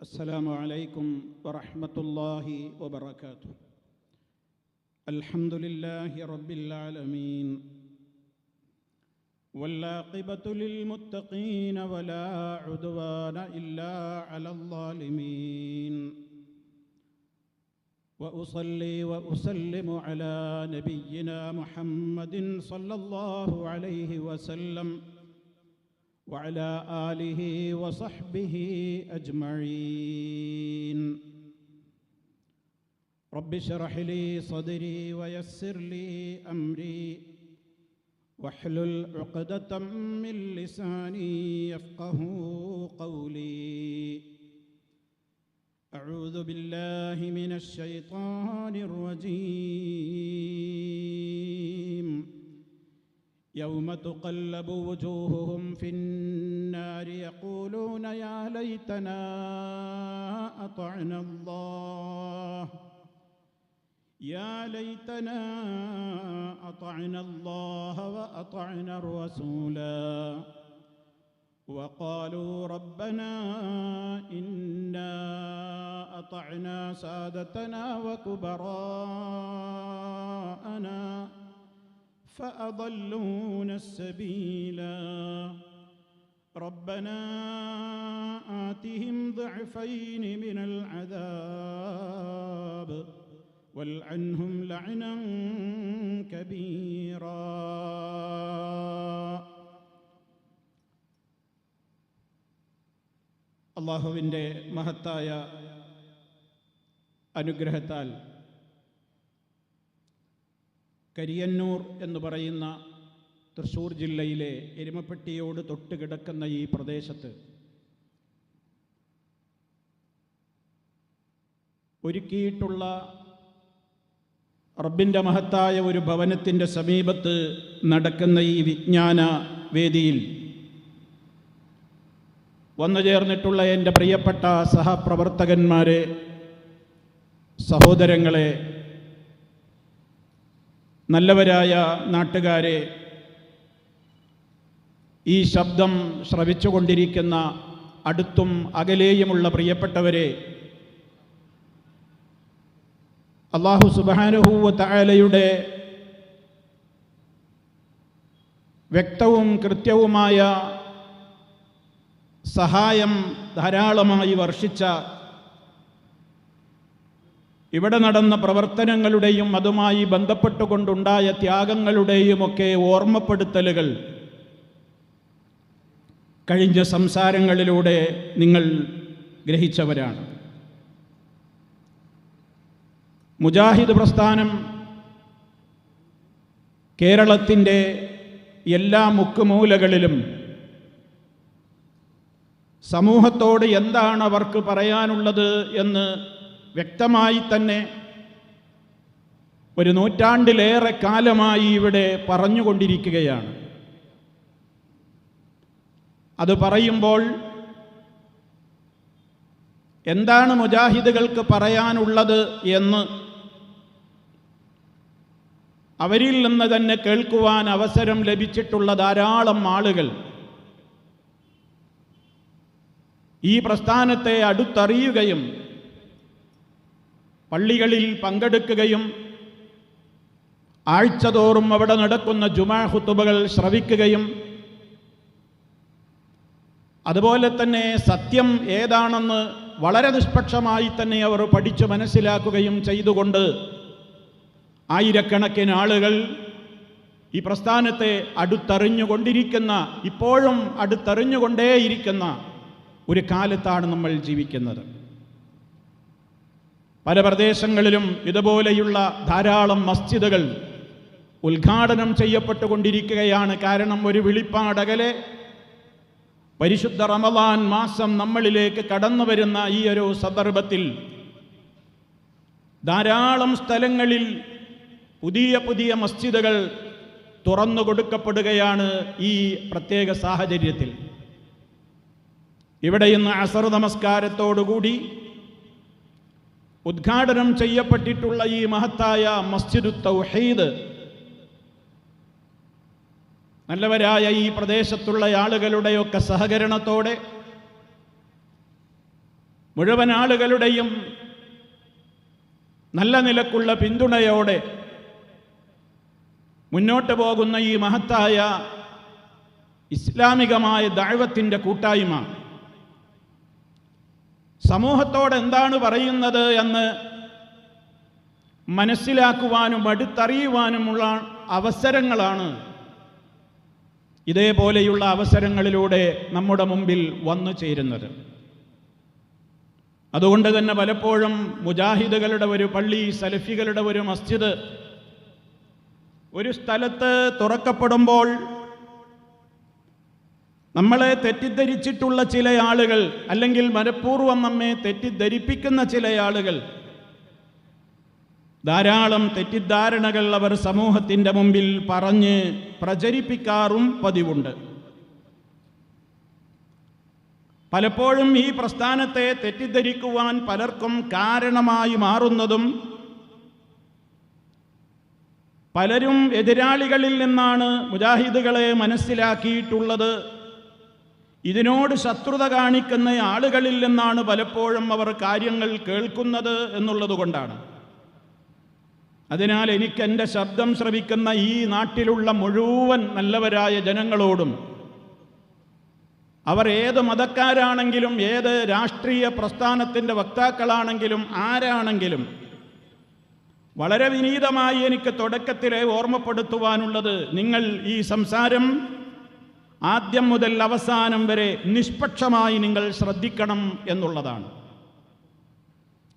السلام عليكم ورحمة الله وبركاته. الحمد لله رب العالمين والعاقبة للمتقين ولا عدوان إلا على الظالمين وأصلي وأسلم على نبينا محمد صلى الله عليه وسلم وعلى آله وصحبه أجمعين. رب اشرح لي صدري ويسر لي أمري واحلل عقدة من لساني يفقه قولي. أعوذ بالله من الشيطان الرجيم. يوم تقلب وجوههم في النار يقولون يا ليتنا أطعنا الله وأطعنا الرسولا وقالوا ربنا إنا أطعنا سادتنا وكبراءنا فأضلونا السبيلا ربنا آتهم ضعفين من العذاب والعنهم لعنا كبيرا. അല്ലാഹുവിൻ്റെ മഹത്തായ അനുഗ്രഹത്താൽ കരിയന്നൂർ എന്ന് പറയുന്ന തൃശ്ശൂർ ജില്ലയിലെ എരുമപ്പെട്ടിയോട് തൊട്ട് കിടക്കുന്ന ഈ പ്രദേശത്ത് ഒരുക്കിയിട്ടുള്ള റബ്ബിൻ്റെ മഹത്തായ ഒരു ഭവനത്തിൻ്റെ സമീപത്ത് നടക്കുന്ന ഈ വിജ്ഞാന വേദിയിൽ വന്നു ചേർന്നിട്ടുള്ള എൻ്റെ പ്രിയപ്പെട്ട സഹപ്രവർത്തകന്മാരെ, സഹോദരങ്ങളെ, നല്ലവരായ നാട്ടുകാരെ, ഈ ശബ്ദം ശ്രവിച്ചുകൊണ്ടിരിക്കുന്ന അടുത്തും അകലെയുമുള്ള പ്രിയപ്പെട്ടവരെ, അല്ലാഹു സുബ്ഹാനഹു വ തആലയുടെ വ്യക്തവും കൃത്യവുമായ സഹായം ധാരാളമായി വർഷിച്ച ഇവിടെ നടന്ന പ്രവർത്തനങ്ങളുടെയും അതുമായി ബന്ധപ്പെട്ടുകൊണ്ടുണ്ടായ ത്യാഗങ്ങളുടെയുമൊക്കെ ഓർമ്മപ്പെടുത്തലുകൾ കഴിഞ്ഞ സംസാരങ്ങളിലൂടെ നിങ്ങൾ ഗ്രഹിച്ചവരാണ്. മുജാഹിദ് പ്രസ്ഥാനം കേരളത്തിൻ്റെ എല്ലാ മുക്കുമൂലകളിലും സമൂഹത്തോട് എന്താണ് അവർക്ക് പറയാനുള്ളത് എന്ന് വ്യക്തമായി തന്നെ ഒരു നൂറ്റാണ്ടിലേറെ കാലമായി ഇവിടെ പറഞ്ഞുകൊണ്ടിരിക്കുകയാണ്. അത് പറയുമ്പോൾ എന്താണ് മുജാഹിദുകൾക്ക് പറയാനുള്ളത് എന്ന് അവരിൽ നിന്ന് തന്നെ കേൾക്കുവാൻ അവസരം ലഭിച്ചിട്ടുള്ള ധാരാളം ആളുകൾ ഈ പ്രസ്ഥാനത്തെ അടുത്തറിയുകയും പള്ളികളിൽ പങ്കെടുക്കുകയും ആഴ്ചതോറും അവിടെ നടക്കുന്ന ജുമാ ഖുതുബകൾ ശ്രവിക്കുകയും അതുപോലെ തന്നെ സത്യം ഏതാണെന്ന് വളരെ നിഷ്പക്ഷമായി തന്നെ അവർ പഠിച്ചു മനസ്സിലാക്കുകയും ചെയ്തുകൊണ്ട് ആയിരക്കണക്കിന് ആളുകൾ ഈ പ്രസ്ഥാനത്തെ അടുത്തറിഞ്ഞുകൊണ്ടിരിക്കുന്ന, ഇപ്പോഴും അടുത്തറിഞ്ഞുകൊണ്ടേയിരിക്കുന്ന ഒരു കാലത്താണ് നമ്മൾ ജീവിക്കുന്നത്. പല പ്രദേശങ്ങളിലും ഇതുപോലെയുള്ള ധാരാളം മസ്ജിദുകൾ ഉദ്ഘാടനം ചെയ്യപ്പെട്ടുകൊണ്ടിരിക്കുകയാണ്. കാരണം ഒരു വെളിപ്പാടകലെ പരിശുദ്ധ റമദാൻ മാസം നമ്മളിലേക്ക് കടന്നു വരുന്ന ഈ ഒരു സന്ദർഭത്തിൽ ധാരാളം സ്ഥലങ്ങളിൽ പുതിയ പുതിയ മസ്ജിദുകൾ തുറന്നു കൊടുക്കപ്പെടുകയാണ്. ഈ പ്രത്യേക സാഹചര്യത്തിൽ ഇവിടെ ഇന്ന് അസർ നമസ്കാരത്തോടുകൂടി ഉദ്ഘാടനം ചെയ്യപ്പെട്ടിട്ടുള്ള ഈ മഹത്തായ മസ്ജിദു തൗഹീദ് നല്ലവരായ ഈ പ്രദേശത്തുള്ള ആളുകളുടെയൊക്കെ സഹകരണത്തോടെ മുഴുവൻ ആളുകളുടെയും നല്ല നിലക്കുള്ള പിന്തുണയോടെ മുന്നോട്ട് പോകുന്ന ഈ മഹത്തായ ഇസ്ലാമികമായ ദഅവത്തിൻ്റെ കൂട്ടായ്മ സമൂഹത്തോട് എന്താണ് പറയുന്നത് എന്ന് മനസ്സിലാക്കുവാനും അടുത്തറിയുവാനുമുള്ള അവസരങ്ങളാണ് ഇതേപോലെയുള്ള അവസരങ്ങളിലൂടെ നമ്മുടെ മുമ്പിൽ വന്നു ചേരുന്നത്. അതുകൊണ്ട് തന്നെ പലപ്പോഴും മുജാഹിദുകളുടെ ഒരു പള്ളി, സലഫികളുടെ ഒരു മസ്ജിദ് ഒരു സ്ഥലത്ത് തുറക്കപ്പെടുമ്പോൾ നമ്മളെ തെറ്റിദ്ധരിച്ചിട്ടുള്ള ചില ആളുകൾ, അല്ലെങ്കിൽ മനഃപൂർവ്വം നമ്മെ തെറ്റിദ്ധരിപ്പിക്കുന്ന ചില ആളുകൾ, ധാരാളം തെറ്റിദ്ധാരണകൾ അവർ സമൂഹത്തിൻ്റെ മുമ്പിൽ പറഞ്ഞ് പ്രചരിപ്പിക്കാറും പതിവുണ്ട്. പലപ്പോഴും ഈ പ്രസ്ഥാനത്തെ തെറ്റിദ്ധരിക്കുവാൻ പലർക്കും കാരണമായി മാറുന്നതും പലരും എതിരാളികളിൽ നിന്നാണ് മുജാഹിദുകളെ മനസ്സിലാക്കിയിട്ടുള്ളത്. ഇതിനോട് ശത്രുത കാണിക്കുന്ന ആളുകളിൽ നിന്നാണ് പലപ്പോഴും അവർ കാര്യങ്ങൾ കേൾക്കുന്നത് എന്നുള്ളത് കൊണ്ടാണ്. അതിനാൽ എനിക്കെൻ്റെ ശബ്ദം ശ്രവിക്കുന്ന ഈ നാട്ടിലുള്ള മുഴുവൻ നല്ലവരായ ജനങ്ങളോടും, അവർ ഏത് മതക്കാരാണെങ്കിലും ഏത് രാഷ്ട്രീയ പ്രസ്ഥാനത്തിൻ്റെ വക്താക്കളാണെങ്കിലും ആരാണെങ്കിലും, വളരെ വിനീതമായി എനിക്ക് തുടക്കത്തിലെ ഓർമ്മപ്പെടുത്തുവാനുള്ളത്, നിങ്ങൾ ഈ സംസാരം ആദ്യം മുതൽ അവസാനം വരെ നിഷ്പക്ഷമായി നിങ്ങൾ ശ്രദ്ധിക്കണം എന്നുള്ളതാണ്.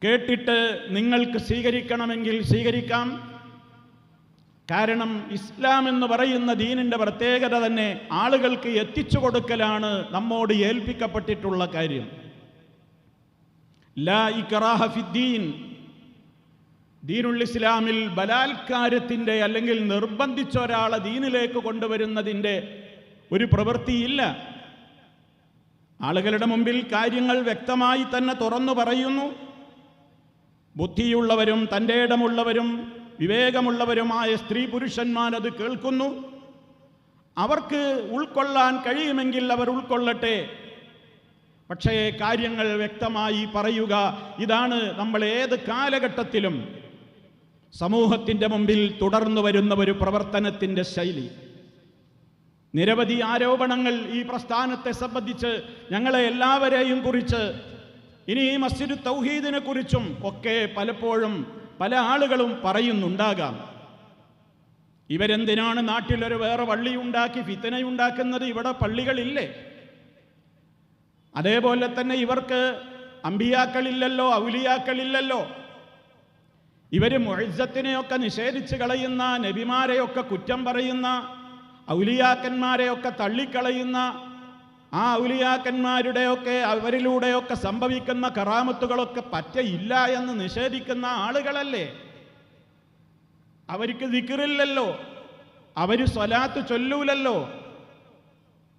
കേട്ടിട്ട് നിങ്ങൾക്ക് സ്വീകരിക്കണമെങ്കിൽ സ്വീകരിക്കാം. കാരണം ഇസ്ലാം എന്ന് പറയുന്ന ദീനിൻ്റെ പ്രത്യേകത തന്നെ ആളുകൾക്ക് എത്തിച്ചു കൊടുക്കലാണ് നമ്മോട് ഏൽപ്പിക്കപ്പെട്ടിട്ടുള്ള കാര്യം. ലാ ഇക്റാഹ ഫിദ്ദീൻ, ദീനുൽ ഇസ്ലാമിൽ ബലാത്കാരത്തിൻ്റെ അല്ലെങ്കിൽ നിർബന്ധിച്ച ഒരാളെ ദീനിലേക്ക് കൊണ്ടുവരുന്നതിൻ്റെ ഒരു പ്രവൃത്തിയില്ല. ആളുകളുടെ മുമ്പിൽ കാര്യങ്ങൾ വ്യക്തമായി തന്നെ തുറന്നു പറയുന്നു. ബുദ്ധിയുള്ളവരും തൻ്റെ ഇടമുള്ളവരും വിവേകമുള്ളവരുമായ സ്ത്രീ പുരുഷന്മാരത് കേൾക്കുന്നു. അവർക്ക് ഉൾക്കൊള്ളാൻ കഴിയുമെങ്കിൽ അവർ ഉൾക്കൊള്ളട്ടെ. പക്ഷേ കാര്യങ്ങൾ വ്യക്തമായി പറയുക, ഇതാണ് നമ്മൾ ഏത് കാലഘട്ടത്തിലും സമൂഹത്തിൻ്റെ മുമ്പിൽ തുടർന്നു വരുന്ന ഒരു പ്രവർത്തനത്തിൻ്റെ ശൈലി. നിരവധി ആരോപണങ്ങൾ ഈ പ്രസ്ഥാനത്തെ സംബന്ധിച്ച്, ഞങ്ങളെ എല്ലാവരെയും കുറിച്ച്, ഇനി ഈ മസ്ജിദ് തൗഹീദിനെ കുറിച്ചും ഒക്കെ പലപ്പോഴും പല ആളുകളും പറയുന്നുണ്ടാകാം. ഇവരെന്തിനാണ് നാട്ടിലൊരു വേറെ പള്ളി ഉണ്ടാക്കി ഫിത്നയുണ്ടാക്കുന്നത്? ഇവിടെ പള്ളികളില്ലേ? അതേപോലെ തന്നെ ഇവർക്ക് അമ്പിയാക്കളില്ലല്ലോ, ഔലിയാക്കളില്ലല്ലോ. ഇവർ മുഇസ്സത്തിനെയൊക്കെ നിഷേധിച്ച് കളയുന്ന, നബിമാരെയൊക്കെ കുറ്റം പറയുന്ന, ഔലിയാക്കന്മാരെയൊക്കെ തള്ളിക്കളയുന്ന, ആ ഔലിയാക്കന്മാരുടെയൊക്കെ അവരിലൂടെയൊക്കെ സംഭവിക്കുന്ന കറാമത്തുകളൊക്കെ പറ്റയില്ല എന്ന് നിഷേധിക്കുന്ന ആളുകളല്ലേ. അവർക്ക് ദിക്റില്ലല്ലോ, അവർ സ്വലാത്ത് ചൊല്ലൂലല്ലോ.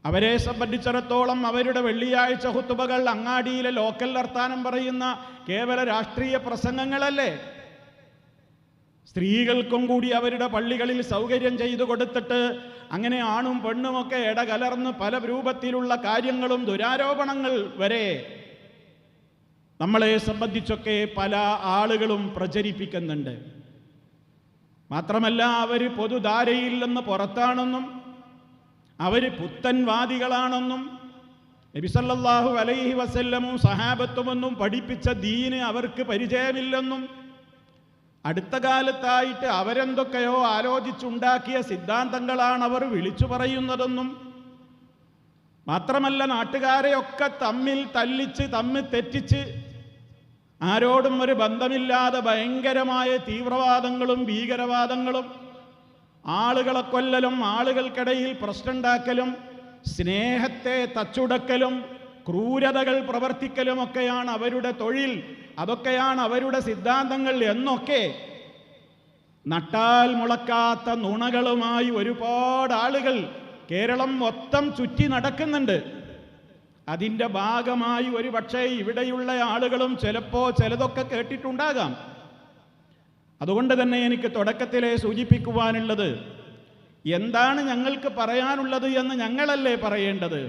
അവരെ സംബന്ധിച്ചിടത്തോളം അവരുടെ വെള്ളിയാഴ്ച ഖുതുബകൾ അങ്ങാടിയിലെ ലോക്കൽ വർത്താനം പറയുന്ന കേവല രാഷ്ട്രീയ പ്രസംഗങ്ങളല്ലേ. സ്ത്രീകൾക്കും കൂടി അവരുടെ പള്ളികളിൽ സൗകര്യം ചെയ്തു കൊടുത്തിട്ട് അങ്ങനെ ആണും പെണ്ണുമൊക്കെ ഇടകലർന്ന് പല രൂപത്തിലുള്ള കാര്യങ്ങളും ദുരാരോപണങ്ങൾ വരെ നമ്മളെ സംബന്ധിച്ചൊക്കെ പല ആളുകളും പ്രചരിപ്പിക്കുന്നുണ്ട്. മാത്രമല്ല അവർ പൊതുധാരയിൽ നിന്ന് പുറത്താണെന്നും അവർ പുത്തൻവാദികളാണെന്നും നബി സല്ലല്ലാഹു അലൈഹി വസല്ലമും സഹാബത്തുമൊന്നും പഠിപ്പിച്ച ദീന് അവർക്ക് പരിചയമില്ലെന്നും അടുത്ത കാലത്തായിട്ട് അവരെന്തൊക്കെയോ ആലോചിച്ചുണ്ടാക്കിയ സിദ്ധാന്തങ്ങളാണ് അവർ വിളിച്ചു പറയുന്നതെന്നും, മാത്രമല്ല നാട്ടുകാരെയൊക്കെ തമ്മിൽ തല്ലിച്ച് തമ്മിൽ തെറ്റിച്ച് ആരോടും ഒരു ബന്ധമില്ലാതെ ഭയങ്കരമായ തീവ്രവാദങ്ങളും ഭീകരവാദങ്ങളും ആളുകളെ കൊല്ലലും ആളുകൾക്കിടയിൽ പ്രശ്നമുണ്ടാക്കലും സ്നേഹത്തെ തച്ചുടക്കലും ക്രൂരതകൾ പ്രവർത്തിക്കലുമൊക്കെയാണ് അവരുടെ തൊഴിൽ, അതൊക്കെയാണ് അവരുടെ സിദ്ധാന്തങ്ങൾ എന്നൊക്കെ നട്ടാൽ മുളക്കാത്ത നുണകളുമായി ഒരുപാട് ആളുകൾ കേരളം മൊത്തം ചുറ്റി നടക്കുന്നുണ്ട്. അതിൻ്റെ ഭാഗമായി ഒരു പക്ഷേ ഇവിടെയുള്ള ആളുകളും ചിലപ്പോൾ ചിലതൊക്കെ കേട്ടിട്ടുണ്ടാകാം. അതുകൊണ്ട് തന്നെ എനിക്ക് തുടക്കത്തിലെ സൂചിപ്പിക്കുവാനുള്ളത്, എന്താണ് ഞങ്ങൾക്ക് പറയാനുള്ളത് എന്ന് ഞങ്ങളല്ലേ പറയേണ്ടത്,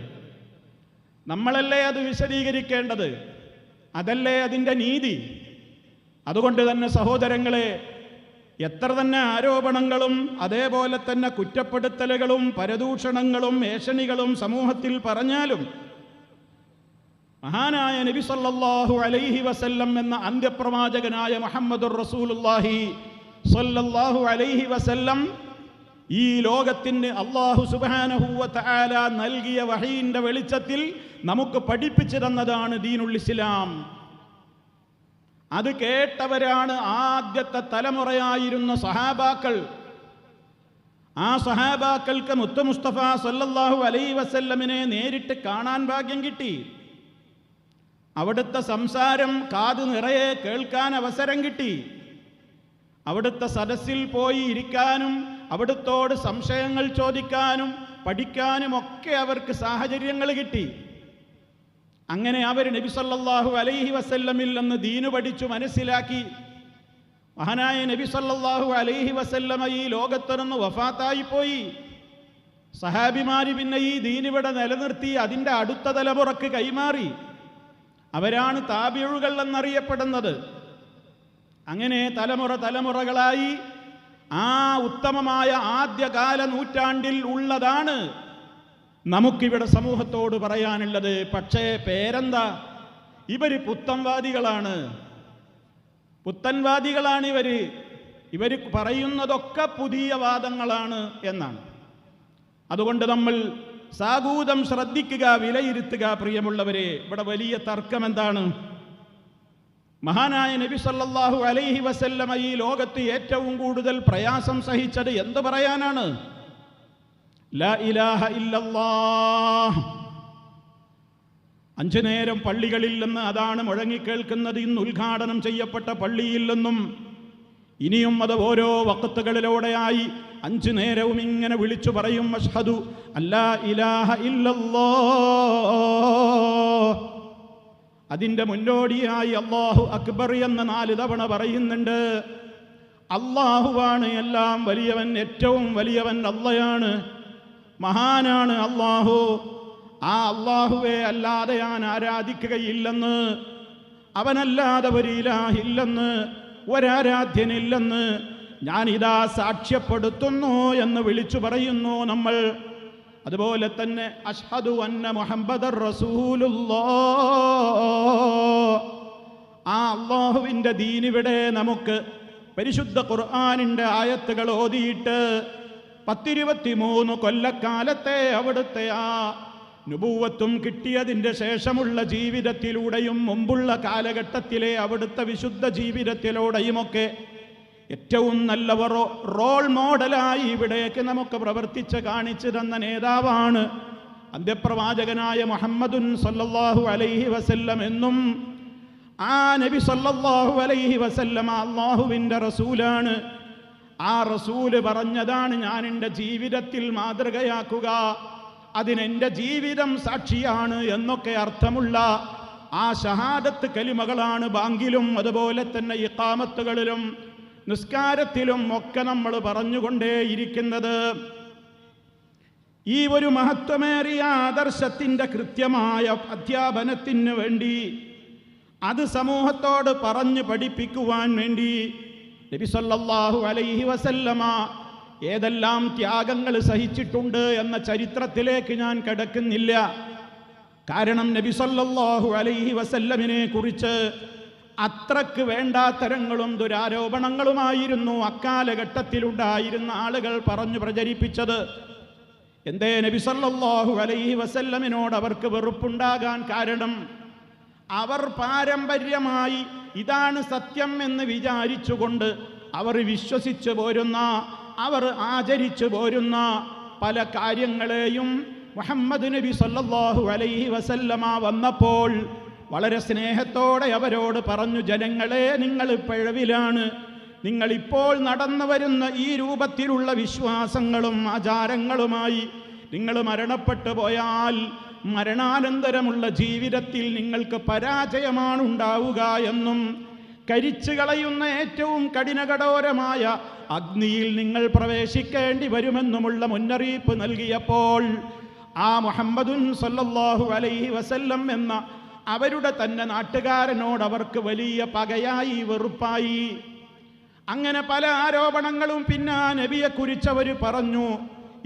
നമ്മളല്ലേ അത് വിശദീകരിക്കേണ്ടത്. അതല്ലേ അതിൻ്റെ നീതി? അതുകൊണ്ട് തന്നെ സഹോദരങ്ങളെ, എത്ര തന്നെ ആരോപണങ്ങളും അതേപോലെ തന്നെ കുറ്റപ്പെടുത്തലുകളും പരദൂഷണങ്ങളും ഏഷണികളും സമൂഹത്തിൽ പറഞ്ഞാലും മഹാനായ നബി സല്ലല്ലാഹു അലൈഹി വസല്ലം എന്ന അന്ത്യപ്രവാചകനായ മുഹമ്മദുർ റസൂലുള്ളാഹി സല്ലല്ലാഹു അലൈഹി വസല്ലം ഈ ലോകത്തിന് അല്ലാഹു സുബ്ഹാനഹു വ തആല നൽകിയ വഹീന്റെ വെളിച്ചത്തിൽ നമുക്ക് പഠിപ്പിച്ചു തന്നതാണ് ദീനുൽ ഇസ്ലാം. അത് കേട്ടവരാണ് ആദ്യത്തെ തലമുറയായിരുന്ന സഹാബാക്കൾ. ആ സഹാബാക്കൾക്ക് മുത്ത് മുസ്തഫ സല്ലല്ലാഹു അലൈഹി വസല്ലമിനെ നേരിട്ട് കാണാൻ ഭാഗ്യം കിട്ടി. അവിടുത്തെ സംസാരം കാത് നിറയെ കേൾക്കാൻ അവസരം കിട്ടി. അവിടുത്തെ സദസ്സിൽ പോയി ഇരിക്കാനും അവിടുത്തോട് സംശയങ്ങൾ ചോദിക്കാനും പഠിക്കാനും ഒക്കെ അവർക്ക് സാഹചര്യങ്ങൾ കിട്ടി. അങ്ങനെ അവർ നബി സല്ലല്ലാഹു അലൈഹി വസല്ലമിൽ നിന്ന് ദീന് പഠിച്ചു മനസ്സിലാക്കി. മഹാനായ നബി സല്ലല്ലാഹു അലൈഹി വസല്ലമ ഈ ലോകത്ത് നിന്ന് വഫാത്തായി പോയി. സഹാബിമാര് പിന്നെ ഈ ദീനിവിടെ നിലനിർത്തി അതിൻ്റെ അടുത്ത തലമുറക്ക് കൈമാറി. അവരാണ് താബിഉകൾ എന്നറിയപ്പെടുന്നത്. അങ്ങനെ തലമുറകളായി ആ ഉത്തമമായ ആദ്യകാല നൂറ്റാണ്ടിൽ ഉള്ളതാണ് നമുക്കിവിടെ സമൂഹത്തോട് പറയാനുള്ളത്. പക്ഷേ പേരെന്താ? ഇവര് പുത്തൻവാദികളാണ് ഇവർ പറയുന്നതൊക്കെ പുതിയ വാദങ്ങളാണ് എന്നാണ്. അതുകൊണ്ട് നമ്മൾ സാഗൂതം ശ്രദ്ധിക്കുക, വിലയിരുത്തുക. പ്രിയമുള്ളവരെ, ഇവിടെ വലിയ തർക്കം എന്താണ്? മഹാനായ നബി സല്ലല്ലാഹു അലൈഹി വസല്ലമ ഈ ലോകത്ത് ഏറ്റവും കൂടുതൽ പ്രയാസം സഹിച്ചത് എന്ത് പറയാനാണ്? ലാ ഇലാഹ ഇല്ലല്ലാഹ്. 5 നേരം പള്ളികളിൽ നിന്ന് അതാണ് മുഴങ്ങിക്കേൾക്കുന്നത്. ഇന്ന് ഉദ്ഘാടനം ചെയ്യപ്പെട്ട പള്ളിയിൽ നിന്നും ഇനിയും അത് ഓരോ വഖത്തുകളിലൂടെയായി 5 നേരവും ഇങ്ങനെ വിളിച്ചു പറയും, അഷ്ഹദു അല്ലാ ഇലാഹ ഇല്ലല്ലാഹ്. അതിൻ്റെ മുന്നോടിയായി അല്ലാഹു അക്ബർ എന്ന് 4 തവണ പറയുന്നുണ്ട്. അല്ലാഹുവാണ് എല്ലാം വലിയവൻ, ഏറ്റവും വലിയവൻ അല്ലാഹയാണ്, മഹാനാണ് അല്ലാഹു. ആ അല്ലാഹുവെ അല്ലാതെ ഞാൻ ആരാധിക്കുകയില്ലെന്ന്, അവനല്ലാതെ ഒരു ഇലാഹില്ലെന്ന്, ഒരാരാധ്യനില്ലെന്ന് ഞാനിതാ സാക്ഷ്യപ്പെടുത്തുന്നു എന്ന് വിളിച്ചു പറയുന്നു നമ്മൾ. അതുപോലെ തന്നെ അഷ്ഹദു അന്ന മുഹമ്മദർ റസൂലുള്ളാഹ്. ആ അല്ലാഹുവിൻ്റെ ദീനിവിടെ നമുക്ക് പരിശുദ്ധ ഖുർആനിൻ്റെ ആയത്തുകൾ ഓതിയിട്ട് 10-23 കൊല്ലക്കാലത്തെ അവിടുത്തെ ആ നുബുവത്തും കിട്ടിയതിൻ്റെ ശേഷമുള്ള ജീവിതത്തിലൂടെയും മുമ്പുള്ള കാലഘട്ടത്തിലെ അവിടുത്തെ വിശുദ്ധ ജീവിതത്തിലൂടെയുമൊക്കെ ഏറ്റവും നല്ല റോൾ മോഡലായി ഇവിടേക്ക് നമുക്ക് പ്രവർത്തിച്ച് കാണിച്ചു തന്ന നേതാവാണ് അന്ത്യപ്രവാചകനായ മുഹമ്മദുൻ സല്ലല്ലാഹു അലൈഹി വസല്ലം എന്നും. ആ നബി സല്ലല്ലാഹു അലൈഹി വസല്ലം അല്ലാഹുവിൻ്റെ റസൂലാണ്. ആ റസൂല് പറഞ്ഞതാണ് ഞാൻ എൻ്റെ ജീവിതത്തിൽ മാതൃകയാക്കുക, അതിനെൻ്റെ ജീവിതം സാക്ഷിയാണ് എന്നൊക്കെ അർത്ഥമുള്ള ആ ഷഹാദത്ത് കലിമകളാണ് ബാങ്കിലും അതുപോലെ തന്നെ ഇഖാമത്തുകളിലും നിസ്കാരത്തിലും ഒക്കെ നമ്മൾ പറഞ്ഞുകൊണ്ടേയിരിക്കുന്നത്. ഈ ഒരു മഹത്വമേറിയ ആദർശത്തിൻ്റെ കൃത്യമായ അധ്യാപനത്തിന് വേണ്ടി, അത് സമൂഹത്തോട് പറഞ്ഞു പഠിപ്പിക്കുവാൻ വേണ്ടി നബി സല്ലല്ലാഹു അലൈഹി വസല്ലമ ഏതെല്ലാം ത്യാഗങ്ങൾ സഹിച്ചിട്ടുണ്ട് എന്ന ചരിത്രത്തിലേക്ക് ഞാൻ കടക്കുന്നില്ല. കാരണം നബി സല്ലല്ലാഹു അലൈഹി വസല്ലമിനെ കുറിച്ച് അത്രക്ക് വേണ്ടാത്തരങ്ങളും ദുരാരോപണങ്ങളുമായിരുന്നു അക്കാലഘട്ടത്തിലുണ്ടായിരുന്ന ആളുകൾ പറഞ്ഞു പ്രചരിപ്പിച്ചത്. എന്തേ നബി സല്ലല്ലാഹു അലൈഹി വസല്ലമിനോട് അവർക്ക് വെറുപ്പുണ്ടാകാൻ കാരണം? അവർ പാരമ്പര്യമായി ഇതാണ് സത്യം എന്ന് വിചാരിച്ചുകൊണ്ട് അവർ വിശ്വസിച്ചു പോരുന്ന, അവർ ആചരിച്ചു പോരുന്ന പല കാര്യങ്ങളെയും മുഹമ്മദ് നബി സല്ലല്ലാഹു അലൈഹി വസല്ലമ വന്നപ്പോൾ വളരെ സ്നേഹത്തോടെ അവരോട് പറഞ്ഞു, ജനങ്ങളെ, നിങ്ങൾ പിഴവിലാണ്. നിങ്ങളിപ്പോൾ നടന്നു വരുന്ന ഈ രൂപത്തിലുള്ള വിശ്വാസങ്ങളും ആചാരങ്ങളുമായി നിങ്ങൾ മരണപ്പെട്ടു പോയാൽ മരണാനന്തരമുള്ള ജീവിതത്തിൽ നിങ്ങൾക്ക് പരാജയമാണ് ഉണ്ടാവുക എന്നും കരിച്ചു കളയുന്ന ഏറ്റവും കഠിനകഠോരമായ അഗ്നിയിൽ നിങ്ങൾ പ്രവേശിക്കേണ്ടി വരുമെന്നുമുള്ള മുന്നറിയിപ്പ് നൽകിയപ്പോൾ ആ മുഹമ്മദുൻ സല്ലല്ലാഹു അലൈഹി വസല്ലം എന്ന അവരുടെ തന്നെ നാട്ടുകാരനോട് അവർക്ക് വലിയ പകയായി, വെറുപ്പായി. അങ്ങനെ പല ആരോപണങ്ങളും പിന്നെ ആ നബിയെ കുറിച്ചവർ പറഞ്ഞു.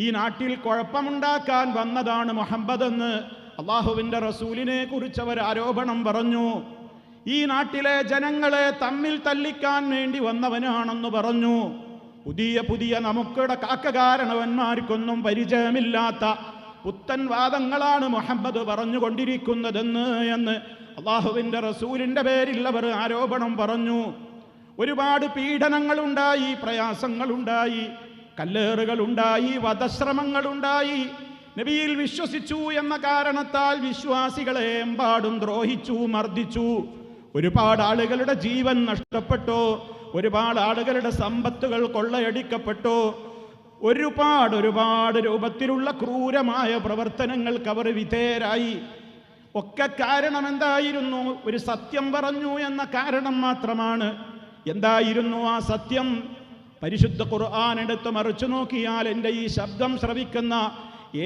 ഈ നാട്ടിൽ കുഴപ്പമുണ്ടാക്കാൻ വന്നതാണ് മുഹമ്മദ് എന്ന് അള്ളാഹുവിൻ്റെ റസൂലിനെ കുറിച്ചവർ ആരോപണം പറഞ്ഞു. ഈ നാട്ടിലെ ജനങ്ങളെ തമ്മിൽ തല്ലിക്കാൻ വേണ്ടി വന്നവനാണെന്ന് പറഞ്ഞു. പുതിയ പുതിയ നമുക്കിടെ കാക്കകാരണവന്മാർക്കൊന്നും പരിചയമില്ലാത്ത പുത്തൻ വാദങ്ങളാണ് മുഹമ്മദ് പറഞ്ഞുകൊണ്ടിരിക്കുന്നതെന്ന് എന്ന് അള്ളാഹുവിൻ്റെ റസൂലിൻ്റെ പേരിൽ അവർ ആരോപണം പറഞ്ഞു. ഒരുപാട് പീഡനങ്ങളുണ്ടായി, പ്രയാസങ്ങളുണ്ടായി, കല്ലേറുകളുണ്ടായി, വധശ്രമങ്ങളുണ്ടായി. നബിയിൽ വിശ്വസിച്ചു എന്ന കാരണത്താൽ വിശ്വാസികളെ എമ്പാടും ദ്രോഹിച്ചു, മർദ്ദിച്ചു. ഒരുപാട് ആളുകളുടെ ജീവൻ നഷ്ടപ്പെട്ടു, ഒരുപാട് ആളുകളുടെ സമ്പത്തുകൾ കൊള്ളയടിക്കപ്പെട്ടു. ഒരുപാട് രൂപത്തിലുള്ള ക്രൂരമായ പ്രവർത്തനങ്ങൾക്ക് അവർ വിധേയരായി. ഒക്കെ കാരണം എന്തായിരുന്നു? ഒരു സത്യം പറഞ്ഞു എന്ന കാരണം മാത്രമാണ്. എന്തായിരുന്നു ആ സത്യം? പരിശുദ്ധ ഖുർആൻ എടുത്ത് മറിച്ചു നോക്കിയാൽ എൻ്റെ ഈ ശബ്ദം ശ്രവിക്കുന്ന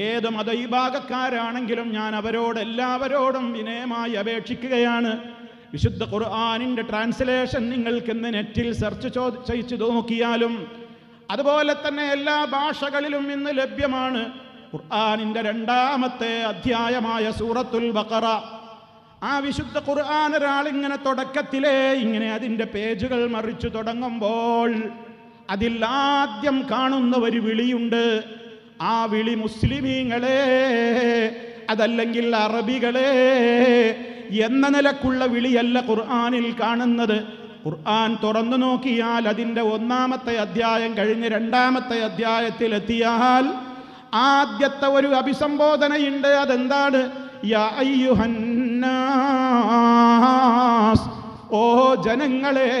ഏത് മതവിഭാഗക്കാരാണെങ്കിലും ഞാൻ എല്ലാവരോടും വിനയമായി അപേക്ഷിക്കുകയാണ്. വിശുദ്ധ ഖുർആനിൻ്റെ ട്രാൻസ്ലേഷൻ നിങ്ങൾക്കിന്ന് നെറ്റിൽ സെർച്ച് ചെയ്തു നോക്കിയാലും, അതുപോലെ തന്നെ എല്ലാ ഭാഷകളിലും ഇന്ന് ലഭ്യമാണ്. ഖുർആനിൻ്റെ 2-ാമത്തെ അധ്യായമായ സൂറത്തുൽ ബഖറ. ആ വിശുദ്ധ ഖുർആൻ ഒരാളിങ്ങനെ തുടക്കത്തിലേ ഇങ്ങനെ അതിൻ്റെ പേജുകൾ മറിച്ചു തുടങ്ങുമ്പോൾ അതിൽ ആദ്യം കാണുന്ന ഒരു വിളിയുണ്ട്. ആ വിളി മുസ്ലിമീങ്ങളെ, അതല്ലെങ്കിൽ അറബികളെ എന്ന നിലക്കുള്ള വിളിയല്ല ഖുർആനിൽ കാണുന്നത്. ഖുർആൻ തുറന്നു നോക്കിയാൽ അതിൻ്റെ 1-ാമത്തെ അധ്യായം കഴിഞ്ഞ് 2-ാമത്തെ അധ്യായത്തിലെത്തിയാൽ ആദ്യത്തെ ഒരു അഭിസംബോധനയുണ്ട്. അതെന്താണ്? യാ അയ്യുഹന്നാസ്, ഓ ജനങ്ങളെ,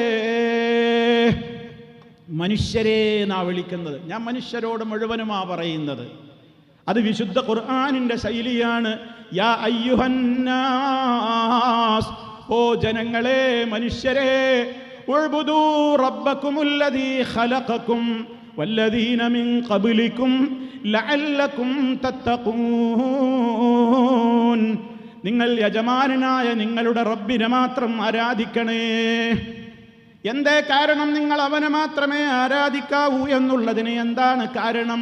മനുഷ്യരെ എന്നാ വിളിക്കുന്നത്. ഞാൻ മനുഷ്യരോട് മുഴുവനുമാ പറയുന്നത്. അത് വിശുദ്ധ ഖുർആനിൻ്റെ ശൈലിയാണ്. യാ അയ്യുഹന്നാസ്, ഓ ജനങ്ങളെ, മനുഷ്യരെ, ഉഅ്ബുദൂ റബ്ബക്കുമുല്ലദീ ഖലഖക്കും വല്ലദീന മിൻ ഖബ്ലിക്കും ലഅല്ലക്കും തത്തഖൂൻ. നിങ്ങൾ യജമാനനായ നിങ്ങളുടെ റബ്ബിനെ മാത്രം ആരാധിക്കണേ. എന്തേ കാരണം നിങ്ങൾ അവനെ മാത്രമേ ആരാധിക്കാവൂ എന്നുള്ളതിന് എന്താണ് കാരണം?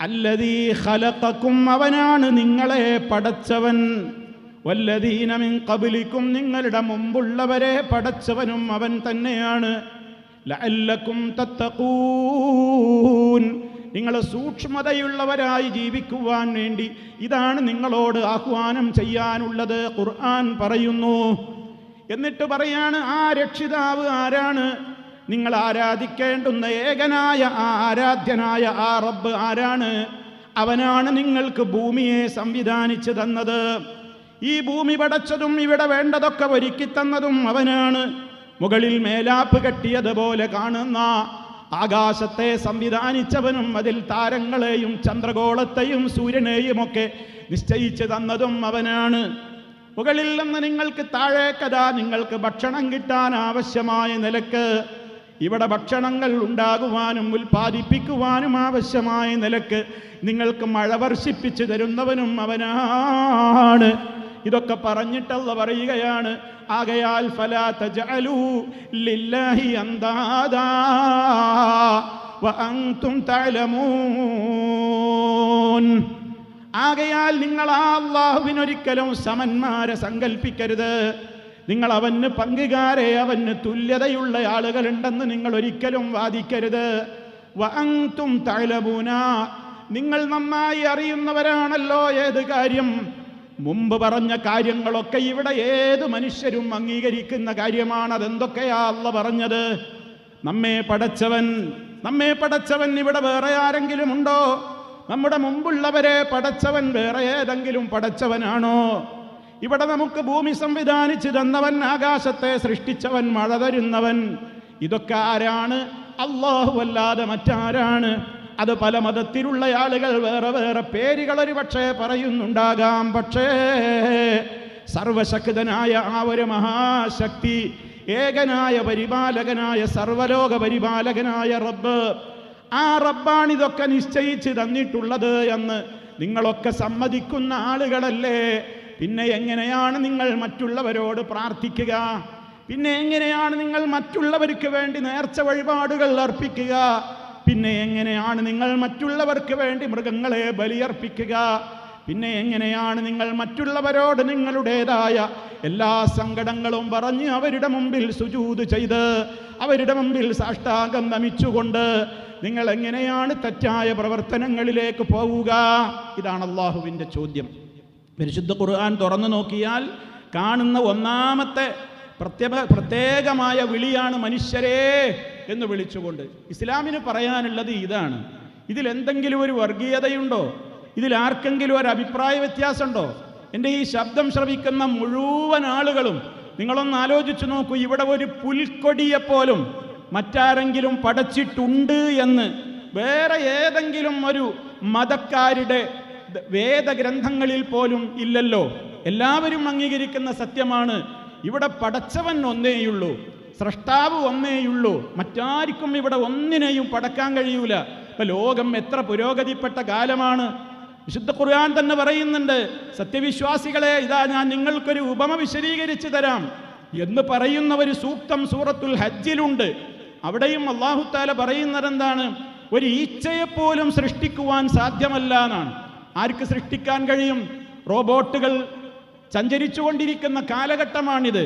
അല്ലദീ ഖലഖക്കും, അവനാണ് നിങ്ങളെ പടച്ചവൻ. വല്ലദീന മിൻ ഖബ്ലിക്കും, നിങ്ങളുടെ മുമ്പുള്ളവരെ പടച്ചവനും അവൻ തന്നെയാണ്. ലഅല്ലക്കും തത്തഖൂൻ, നിങ്ങൾ സൂക്ഷ്മതയുള്ളവരായി ജീവിക്കുവാൻ വേണ്ടി ഇതാണ് നിങ്ങളോട് ആഹ്വാനം ചെയ്യാനുള്ളത് ഖുർആൻ പറയുന്നു. എന്നിട്ട് പറയാണ്, ആ രക്ഷിതാവ് ആരാണ്? നിങ്ങൾ ആരാധിക്കേണ്ടുന്ന ഏകനായ ആ ആരാധ്യനായ ആ റബ്ബ് ആരാണ്? അവനാണ് നിങ്ങൾക്ക് ഭൂമിയെ സംവിധാനിച്ചു തന്നത്. ഈ ഭൂമി പടച്ചതും ഇവിടെ വേണ്ടതൊക്കെ ഒരുക്കി തന്നതും അവനാണ്. മുകളിൽ മേലാപ്പ് കെട്ടിയതുപോലെ കാണുന്ന ആകാശത്തെ സംവിധാനിച്ചവനും അതിൽ താരങ്ങളെയും ചന്ദ്രഗോളത്തെയും സൂര്യനെയും ഒക്കെ നിശ്ചയിച്ചു തന്നതും അവനാണ്. മുകളിൽ നിന്ന് നിങ്ങൾക്ക് താഴേക്കതാ നിങ്ങൾക്ക് ഭക്ഷണം കിട്ടാൻ ആവശ്യമായ നിലക്ക് ഇവിടെ ഭക്ഷണങ്ങൾ ഉണ്ടാകുവാനും ഉൽപ്പാദിപ്പിക്കുവാനും ആവശ്യമായ നിലക്ക് നിങ്ങൾക്ക് മഴ വർഷിപ്പിച്ചു തരുന്നവനും അവനാണ്. ഇതൊക്കെ പറഞ്ഞിട്ടല്ല പറയുകയാണ്, ആകയാൽ ഫലാ തജഅലൂ ലില്ലാഹി അന്ദാദാ വഅൻതും തഅലമൂൻ. ആകയാൽ നിങ്ങൾ ആ അല്ലാഹുവിനൊരിക്കലും സമന്മാരെ സങ്കല്പിക്കരുത്. നിങ്ങൾ അവന് പങ്കുകാരെ, അവന് തുല്യതയുള്ള ആളുകളുണ്ടെന്ന് നിങ്ങൾ ഒരിക്കലും വാദിക്കരുത്. വഅൻതും തഅലമൂന, നിങ്ങൾ നന്നായി അറിയുന്നവരാണല്ലോ ഏത് കാര്യം. മുമ്പ് പറഞ്ഞ കാര്യങ്ങളൊക്കെ ഇവിടെ ഏത് മനുഷ്യരും അംഗീകരിക്കുന്ന കാര്യമാണ്. അതെന്തൊക്കെയാ അല്ലാഹു പറഞ്ഞത്? നമ്മെ പടച്ചവൻ ഇവിടെ വേറെ ആരെങ്കിലും ഉണ്ടോ? നമ്മുടെ മുമ്പുള്ളവരെ പടച്ചവൻ വേറെ ഏതെങ്കിലും പടച്ചവനാണോ? ഇവിടെ നമുക്ക് ഭൂമി സംവിധാനിച്ചു തന്നവൻ, ആകാശത്തെ സൃഷ്ടിച്ചവൻ, മഴ തരുന്നവൻ, ഇതൊക്കെ ആരാണ്? അല്ലാഹു അല്ലാതെ മറ്റാരാണ്? അത് പല മതത്തിലുള്ള ആളുകൾ വേറെ വേറെ പേരുകൾ ഒരു പക്ഷേ പറയുന്നുണ്ടാകാം. പക്ഷേ സർവശക്തനായ ആ ഒരു മഹാശക്തി, ഏകനായ പരിപാലകനായ സർവലോക പരിപാലകനായ റബ്ബ്, ആ റബ്ബാണിതൊക്കെ നിശ്ചയിച്ച് തന്നിട്ടുള്ളത് എന്ന് നിങ്ങളൊക്കെ സമ്മതിക്കുന്ന ആളുകളല്ലേ? പിന്നെ എങ്ങനെയാണ് നിങ്ങൾ മറ്റുള്ളവരോട് പ്രാർത്ഥിക്കുക? പിന്നെ എങ്ങനെയാണ് നിങ്ങൾ മറ്റുള്ളവർക്ക് വേണ്ടി നേർച്ച വഴിപാടുകൾ അർപ്പിക്കുക? പിന്നെ എങ്ങനെയാണ് നിങ്ങൾ മറ്റുള്ളവർക്ക് വേണ്ടി മൃഗങ്ങളെ ബലിയർപ്പിക്കുക? പിന്നെ എങ്ങനെയാണ് നിങ്ങൾ മറ്റുള്ളവരോട് നിങ്ങളുടേതായ എല്ലാ സങ്കടങ്ങളും പറഞ്ഞ് അവരുടെ മുമ്പിൽ സുജൂദ് ചെയ്ത് അവരുടെ മുമ്പിൽ സാഷ്ടാംഗം നമിച്ചുകൊണ്ട് നിങ്ങൾ എങ്ങനെയാണ് തെറ്റായ പ്രവർത്തനങ്ങളിലേക്ക് പോവുക? ഇതാണ് അള്ളാഹുവിൻ്റെ ചോദ്യം. പരിശുദ്ധ ഖുർആൻ തുറന്നു നോക്കിയാൽ കാണുന്ന ഒന്നാമത്തെ പ്രത്യേകമായ വിളിയാണ് മനുഷ്യരേ എന്ന് വിളിച്ചുകൊണ്ട്. ഇസ്ലാമിന് പറയാനുള്ളത് ഇതാണ്. ഇതിലെന്തെങ്കിലും ഒരു വർഗീയതയുണ്ടോ? ഇതിൽ ആർക്കെങ്കിലും ഒരു അഭിപ്രായ വ്യത്യാസമുണ്ടോ? എൻ്റെ ഈ ശബ്ദം ശ്രവിക്കുന്ന മുഴുവൻ ആളുകളും നിങ്ങളൊന്ന് ആലോചിച്ചു നോക്കൂ. ഇവിടെ ഒരു പുൽക്കൊടിയെപ്പോലും മറ്റാരെങ്കിലും പടച്ചിട്ടുണ്ട് എന്ന് വേറെ ഏതെങ്കിലും ഒരു മതക്കാരുടെ വേദഗ്രന്ഥങ്ങളിൽ പോലും ഇല്ലല്ലോ. എല്ലാവരും അംഗീകരിക്കുന്ന സത്യമാണ്, ഇവിടെ പടച്ചവൻ ഒന്നേയുള്ളൂ, സ്രഷ്ടാവ് ഒന്നേയുള്ളൂ, മറ്റാർക്കും ഇവിടെ ഒന്നിനെയും പടക്കാൻ കഴിയൂല. ഇപ്പം ലോകം എത്ര പുരോഗതിപ്പെട്ട കാലമാണ്. വിശുദ്ധ ഖുർആൻ തന്നെ പറയുന്നുണ്ട്, സത്യവിശ്വാസികളെ ഇതാ ഞാൻ നിങ്ങൾക്കൊരു ഉപമ വിശദീകരിച്ചു തരാം എന്ന് പറയുന്ന ഒരു സൂക്തം സൂറത്തുൽ ഹജ്ജിലുണ്ട്. അവിടെയും അല്ലാഹു തആല പറയുന്നത് എന്താണ്? ഒരു ഈച്ചയെപ്പോലും സൃഷ്ടിക്കുവാൻ സാധ്യമല്ല എന്നാണ്. ആർക്ക് സൃഷ്ടിക്കാൻ കഴിയും? റോബോട്ടുകൾ സഞ്ചരിച്ചുകൊണ്ടിരിക്കുന്ന കാലഘട്ടമാണിത്,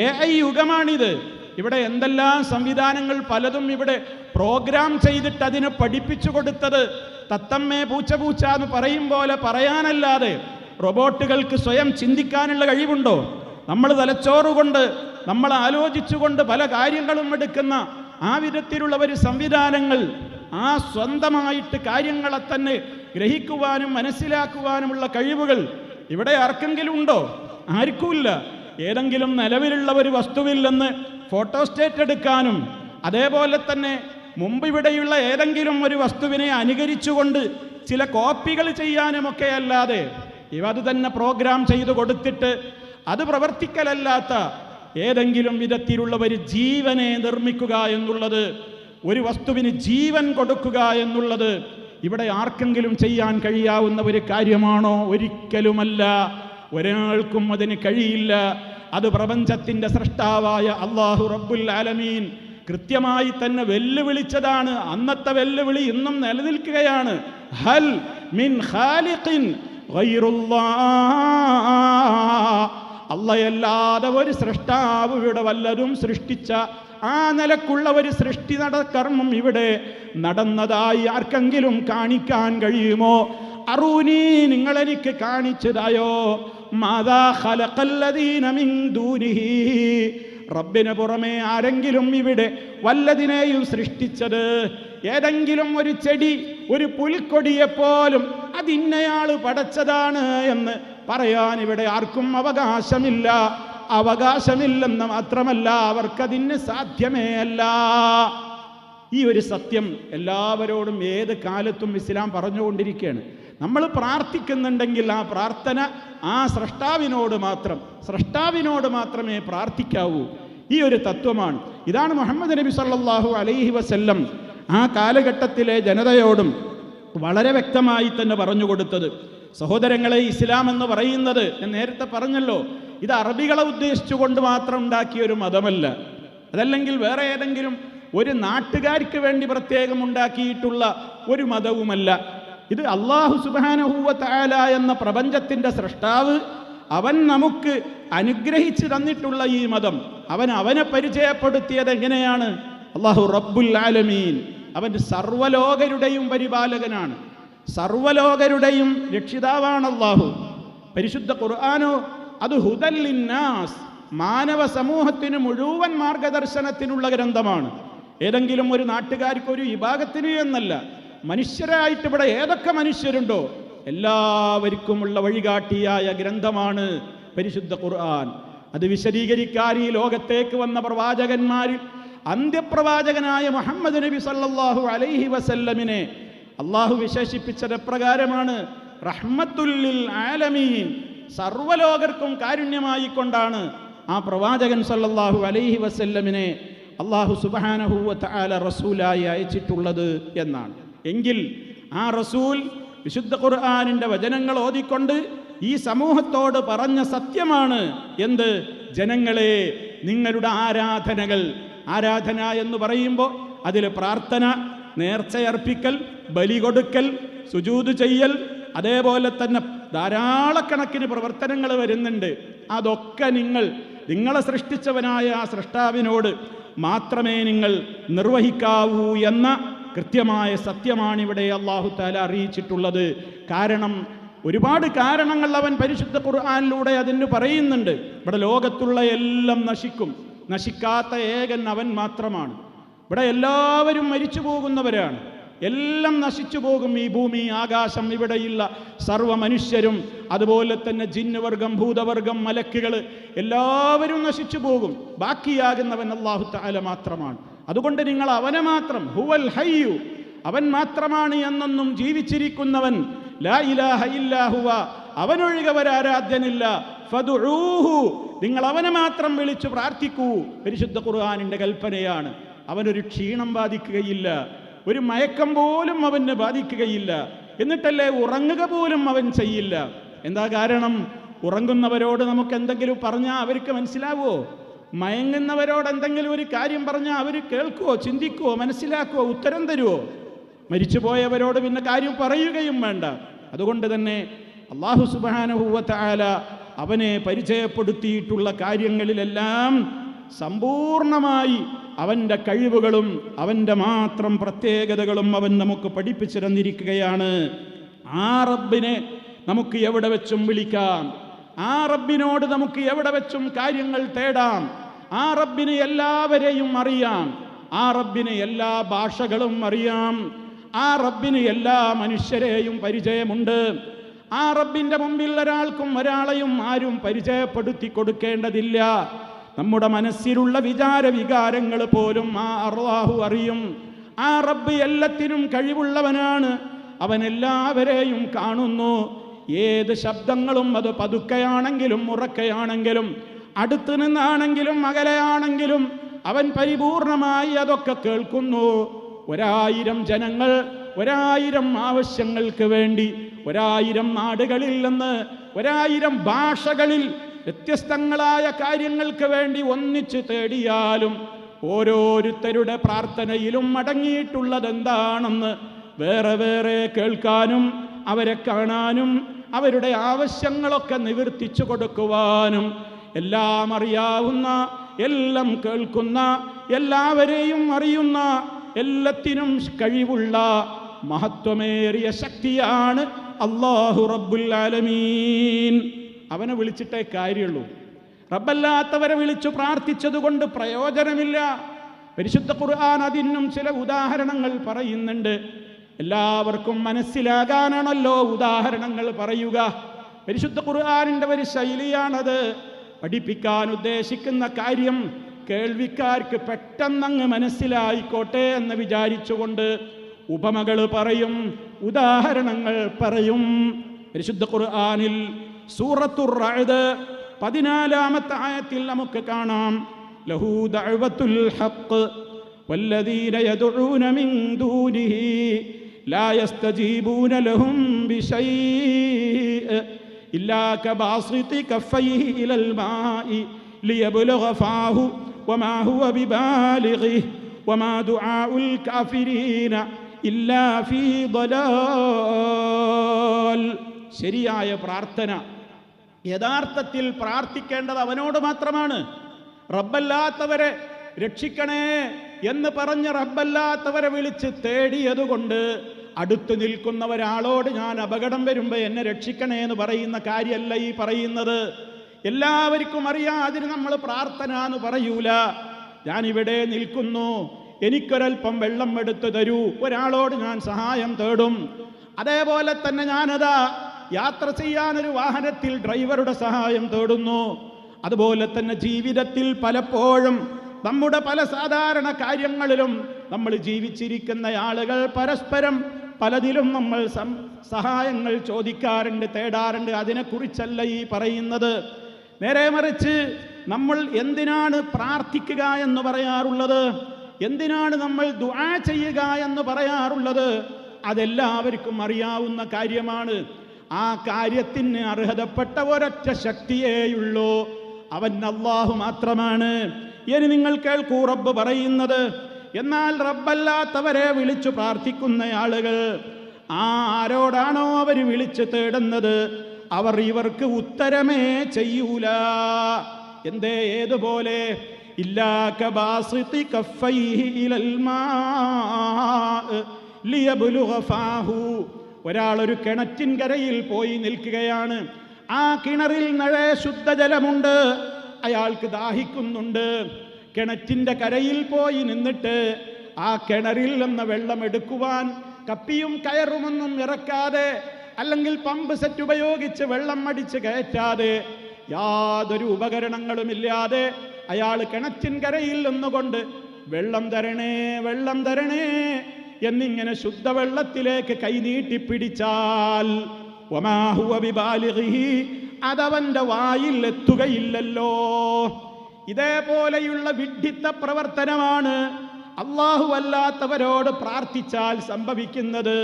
AI യുഗമാണിത്. ഇവിടെ എന്തെല്ലാം സംവിധാനങ്ങൾ പലതും ഇവിടെ പ്രോഗ്രാം ചെയ്തിട്ട് അതിനെ പഠിപ്പിച്ചു കൊടുത്തത് തത്തമ്മേ പൂച്ച പൂച്ച എന്ന് പറയും പോലെ പറയാനല്ലാതെ റോബോട്ടുകൾക്ക് സ്വയം ചിന്തിക്കാനുള്ള കഴിവുണ്ടോ? നമ്മൾ തലച്ചോറുകൊണ്ട് നമ്മൾ ആലോചിച്ചുകൊണ്ട് പല കാര്യങ്ങളും എടുക്കുന്ന ആ വിധത്തിലുള്ള ഒരു സംവിധാനങ്ങൾ, ആ സ്വന്തമായിട്ട് കാര്യങ്ങളെ തന്നെ ഗ്രഹിക്കുവാനും മനസ്സിലാക്കുവാനുമുള്ള കഴിവുകൾ ഇവിടെ ആർക്കെങ്കിലും ഉണ്ടോ? ആർക്കുമില്ല. ഏതെങ്കിലും നിലവിലുള്ള ഒരു വസ്തുവിൽ നിന്ന് ഫോട്ടോസ്റ്റേറ്റ് എടുക്കാനും അതേപോലെ തന്നെ മുമ്പ് ഇവിടെയുള്ള ഏതെങ്കിലും ഒരു വസ്തുവിനെ അനുകരിച്ചുകൊണ്ട് ചില കോപ്പികൾ ചെയ്യാനുമൊക്കെ അല്ലാതെ അത് തന്നെ പ്രോഗ്രാം ചെയ്തു കൊടുത്തിട്ട് അത് പ്രവർത്തിക്കലല്ലാത്ത ഏതെങ്കിലും വിധത്തിലുള്ള ഒരു ജീവനെ നിർമ്മിക്കുക എന്നുള്ളത്, ഒരു വസ്തുവിന് ജീവൻ കൊടുക്കുക എന്നുള്ളത് ഇവിടെ ആർക്കെങ്കിലും ചെയ്യാൻ കഴിയാവുന്ന ഒരു കാര്യമാണോ? ഒരിക്കലുമല്ല. ഒരാൾക്കും അതിന് കഴിയില്ല. അത് പ്രപഞ്ചത്തിൻ്റെ സൃഷ്ടാവായ അല്ലാഹു റബ്ബുൽ ആലമീൻ കൃത്യമായി തന്നെ വെല്ലുവിളിച്ചതാണ്. അന്നത്തെ വെല്ലുവിളി ഇന്നും നിലനിൽക്കുകയാണ്. ഹൽ മിൻ ഖാലിഖിൻ ഗൈറുല്ലാഹ്, അല്ലാഹയല്ലാതെ ഒരു സൃഷ്ടാവ് ഇവിടെ വല്ലതും സൃഷ്ടിച്ച ആ നിലക്കുള്ള ഒരു സൃഷ്ടി കർമ്മം ഇവിടെ നടന്നതായി ആർക്കെങ്കിലും കാണിക്കാൻ കഴിയുമോ? അറൂനി, നിങ്ങളെനിക്ക് കാണിച്ചതായോ? മാദാ ഖലഖല്ലദീന മിൻ ദൂനിഹി, റബ്ബിന് പുറമെ ആരെങ്കിലും ഇവിടെ വല്ലതിനെയും സൃഷ്ടിച്ചത്? ഏതെങ്കിലും ഒരു ചെടി, ഒരു പുൽക്കൊടിയെപ്പോലും അതിന്നയാൾ പടച്ചതാണ് എന്ന് പറയാൻ ഇവിടെ ആർക്കും അവകാശമില്ല. അവകാശമില്ലെന്ന് മാത്രമല്ല, അവർക്കതിന് സാധ്യമേ അല്ല. ഈ ഒരു സത്യം എല്ലാവരോടും ഏത് കാലത്തും ഇസ്ലാം പറഞ്ഞുകൊണ്ടിരിക്കുകയാണ്. നമ്മൾ പ്രാർത്ഥിക്കുന്നുണ്ടെങ്കിൽ ആ പ്രാർത്ഥന ആ സ്രഷ്ടാവിനോട് മാത്രമേ പ്രാർത്ഥിക്കാവൂ. ഈ ഒരു തത്വമാണ്. ഇതാണ് മുഹമ്മദ് നബി സല്ലല്ലാഹു അലൈഹി വസല്ലം ആ കാലഘട്ടത്തിലെ ജനതയോടും വളരെ വ്യക്തമായി തന്നെ പറഞ്ഞു കൊടുത്തത്. സഹോദരങ്ങളെ, ഇസ്ലാം എന്ന് പറയുന്നത് ഞാൻ നേരത്തെ പറഞ്ഞല്ലോ, ഇത് അറബികളെ ഉദ്ദേശിച്ചുകൊണ്ട് മാത്രം ഉണ്ടാക്കിയ ഒരു മതമല്ല. അതല്ലെങ്കിൽ വേറെ ഏതെങ്കിലും ഒരു നാട്ടുകാർക്ക് വേണ്ടി പ്രത്യേകം ഉണ്ടാക്കിയിട്ടുള്ള ഒരു മതവുമല്ല. ഇത് അല്ലാഹു സുബ്ഹാനഹു വ തആല എന്ന പ്രപഞ്ചത്തിൻ്റെ സൃഷ്ടാവ് അവൻ നമുക്ക് അനുഗ്രഹിച്ചു തന്നിട്ടുള്ള ഈ മതം അവനെ പരിചയപ്പെടുത്തിയത് എങ്ങനെയാണ്? അല്ലാഹു റബ്ബുൽ ആലമീൻ, അവൻ സർവ്വലോകരുടെയും പരിപാലകനാണ്, സർവ്വലോകരുടെയും രക്ഷിതാവാണ് അല്ലാഹു. പരിശുദ്ധ ഖുർആനോ അത് ഹുദൽ ലിന്നാസ്, മാനവ സമൂഹത്തിന് മുഴുവൻ മാർഗദർശനത്തിനുള്ള ഗ്രന്ഥമാണ്. ഏതെങ്കിലും ഒരു നാട്ടുകാർക്ക് ഒരു വിഭാഗത്തിന് എന്നല്ല, മനുഷ്യരായിട്ട് ഇവിടെ ഏതൊക്കെ മനുഷ്യരുണ്ടോ എല്ലാവർക്കുമുള്ള വഴികാട്ടിയായ ഗ്രന്ഥമാണ് പരിശുദ്ധ ഖുർആൻ. അത് വിശദീകരിക്കാൻ ഈ ലോകത്തേക്ക് വന്ന പ്രവാചകന്മാരിൽ അന്ത്യപ്രവാചകനായ മുഹമ്മദ് നബി സല്ലല്ലാഹു അലൈഹി വസല്ലമിനെ അള്ളാഹു വിശേഷിപ്പിച്ചത് എപ്രകാരമാണ്? റഹ്മത്തുൽ ലിൽ ആലമീൻ, സർവ്വലോകർക്കും കാരുണ്യമായി കൊണ്ടാണ് ആ പ്രവാചകൻ സല്ലല്ലാഹു അലൈഹി വസല്ലമിനെ അല്ലാഹു സുബ്ഹാനഹു വ തആല റസൂലായി അയച്ചിട്ടുള്ളത് എന്നാണ്. എങ്കിൽ ആ റസൂൽ വിശുദ്ധ ഖുർആനിൻ്റെ വചനങ്ങൾ ഓതിക്കൊണ്ട് ഈ സമൂഹത്തോട് പറഞ്ഞ സത്യമാണ്. എന്ത്? ജനങ്ങളെ, നിങ്ങളുടെ ആരാധന എന്ന് പറയുമ്പോൾ അതിൽ പ്രാർത്ഥന, നേർച്ചയർപ്പിക്കൽ, ബലി കൊടുക്കൽ, സുജൂദ് ചെയ്യൽ, അതേപോലെ തന്നെ ധാരാളക്കണക്കിന് പ്രവർത്തനങ്ങൾ വരുന്നുണ്ട്. അതൊക്കെ നിങ്ങളെ സൃഷ്ടിച്ചവനായ ആ സൃഷ്ടാവിനോട് മാത്രമേ നിങ്ങൾ നിർവഹിക്കാവൂ എന്ന കൃത്യമായ സത്യമാണ് ഇവിടെ അല്ലാഹു തആല അറിയിച്ചിട്ടുള്ളത്. കാരണം ഒരുപാട് കാരണങ്ങൾ അവൻ പരിശുദ്ധ ഖുർആനിലൂടെ അതിന് പറയുന്നുണ്ട്. ഇവിടെ ലോകത്തുള്ള എല്ലാം നശിക്കും, നശിക്കാത്ത ഏകൻ അവൻ മാത്രമാണ്. ഇവിടെ എല്ലാവരും മരിച്ചു പോകുന്നവരാണ്, എല്ലാം നശിച്ചു പോകും. ഈ ഭൂമി, ആകാശം, ഇവിടെയുള്ള സർവ്വ മനുഷ്യരും, അതുപോലെ തന്നെ ജിന്നുവർഗം, ഭൂതവർഗം, മലക്കുകൾ എല്ലാവരും നശിച്ചു പോകും. ബാക്കിയാകുന്നവൻ അല്ലാഹു തആല മാത്രമാണ്. അതുകൊണ്ട് നിങ്ങൾ അവനെ മാത്രം, ഹുവൽ ഹയ്യു, അവൻ മാത്രമാണ് എന്നെന്നും ജീവിച്ചിരിക്കുന്നവൻ, ലാ ഇലാഹ ഇല്ലാ ഹുവ, അവനൊഴികെ ഒരാരാധ്യനില്ല, ഫദ്ഉഹു, നിങ്ങൾ അവനെ മാത്രം വിളിച്ചു പ്രാർത്ഥിക്കൂ. പരിശുദ്ധ ഖുർആനിന്റെ കൽപ്പനയാണ്. അവനൊരു ക്ഷീണം ബാധിക്കുകയില്ല, ഒരു മയക്കം പോലും അവന് ബാധിക്കുകയില്ല. എന്നിട്ടല്ലേ ഉറങ്ങുക പോലും അവൻ ചെയ്യില്ല. എന്താ കാരണം? ഉറങ്ങുന്നവരോട് നമുക്ക് എന്തെങ്കിലും പറഞ്ഞാൽ അവർക്ക് മനസ്സിലാവോ? മയങ്ങുന്നവരോട് എന്തെങ്കിലും ഒരു കാര്യം പറഞ്ഞാൽ അവർ കേൾക്കുവോ, ചിന്തിക്കുവോ, മനസ്സിലാക്കുവോ, ഉത്തരം തരുവോ? മരിച്ചുപോയവരോട് പിന്നെ കാര്യം പറയുകയും വേണ്ട. അതുകൊണ്ട് തന്നെ അല്ലാഹു സുബ്ഹാനഹു വ തആല അവനെ പരിചയപ്പെടുത്തിയിട്ടുള്ള കാര്യങ്ങളിലെല്ലാം സമ്പൂർണമായി അവൻ്റെ കഴിവുകളും അവൻ്റെ മാത്രം പ്രത്യേകതകളും അവൻ നമുക്ക് പഠിപ്പിച്ചു തന്നിരിക്കുകയാണ്. ആ റബ്ബിനെ നമുക്ക് എവിടെ വെച്ചും വിളിക്കാം, ആ റബ്ബിനോട് നമുക്ക് എവിടെ വെച്ചും കാര്യങ്ങൾ തേടാം. ആ റബ്ബിന് എല്ലാവരെയും അറിയാം, ആ റബ്ബിന് എല്ലാ ഭാഷകളും അറിയാം, ആ റബ്ബിന് എല്ലാ മനുഷ്യരെയും പരിചയമുണ്ട്. ആ റബ്ബിൻ്റെ മുമ്പിൽ ഒരാളെയും ആരും പരിചയപ്പെടുത്തി കൊടുക്കേണ്ടതില്ല. നമ്മുടെ മനസ്സിലുള്ള വികാരങ്ങൾ പോലും ആ അല്ലാഹു അറിയും. ആ റബ്ബ് എല്ലാത്തിനും കഴിവുള്ളവനാണ്. അവൻ എല്ലാവരെയും കാണുന്നു. ഏത് ശബ്ദങ്ങളും, അത് പതുക്കെയാണെങ്കിലും ഉറക്കെയാണെങ്കിലും, അടുത്ത് നിന്നാണെങ്കിലും അകലെയാണെങ്കിലും, അവൻ പരിപൂർണമായി അതൊക്കെ കേൾക്കുന്നു. 1000 ജനങ്ങൾ 1000 ആവശ്യങ്ങൾക്ക് വേണ്ടി 1000 നാടുകളിൽ നിന്ന് 1000 ഭാഷകളിൽ വ്യത്യസ്തങ്ങളായ കാര്യങ്ങൾക്ക് വേണ്ടി ഒന്നിച്ച് തേടിയാലും ഓരോരുത്തരുടെ പ്രാർത്ഥനയിലും അടങ്ങിയിട്ടുള്ളത് എന്താണെന്ന് വേറെ വേറെ കേൾക്കാനും അവരെ കാണാനും അവരുടെ ആവശ്യങ്ങളൊക്കെ നിവർത്തിച്ചു കൊടുക്കുവാനും എല്ലാം അറിയാവുന്ന, എല്ലാം കേൾക്കുന്ന, എല്ലാവരെയും അറിയുന്ന, എല്ലാത്തിനും കഴിവുള്ള മഹത്വമേറിയ ശക്തിയാണ് അല്ലാഹു റബ്ബുൽ ആലമീൻ. അവനെ വിളിച്ചിട്ടേ കാര്യമുള്ളൂ. റബ്ബല്ലാത്തവരെ വിളിച്ചു പ്രാർത്ഥിച്ചതുകൊണ്ട് പ്രയോജനമില്ല. പരിശുദ്ധ ഖുർആൻ അതിനും ചില ഉദാഹരണങ്ങൾ പറയുന്നുണ്ട്. എല്ലാവർക്കും മനസ്സിലാകാനാണല്ലോ ഉദാഹരണങ്ങൾ പറയുക. പരിശുദ്ധ ഖുർആനിൻ്റെ ഒരു ശൈലിയാണത്. പഠിപ്പിക്കാൻ ഉദ്ദേശിക്കുന്ന കാര്യം കേൾവിക്കാർക്ക് പെട്ടെന്നങ്ങ് മനസ്സിലായിക്കോട്ടെ എന്ന് വിചാരിച്ചുകൊണ്ട് ഉപമകൾ പറയും, ഉദാഹരണങ്ങൾ പറയും. പരിശുദ്ധ ഖുർആനിൽ സൂറത്തുർ റഅദ് 14-ാമത്തെ ആയത്തിൽ നമുക്ക് കാണാം, ലഹു ദഅവത്തുൽ ഹഖ് വല്ലദീന യദ്ഊന മിൻ ദൂനിഹി ലാ യസ്തജീബൂന ലഹും ബിശൈഇ ഇല്ലാ കബാസിതി കഫൈഹി ഇലൽ മാഇ ലിയബ്ലുഗ ഫാഹു വമാ ഹുവ ബിബാലിഗിഹി വമാ ദുആഉൽ കാഫിരീന ഇല്ലാ ഫീ ളലാൽ. ശരിയായ പ്രാർത്ഥന, യഥാർത്ഥത്തിൽ പ്രാർത്ഥിക്കേണ്ടത് അവനോട് മാത്രമാണ്. റബ്ബല്ലാത്തവരെ രക്ഷിക്കണേ എന്ന് പറഞ്ഞ് റബ്ബല്ലാത്തവരെ വിളിച്ച് തേടിയതുകൊണ്ട് അടുത്തു നിൽക്കുന്ന ഒരാളോട് ഞാൻ അപകടം വരുമ്പോൾ എന്നെ രക്ഷിക്കണേ എന്ന് പറയുന്ന കാര്യമല്ല ഈ പറയുന്നത്. എല്ലാവർക്കും അറിയാം അതിന് നമ്മൾ പ്രാർത്ഥന എന്ന് പറയൂല. ഞാനിവിടെ നിൽക്കുന്നു, എനിക്കൊരൽപ്പം വെള്ളം എടുത്തു തരൂ, ഒരാളോട് ഞാൻ സഹായം തേടും. അതേപോലെ തന്നെ ഞാനതാ യാത്ര ചെയ്യാനൊരു വാഹനത്തിൽ ഡ്രൈവറുടെ സഹായം തേടുന്നു. അതുപോലെ തന്നെ ജീവിതത്തിൽ പലപ്പോഴും നമ്മുടെ പല സാധാരണ കാര്യങ്ങളിലും നമ്മൾ ജീവിച്ചിരിക്കുന്ന ആളുകൾ പരസ്പരം പലതിലും നമ്മൾ സഹായങ്ങൾ ചോദിക്കാറുണ്ട്, തേടാറുണ്ട്. അതിനെക്കുറിച്ചല്ല ഈ പറയുന്നത്. നേരെ മറിച്ച് നമ്മൾ എന്തിനാണ് പ്രാർത്ഥിക്കുക എന്ന് പറയാറുള്ളത്, എന്തിനാണ് നമ്മൾ ദുആ ചെയ്യുക എന്ന് പറയാറുള്ളത്, അതെല്ലാവർക്കും അറിയാവുന്ന കാര്യമാണ്. ആ കാര്യത്തിന് അർഹതപ്പെട്ട ഒരൊറ്റ ശക്തിയേയുള്ളൂ, അവൻ അല്ലാഹു മാത്രമാണ്. ഇനി നിങ്ങൾ കേൾക്കൂ റബ്ബ് പറയുന്നത്. എന്നാൽ റബ്ബല്ലാത്തവരെ വിളിച്ചു പ്രാർത്ഥിക്കുന്ന ആളുകൾ, ആരോടാണോ അവർ വിളിച്ചു തേടുന്നത് അവർ ഇവർക്ക് ഉത്തരമേ ചെയ്യൂല. എന്തേ? ഏതുപോലെ? ഇല്ലാ കബാസിതി കഫൈഹി ഇലൽ മാ ലിയബ്ലുഗ ഫാഹു. ഒരാളൊരു കിണറ്റിൻ കരയിൽ പോയി നിൽക്കുകയാണ്. ആ കിണറിൽ നിറയെ ശുദ്ധജലമുണ്ട്, അയാൾക്ക് ദാഹിക്കുന്നുണ്ട്. കിണറ്റിൻ്റെ കരയിൽ പോയി നിന്നിട്ട് ആ കിണറിൽ നിന്ന് വെള്ളം എടുക്കുവാൻ കപ്പിയും കയറുമൊന്നും ഇറക്കാതെ, അല്ലെങ്കിൽ പമ്പ് സെറ്റ് ഉപയോഗിച്ച് വെള്ളം അടിച്ച് കയറ്റാതെ, യാതൊരു ഉപകരണങ്ങളുമില്ലാതെ അയാൾ കിണറ്റിൻ കരയിൽ നിന്നുകൊണ്ട് വെള്ളം തരണേ, വെള്ളം തരണേ എന്നിങ്ങനെ ശുദ്ധവെള്ളത്തിലേക്ക് കൈനീട്ടിപ്പിടിച്ചാൽ വമാ ഹുവ ബിബാലിഗിഹി, അതവന്റെ വായിൽ എത്തുകയില്ലല്ലോ. ഇതേപോലെയുള്ള വിഡ്ഢിത്ത പ്രവർത്തനമാണ് അല്ലാഹു അല്ലാത്തവരോട് പ്രാർത്ഥിച്ചാൽ സംഭവിക്കുന്നത്.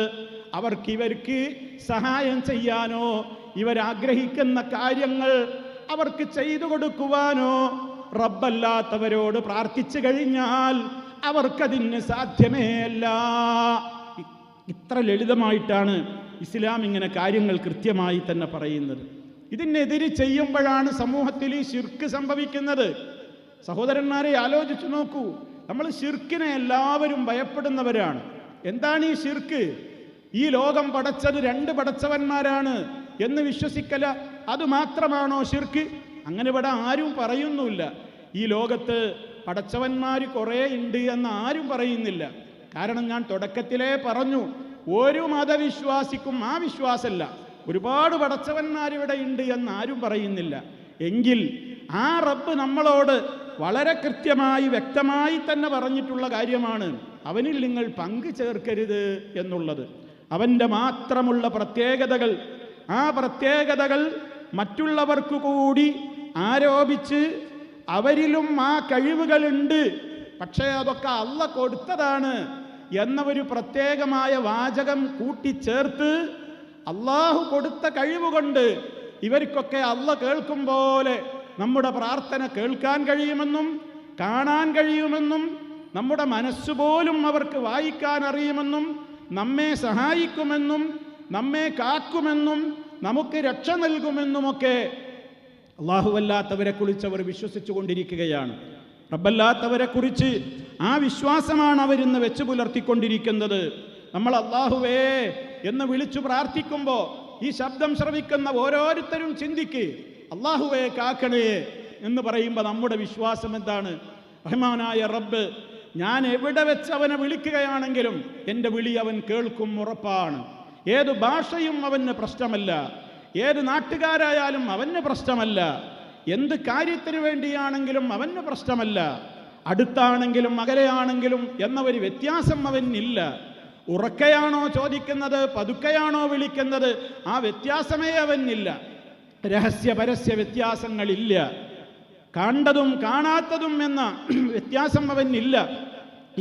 ഇവർക്ക് സഹായം ചെയ്യാനോ ഇവരാഗ്രഹിക്കുന്ന കാര്യങ്ങൾ അവർക്ക് ചെയ്തു കൊടുക്കുവാനോ റബ്ബല്ലാത്തവരോട് പ്രാർത്ഥിച്ചു കഴിഞ്ഞാൽ അവർക്കതിന് സാധ്യമേ അല്ല. ഇത്ര ലളിതമായിട്ടാണ് ഇസ്ലാം ഇങ്ങനെ കാര്യങ്ങൾ കൃത്യമായി തന്നെ പറയുന്നത്. ഇതിനെതിരെ ചെയ്യുമ്പോഴാണ് സമൂഹത്തിൽ ഈ ശിർക്ക് സംഭവിക്കുന്നത്. സഹോദരന്മാരെ, ആലോചിച്ചു നോക്കൂ. നമ്മൾ ശിർക്കിനെ എല്ലാവരും ഭയപ്പെടുന്നവരാണ്. എന്താണ് ഈ ശിർക്ക്? ഈ ലോകം പടച്ചത് 2 പടച്ചവന്മാരാണ് എന്ന് വിശ്വസിക്കല, അതുമാത്രമാണോ ശിർക്ക്? അങ്ങനെ ഇവിടെ ആരും പറയുന്നില്ല. ഈ ലോകത്ത് പടച്ചവന്മാർ കുറേ ഉണ്ട് എന്ന് ആരും പറയുന്നില്ല. കാരണം ഞാൻ തുടക്കത്തിലേ പറഞ്ഞു, ഒരു മതവിശ്വാസിക്കും ആ വിശ്വാസമല്ല ഒരുപാട് പടച്ചവന്മാരിവിടെ ഉണ്ട് എന്ന് ആരും പറയുന്നില്ല. എങ്കിൽ ആ റബ്ബ് നമ്മളോട് വളരെ കൃത്യമായി വ്യക്തമായി തന്നെ പറഞ്ഞിട്ടുള്ള കാര്യമാണ്, അവനിൽ നിങ്ങൾ പങ്കു ചേർക്കരുത് എന്നുള്ളത്. അവൻ്റെ മാത്രമുള്ള പ്രത്യേകതകൾ, ആ പ്രത്യേകതകൾ മറ്റുള്ളവർക്ക് കൂടി ആരോപിച്ച് അവരിലും ആ കഴിവുകളുണ്ട്, പക്ഷേ അതൊക്കെ അള്ള കൊടുത്തതാണ് എന്ന ഒരു പ്രത്യേകമായ വാചകം കൂട്ടിച്ചേർത്ത് അള്ളാഹു കൊടുത്ത കഴിവുകൊണ്ട് ഇവർക്കൊക്കെ അള്ള കേൾക്കും പോലെ നമ്മുടെ പ്രാർത്ഥന കേൾക്കാൻ കഴിയുമെന്നും കാണാൻ കഴിയുമെന്നും നമ്മുടെ മനസ്സുപോലും അവർക്ക് വായിക്കാൻ അറിയുമെന്നും നമ്മെ സഹായിക്കുമെന്നും നമ്മെ കാക്കുമെന്നും നമുക്ക് രക്ഷ നൽകുമെന്നുമൊക്കെ അല്ലാഹുവല്ലാത്തവരെ കുറിച്ച് അവർ വിശ്വസിച്ചു കൊണ്ടിരിക്കുകയാണ്. റബ്ബല്ലാത്തവരെ കുറിച്ച് ആ വിശ്വാസമാണ് അവരിന്ന് വെച്ച് പുലർത്തിക്കൊണ്ടിരിക്കുന്നത്. നമ്മൾ അല്ലാഹുവേ എന്ന് വിളിച്ചു പ്രാർത്ഥിക്കുമ്പോൾ ഈ ശബ്ദം ശ്രവിക്കുന്ന ഓരോരുത്തരും ചിന്തിക്ക്, അല്ലാഹുവേ കാക്കണേ എന്ന് പറയുമ്പോൾ നമ്മുടെ വിശ്വാസം എന്താണ്? റഹ്മാനായ റബ്ബ് ഞാൻ എവിടെ വെച്ച് അവനെ വിളിക്കുകയാണെങ്കിലും എൻ്റെ വിളി അവൻ കേൾക്കും, ഉറപ്പാണ്. ഏത് ഭാഷയും അവന് പ്രശ്നമല്ല, ഏത് നാട്ടുകാരായാലും അവന് പ്രശ്നമല്ല, എന്ത് കാര്യത്തിന് വേണ്ടിയാണെങ്കിലും അവന് പ്രശ്നമല്ല. അടുത്താണെങ്കിലും അകലെയാണെങ്കിലും എന്ന ഒരു വ്യത്യാസം അവനില്ല. ഉറക്കയാണോ ചോദിക്കുന്നത്, പതുക്കെയാണോ വിളിക്കുന്നത്, ആ വ്യത്യാസമേ അവനില്ല. രഹസ്യ പരസ്യ വ്യത്യാസങ്ങളില്ല. കണ്ടതും കാണാത്തതും എന്ന വ്യത്യാസം അവനില്ല.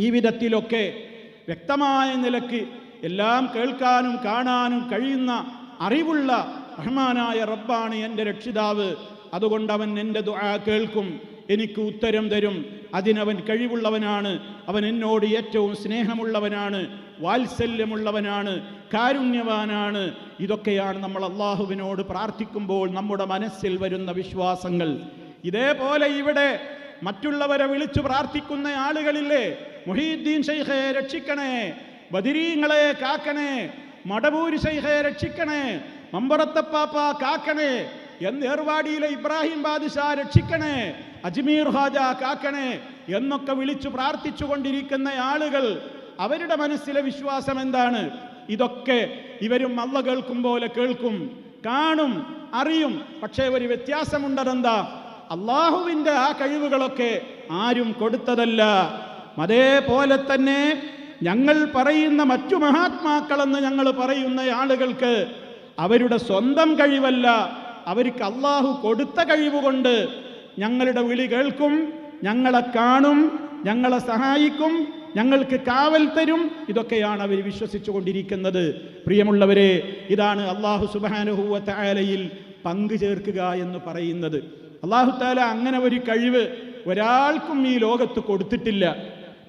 ഈ വിധത്തിലൊക്കെ വ്യക്തമായ നിലക്ക് എല്ലാം കേൾക്കാനും കാണാനും കഴിയുന്ന അറിവുള്ള റഹ്മാനായ റബ്ബാണ് എൻ്റെ രക്ഷിതാവ്. അതുകൊണ്ട് അവൻ എൻ്റെ ദുആ കേൾക്കും, എനിക്ക് ഉത്തരം തരും. അതിനവൻ കഴിവുള്ളവനാണ്. അവൻ എന്നോട് ഏറ്റവും സ്നേഹമുള്ളവനാണ്, വാത്സല്യമുള്ളവനാണ്, കാരുണ്യവാനാണ്. ഇതൊക്കെയാണ് നമ്മൾ അള്ളാഹുവിനോട് പ്രാർത്ഥിക്കുമ്പോൾ നമ്മുടെ മനസ്സിൽ വരുന്ന വിശ്വാസങ്ങൾ. ഇതേപോലെ ഇവിടെ മറ്റുള്ളവരെ വിളിച്ചു പ്രാർത്ഥിക്കുന്ന ആളുകളില്ലേ, മുഹീദ്ദീൻ ശൈഖേ രക്ഷിക്കണേ, ബദരീങ്ങളെ കാക്കണേ, മടവൂര് ശൈഖേ രക്ഷിക്കണേ, മമ്പറത്തപ്പാപ്പ കാക്കണേ, ഏർവാടിയിലെ ഇബ്രാഹിം ബാദുഷാ രക്ഷിക്കണേ, അജ്മീർ ഹാജ കാക്കണേ എന്നൊക്കെ വിളിച്ചു പ്രാർത്ഥിച്ചു കൊണ്ടിരിക്കുന്ന ആളുകൾ, അവരുടെ മനസ്സിലെ വിശ്വാസം എന്താണ്? ഇതൊക്കെ ഇവരും അള്ള കേൾക്കും പോലെ കേൾക്കും, കാണും, അറിയും. പക്ഷേ ഒരു വ്യത്യാസമുണ്ടതെന്താ? അള്ളാഹുവിൻ്റെ ആ കഴിവുകളൊക്കെ ആരും കൊടുത്തതല്ല. അതേപോലെ തന്നെ ഞങ്ങൾ പറയുന്ന മറ്റു മഹാത്മാക്കളെന്ന് ഞങ്ങൾ പറയുന്ന ആളുകൾക്ക് അവരുടെ സ്വന്തം കഴിവല്ല, അവർക്ക് അള്ളാഹു കൊടുത്ത കഴിവുകൊണ്ട് ഞങ്ങളുടെ വിളി കേൾക്കും, ഞങ്ങളെ കാണും, ഞങ്ങളെ സഹായിക്കും, ഞങ്ങൾക്ക് കാവൽ തരും. ഇതൊക്കെയാണ് അവർ വിശ്വസിച്ചു കൊണ്ടിരിക്കുന്നത്. പ്രിയമുള്ളവരെ, ഇതാണ് അല്ലാഹു സുബ്ഹാനഹു വ തആലയിൽ പങ്കു ചേർക്കുക എന്ന് പറയുന്നത്. അല്ലാഹു തആല അങ്ങനെ ഒരു കഴിവ് ഒരാൾക്കും ഈ ലോകത്ത് കൊടുത്തിട്ടില്ല.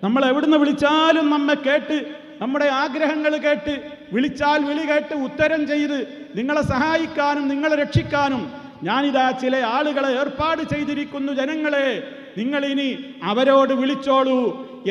നമ്മൾ എവിടുന്ന് വിളിച്ചാലും നമ്മെ കേട്ട്, നമ്മുടെ ആഗ്രഹങ്ങൾ കേട്ട്, വിളിച്ചാൽ വിളി കേട്ട് ഉത്തരം ചെയ്ത് നിങ്ങളെ സഹായിക്കാനും നിങ്ങളെ രക്ഷിക്കാനും ഞാനിതാ ചില ആളുകളെ ഏർപ്പാട് ചെയ്തിരിക്കുന്നു. ജനങ്ങളെ, നിങ്ങളിനി അവരോട് വിളിച്ചോളൂ,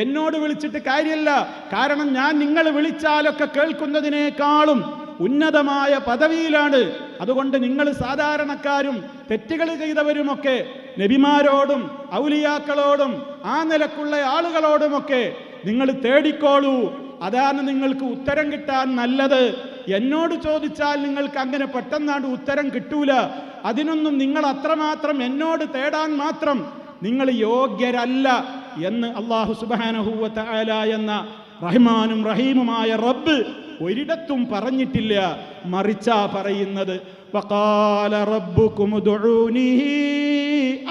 എന്നോട് വിളിച്ചിട്ട് കാര്യമില്ല. കാരണം ഞാൻ നിങ്ങൾ വിളിച്ചാലൊക്കെ കേൾക്കുന്നതിനേക്കാളും ഉന്നതമായ പദവിയിലാണ്. അതുകൊണ്ട് നിങ്ങൾ സാധാരണക്കാരും തെറ്റുകൾ ചെയ്തവരുമൊക്കെ നബിമാരോടും ഔലിയാക്കളോടും ആ നിലക്കുള്ള ആളുകളോടുമൊക്കെ നിങ്ങൾ തേടിക്കോളൂ. അതാണ് നിങ്ങൾക്ക് ഉത്തരം കിട്ടാൻ നല്ലത്. എന്നോട് ചോദിച്ചാൽ നിങ്ങൾക്ക് അങ്ങനെ പെട്ടെന്നാണ്ട് ഉത്തരം കിട്ടൂല. അതിനൊന്നും നിങ്ങൾ അത്രമാത്രം എന്നോട് തേടാൻ മാത്രം നിങ്ങൾ യോഗ്യരല്ല എന്ന് അല്ലാഹു സുബ്ഹാനഹു വ തആല എന്ന റഹ്മാനും റഹീമുമായ റബ്ബ് ഒരിടത്തും പറഞ്ഞിട്ടില്ല. മറിച്ചാ പറയുന്നത്, വഖാല റബ്ബുകും ഉദ്ഉനി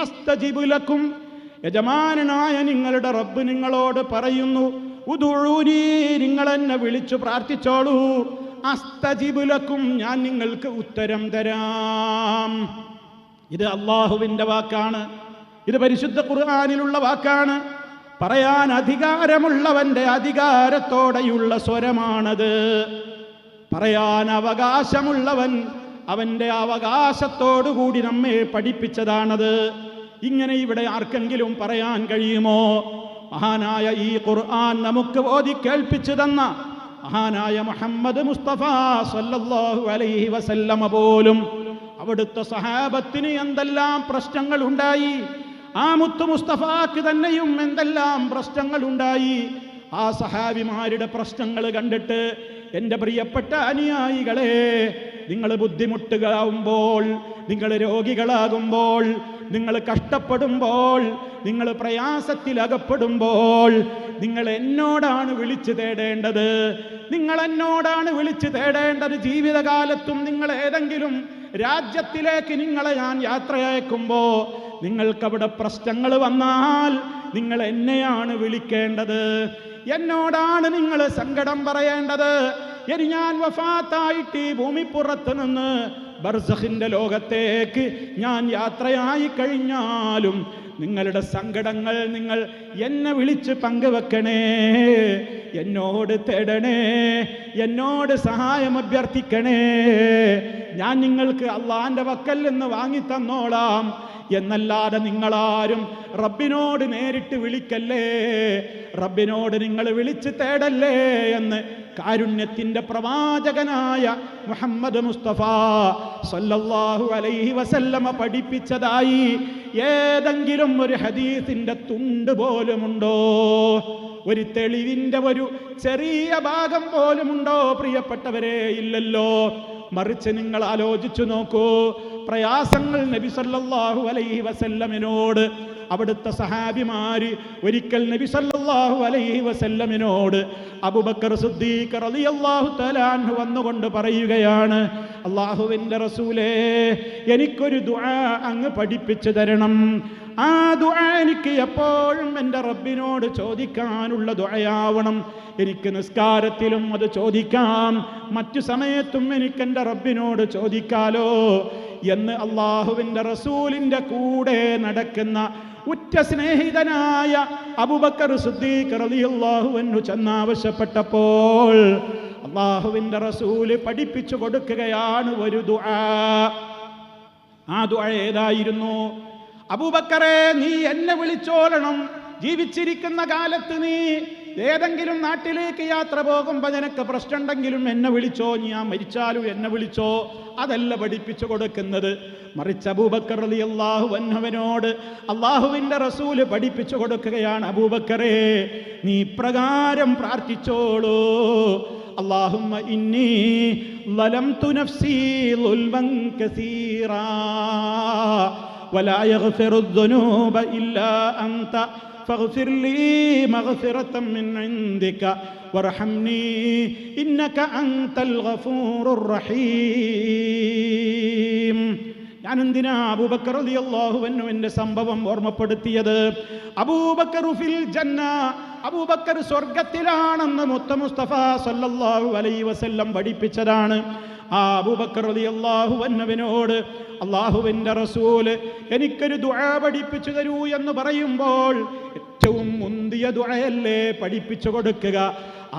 അസ്തജിബ് ലക്കും. യജമാനനായ നിങ്ങളുടെ റബ്ബ് നിങ്ങളോട് പറയുന്നു, ഉദ്ഉനി, നിങ്ങൾ എന്നെ വിളിച്ചു പ്രാർത്ഥിച്ചോളൂ, അസ്തജിബ് ലക്കും, ഞാൻ നിങ്ങൾക്ക് ഉത്തരം തരാം. ഇത് അല്ലാഹുവിൻ്റെ വാക്കാണ്. ഇത് പരിശുദ്ധ ഖുർആനിലുള്ള വാക്കാണ്. പറയാൻ അധികാരമുള്ളവന്റെ അധികാരത്തോടെയുള്ള സ്വരമാണത്. പറയാൻ അവകാശമുള്ളവൻ അവന്റെ അവകാശത്തോടുകൂടി നമ്മെ പഠിപ്പിച്ചതാണത്. ഇങ്ങനെ ഇവിടെ ആർക്കെങ്കിലും പറയാൻ കഴിയുമോ? മഹാനായ ഈ ഖുർആൻ നമുക്ക് ഓതി കേൾപ്പിച്ചു തന്ന മഹാനായ മുഹമ്മദ് മുസ്തഫ സല്ലല്ലാഹു അലൈഹി വസല്ലമ പോലും അവിടുത്തെ സഹാബത്തിന് എന്തെല്ലാം പ്രശ്നങ്ങൾ ഉണ്ടായി, ആ മുത്തു മുസ്തഫാക്ക് തന്നെയും എന്തെല്ലാം പ്രശ്നങ്ങൾ ഉണ്ടായി. ആ സഹാബിമാരുടെ പ്രശ്നങ്ങൾ കണ്ടിട്ട് എൻ്റെ പ്രിയപ്പെട്ട അനുയായികളെ, നിങ്ങൾ ബുദ്ധിമുട്ടുകളാവുമ്പോൾ, നിങ്ങൾ രോഗികളാകുമ്പോൾ, നിങ്ങൾ കഷ്ടപ്പെടുമ്പോൾ, നിങ്ങൾ പ്രയാസത്തിലകപ്പെടുമ്പോൾ നിങ്ങൾ എന്നോടാണ് വിളിച്ചു തേടേണ്ടത്. നിങ്ങൾ എന്നോടാണ് വിളിച്ചു തേടേണ്ടത്. ജീവിതകാലത്തും നിങ്ങൾ ഏതെങ്കിലും രാജ്യത്തിലേക്ക് നിങ്ങളെ ഞാൻ യാത്രയയക്കുമ്പോൾ നിങ്ങൾക്കവിടെ പ്രശ്നങ്ങൾ വന്നാൽ നിങ്ങൾ എന്നെയാണ് വിളിക്കേണ്ടത്. എന്നോടാണ് നിങ്ങൾ സങ്കടം പറയേണ്ടത്. ഇനി ഞാൻ വഫാത്തായിട്ട് ഈ ഭൂമിപ്പുറത്ത് നിന്ന് ബർസഖിന്റെ ലോകത്തേക്ക് ഞാൻ യാത്രയായി കഴിഞ്ഞാലും നിങ്ങളുടെ സങ്കടങ്ങൾ നിങ്ങൾ എന്നെ വിളിച്ച് പങ്കുവെക്കണേ, എന്നോട് തേടണേ, എന്നോട് സഹായം അഭ്യർത്ഥിക്കണേ. ഞാൻ നിങ്ങൾക്ക് അള്ളാന്റെ വക്കൽ നിന്ന് വാങ്ങിത്തന്നോളാം എന്നല്ലാതെ നിങ്ങളാരും റബ്ബിനോട് നേരിട്ട് വിളിക്കല്ലേ, റബ്ബിനോട് നിങ്ങൾ വിളിച്ച് തേടല്ലേ എന്ന് കാരുണ്യത്തിൻ്റെ പ്രവാചകനായ മുഹമ്മദ് മുസ്തഫ സല്ലല്ലാഹു അലൈഹി വസല്ലമ പഠിപ്പിച്ചതായി ഏതെങ്കിലും ഒരു ഹദീസിൻ്റെ തുണ്ട് പോലുമുണ്ടോ? ഒരു തെളിവിൻ്റെ ഒരു ചെറിയ ഭാഗം പോലുമുണ്ടോ പ്രിയപ്പെട്ടവരെ? ഇല്ലല്ലോ. മറിച്ച് നിങ്ങൾ ആലോചിച്ചു നോക്കൂ. പ്രയാസങ്ങൾ നബി സല്ലല്ലാഹു അലൈഹി വസല്ലമിനോട് അവിടുത്തെ സഹാബിമാര് ഒരിക്കൽ നബി സല്ലല്ലാഹു അലൈഹി വസല്ലമിനോട് അബൂബക്കർ സിദ്ദീഖ് റളിയല്ലാഹു തആല അൻഹു വന്നുകൊണ്ട് പറയുകയാണ്, അല്ലാഹുവിൻ്റെ റസൂലേ, എനിക്കൊരു ദുആ അങ്ങ് പഠിപ്പിച്ചു തരണം. ആ ദുആ എനിക്ക് എപ്പോഴും എൻ്റെ റബ്ബിനോട് ചോദിക്കാനുള്ള ദുആയാവണം. എനിക്ക് നിസ്കാരത്തിലും അത് ചോദിക്കാം, മറ്റു സമയത്തും എനിക്ക് എൻ്റെ റബ്ബിനോട് ചോദിക്കാലോ എന്ന് അല്ലാഹുവിൻ്റെ റസൂലിൻ്റെ കൂടെ നടക്കുന്ന ഉറ്റ സ്നേഹിതനായ അബൂബക്കർ സിദ്ദീഖ് റളിയല്ലാഹു അൻഹു ചെന്നാവശ്യപ്പെട്ടപ്പോൾ അല്ലാഹുവിൻ്റെ റസൂല് പഠിപ്പിച്ചു കൊടുക്കുകയാണ് ഒരു ദുആ. ആ ദുആ ഏതായിരുന്നു? അബൂബക്കറെ, നീ എന്നെ വിളിച്ചോളണം. ജീവിച്ചിരിക്കുന്ന കാലത്ത് നീ ഏതെങ്കിലും നാട്ടിലേക്ക് യാത്ര പോകുമ്പോൾ നിനക്ക് പ്രശ്നമുണ്ടെങ്കിലും എന്നെ വിളിച്ചോ, ഞാൻ മരിച്ചാലും എന്നെ വിളിച്ചോ. അതല്ല പഠിപ്പിച്ചു കൊടുക്കുന്നത്. മറിച്ച് അബൂബക്കർ റളിയല്ലാഹു അൻഹുവിനോട് അല്ലാഹുവിൻ്റെ റസൂല് പഠിപ്പിച്ചു കൊടുക്കുകയാണ്, അബൂബക്കറെ, നീ പ്രകാരം പ്രാർത്ഥിച്ചോളൂ. അല്ലാഹുമ്മ ഇന്നി ളലംതു നഫ്സി ളുൽമൻ കസീറാ വലാ യഗ്ഫിറു ദുനൂബ ഇല്ലാ അൻത فاغفر لي مغفرة من عندك وارحمني إنك أنت الغفور الرحيم. ഞാൻ എന്തിനാ അബൂബക്കർ റളിയല്ലാഹു അൻഹുവിന്റെ സംഭവം ഓർമ്മപ്പെടുത്തിയത്? അബൂബക്കർ ഫിൽ ജന്ന, അബൂബക്കർ സ്വർഗത്തിലാണെന്ന് മുസ്തഫ സല്ലല്ലാഹു അലൈഹി വസല്ലം പഠിപ്പിച്ചതാണ്. ആ അബൂബക്കർ റളിയല്ലാഹു അൻഹുവിനോട് അല്ലാഹുവിൻ്റെ റസൂല് എനിക്കൊരു ദുആ പഠിപ്പിച്ചു തരൂ എന്ന് പറയുമ്പോൾ ഏറ്റവും മുന്തിയ ദുആയല്ലേ പഠിപ്പിച്ചു കൊടുക്കുക.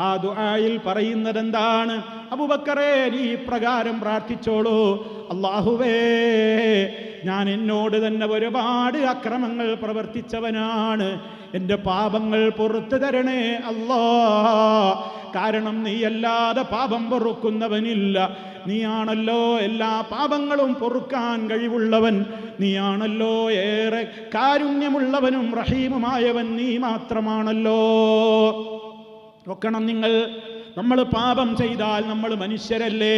ആ ദുആയിൽ പറയുന്നത് എന്താണ്? അബൂബക്കറേ, നീ പ്രകാരം പ്രാർത്ഥിച്ചോളൂ, അല്ലാഹുവേ, ഞാൻ എന്നോട് തന്നെ ഒരുപാട് അക്രമങ്ങൾ പ്രവർത്തിച്ചവനാണ്, എൻ്റെ പാപങ്ങൾ പുറത്തു തരണേ അല്ലാ. കാരണം നീയല്ലാതെ പാപം പൊറുക്കുന്നവനില്ല. നീയാണല്ലോ എല്ലാ പാപങ്ങളും പൊറുക്കാൻ കഴിവുള്ളവൻ. നീയാണല്ലോ ഏറെ കാരുണ്യമുള്ളവനും റഹീമുമായവൻ. നീ മാത്രമാണല്ലോ. നോക്കണം നിങ്ങൾ, നമ്മൾ പാപം ചെയ്താൽ നമ്മൾ മനുഷ്യരല്ലേ?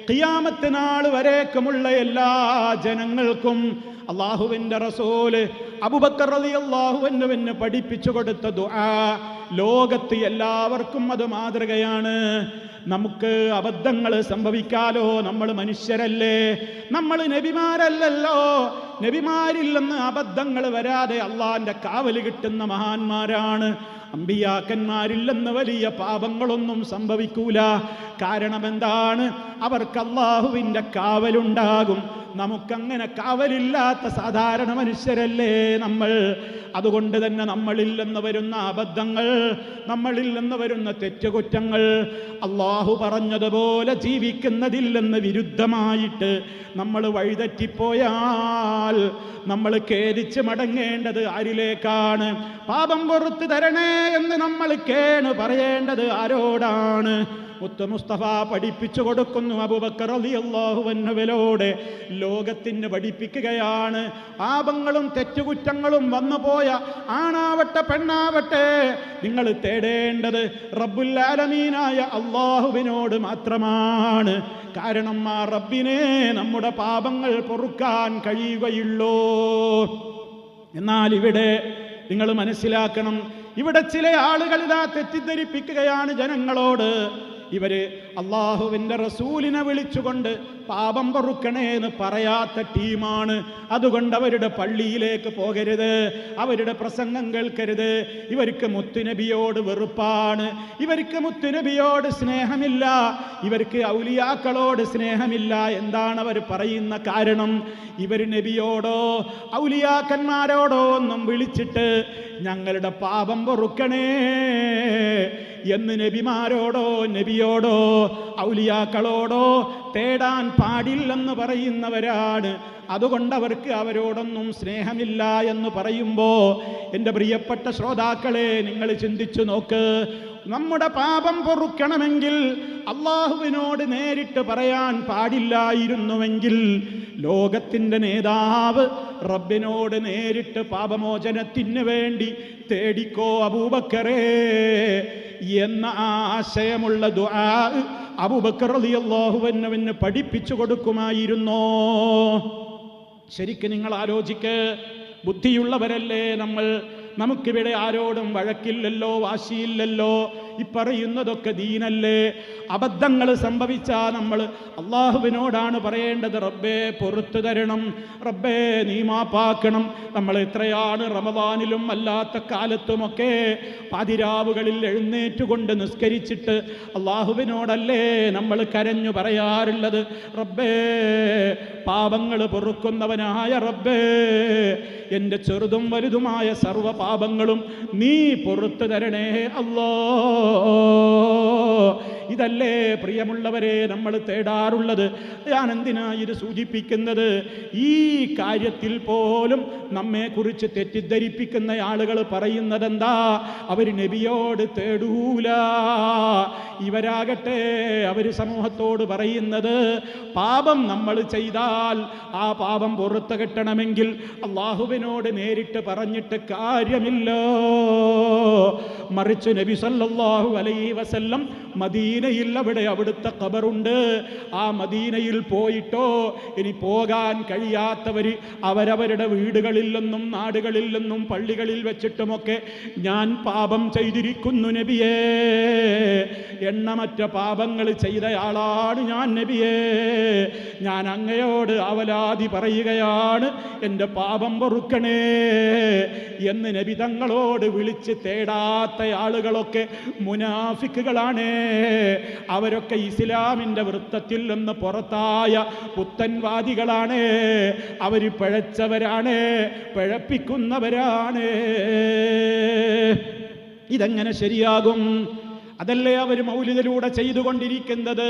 ഖിയാമത്ത് നാൾ വരേക്കുമുള്ള എല്ലാ ജനങ്ങൾക്കും അല്ലാഹുവിൻ്റെ റസൂല് അബൂബക്കർ റളിയല്ലാഹു അൻഹുവിന് പഠിപ്പിച്ചു കൊടുത്ത ദുആ ലോകത്ത് എല്ലാവർക്കും അത് മാതൃകയാണ്. നമുക്ക് അബദ്ധങ്ങൾ സംഭവിക്കാലോ, നമ്മൾ മനുഷ്യരല്ലേ, നമ്മൾ നബിമാരല്ലല്ലോ. നബിമാരിൽ നിന്ന് അബദ്ധങ്ങൾ വരാതെ അള്ളാന്റെ കാവല് കിട്ടുന്ന മഹാന്മാരാണ്. അമ്പിയാക്കന്മാരിൽ നിന്ന് വലിയ പാപങ്ങളൊന്നും സംഭവിക്കൂല. കാരണം എന്താണ്? അവർക്ക് അല്ലാഹുവിൻ്റെ കാവലുണ്ടാകും. നമുക്കങ്ങനെ കാവലില്ലാത്ത സാധാരണ മനുഷ്യരല്ലേ നമ്മൾ. അതുകൊണ്ട് തന്നെ നമ്മളിൽ നിന്ന് വരുന്ന അബദ്ധങ്ങൾ, നമ്മളിൽ നിന്ന് വരുന്ന തെറ്റുകുറ്റങ്ങൾ, അല്ലാഹു പറഞ്ഞതുപോലെ ജീവിക്കുന്നതിൽ നിന്ന് വിരുദ്ധമായിട്ട് നമ്മൾ വഴിതെറ്റിപ്പോയാൽ നമ്മൾ ഖേദിച്ച് മടങ്ങേണ്ടത് ആരിലേക്കാണ്? പാപം പുറത്ത് തരണേ എന്ന് നമ്മൾ പറയേണ്ടത് ആരോടാണ്? മുസ്തഫ പഠിപ്പിച്ചു കൊടുക്കുന്നു അബൂബക്കർ റളിയല്ലാഹു അൻഹുവിനോട്. ലോകത്തിന് പഠിപ്പിക്കുകയാണ്, പാപങ്ങളും തെറ്റുകുറ്റങ്ങളും വന്നുപോയ ആണാവട്ടെ പെണ്ണാവട്ടെ, നിങ്ങൾ തേടേണ്ടത് റബ്ബുൽ ആലമീനായ അല്ലാഹുവിനോട് മാത്രമാണ്. കാരണം ആ റബ്ബിനെ നമ്മുടെ പാപങ്ങൾ പൊറുക്കാൻ കഴിയുകയുള്ളൂ. എന്നാൽ ഇവിടെ നിങ്ങൾ മനസ്സിലാക്കണം, ഇവിടെ ചില ആളുകൾ ഇതാ തെറ്റിദ്ധരിപ്പിക്കുകയാണ് ജനങ്ങളോട്. ഇവര് അല്ലാഹുവിൻ്റെ റസൂലിനെ വിളിച്ചുകൊണ്ട് പാപം പൊറുക്കണേ എന്ന് പറയാത്ത ടീമാണ്. അതുകൊണ്ട് അവരുടെ പള്ളിയിലേക്ക് പോകരുത്, അവരുടെ പ്രസംഗം കേൾക്കരുത്. ഇവർക്ക് മുത്തുനബിയോട് വെറുപ്പാണ്, ഇവർക്ക് മുത്തുനബിയോട് സ്നേഹമില്ല, ഇവർക്ക് ഔലിയാക്കളോട് സ്നേഹമില്ല. എന്താണ് അവർ പറയുന്ന കാരണം? ഇവർ നബിയോടോ ഔലിയാക്കന്മാരോടോ ഒന്നും വിളിച്ചിട്ട് ഞങ്ങളുടെ പാപം പൊറുക്കണേ എന്ന് നബിയോടോ ഔലിയാക്കളോടോ തേടാൻ പാടില്ലെന്ന് പറയുന്നവരാണ്. അതുകൊണ്ട് അവർക്ക് അവരോടൊന്നും സ്നേഹമില്ല എന്ന് പറയുമ്പോൾ എൻ്റെ പ്രിയപ്പെട്ട ശ്രോതാക്കളെ, നിങ്ങൾ ചിന്തിച്ചു നോക്ക്. നമ്മുടെ പാപം പൊറുക്കണമെങ്കിൽ അല്ലാഹുവിനോട് നേരിട്ട് പറയാൻ പാടില്ലായിരുന്നുവെങ്കിൽ ലോകത്തിൻ്റെ നേതാവ് റബ്ബിനോട് നേരിട്ട് പാപമോചനത്തിന് വേണ്ടി തേടിക്കോ അബൂബക്കറേ എന്ന ആശയമുള്ള ദുആ അബൂബക്കർ റളിയല്ലാഹു അൻഹുവിന് പഠിപ്പിച്ചു കൊടുക്കുമായിരുന്നോ? ശരിക്കും നിങ്ങൾ ആലോചിക്ക്. ബുദ്ധിയുള്ളവരല്ലേ നമ്മൾ. നമുക്കിവിടെ ആരോടും വഴക്കില്ലല്ലോ, വാശിയില്ലല്ലോ. ഈ പറയുന്നതൊക്കെ ദീനല്ലേ. അബദ്ധങ്ങൾ സംഭവിച്ചാൽ നമ്മൾ അള്ളാഹുവിനോടാണ് പറയേണ്ടത്, റബ്ബേ പുറത്തു തരണം, റബ്ബേ നീ മാപ്പാക്കണം. നമ്മൾ എത്രയാണ് റമദാനിലും അല്ലാത്ത കാലത്തുമൊക്കെ പാതിരാവുകളിൽ എഴുന്നേറ്റുകൊണ്ട് നിസ്കരിച്ചിട്ട് അള്ളാഹുവിനോടല്ലേ നമ്മൾ കരഞ്ഞു പറയാറുള്ളത്, റബ്ബേ പാപങ്ങൾ പൊറുക്കുന്നവനായ റബ്ബേ, എൻ്റെ ചെറുതും വലുതുമായ സർവ്വ പാപങ്ങളും നീ പൊറുത്തു തരണേ അല്ലാ. ഇതല്ലേ പ്രിയമുള്ളവരെ നമ്മൾ തേടാറുള്ളത്. ഞാൻ എന്തിനാ ഇത് സൂചിപ്പിക്കുന്നത്? ഈ കാര്യത്തിൽ പോലും നമ്മെക്കുറിച്ച് തെറ്റിദ്ധരിപ്പിക്കുന്ന ആളുകൾ പറയുന്നത് എന്താ? അവർ നബിയോട് തേടൂല. ഇവരാകട്ടെ അവർ സമൂഹത്തോട് പറയുന്നത്, പാപം നമ്മൾ ചെയ്താൽ ആ പാപം പുറത്ത് കിട്ടണമെങ്കിൽ അള്ളാഹുവിനോട് നേരിട്ട് പറഞ്ഞിട്ട് കാര്യമില്ല. മറിച്ച് നബി സല്ലല്ലാഹു അലൈഹി വസല്ലം മദീന മദീനയിൽ അവിടെ അവിടുത്തെ ഖബറുണ്ട്. ആ മദീനയിൽ പോയിട്ടോ ഇനി പോകാൻ കഴിയാത്തവർ അവരവരുടെ വീടുകളിൽ നിന്നും നാടുകളിൽ നിന്നും പള്ളികളിൽ വെച്ചിട്ടുമൊക്കെ ഞാൻ പാപം ചെയ്തിരിക്കുന്നു നബിയേ, എണ്ണമറ്റ പാപങ്ങൾ ചെയ്തയാളാണ് ഞാൻ നബിയേ, ഞാൻ അങ്ങയോട് അവലാതി പറയുകയാണ്, എൻ്റെ പാപം പൊറുക്കണേ എന്ന് നബി തങ്ങളോട് വിളിച്ച് തേടാത്ത ആളുകളൊക്കെ മുനാഫിക്കുകളാണ്. അവരൊക്കെ ഇസ്ലാമിൻ്റെ വൃത്തത്തിൽ നിന്ന് പുറത്തായ പുത്തൻവാദികളാണ്. അവർ പിഴച്ചവരാണ്, പിഴപ്പിക്കുന്നവരാണ്. ഇതെങ്ങനെ ശരിയാകും? അതല്ലേ അവർ മൗലിദിലൂടെ ചെയ്തുകൊണ്ടിരിക്കുന്നത്.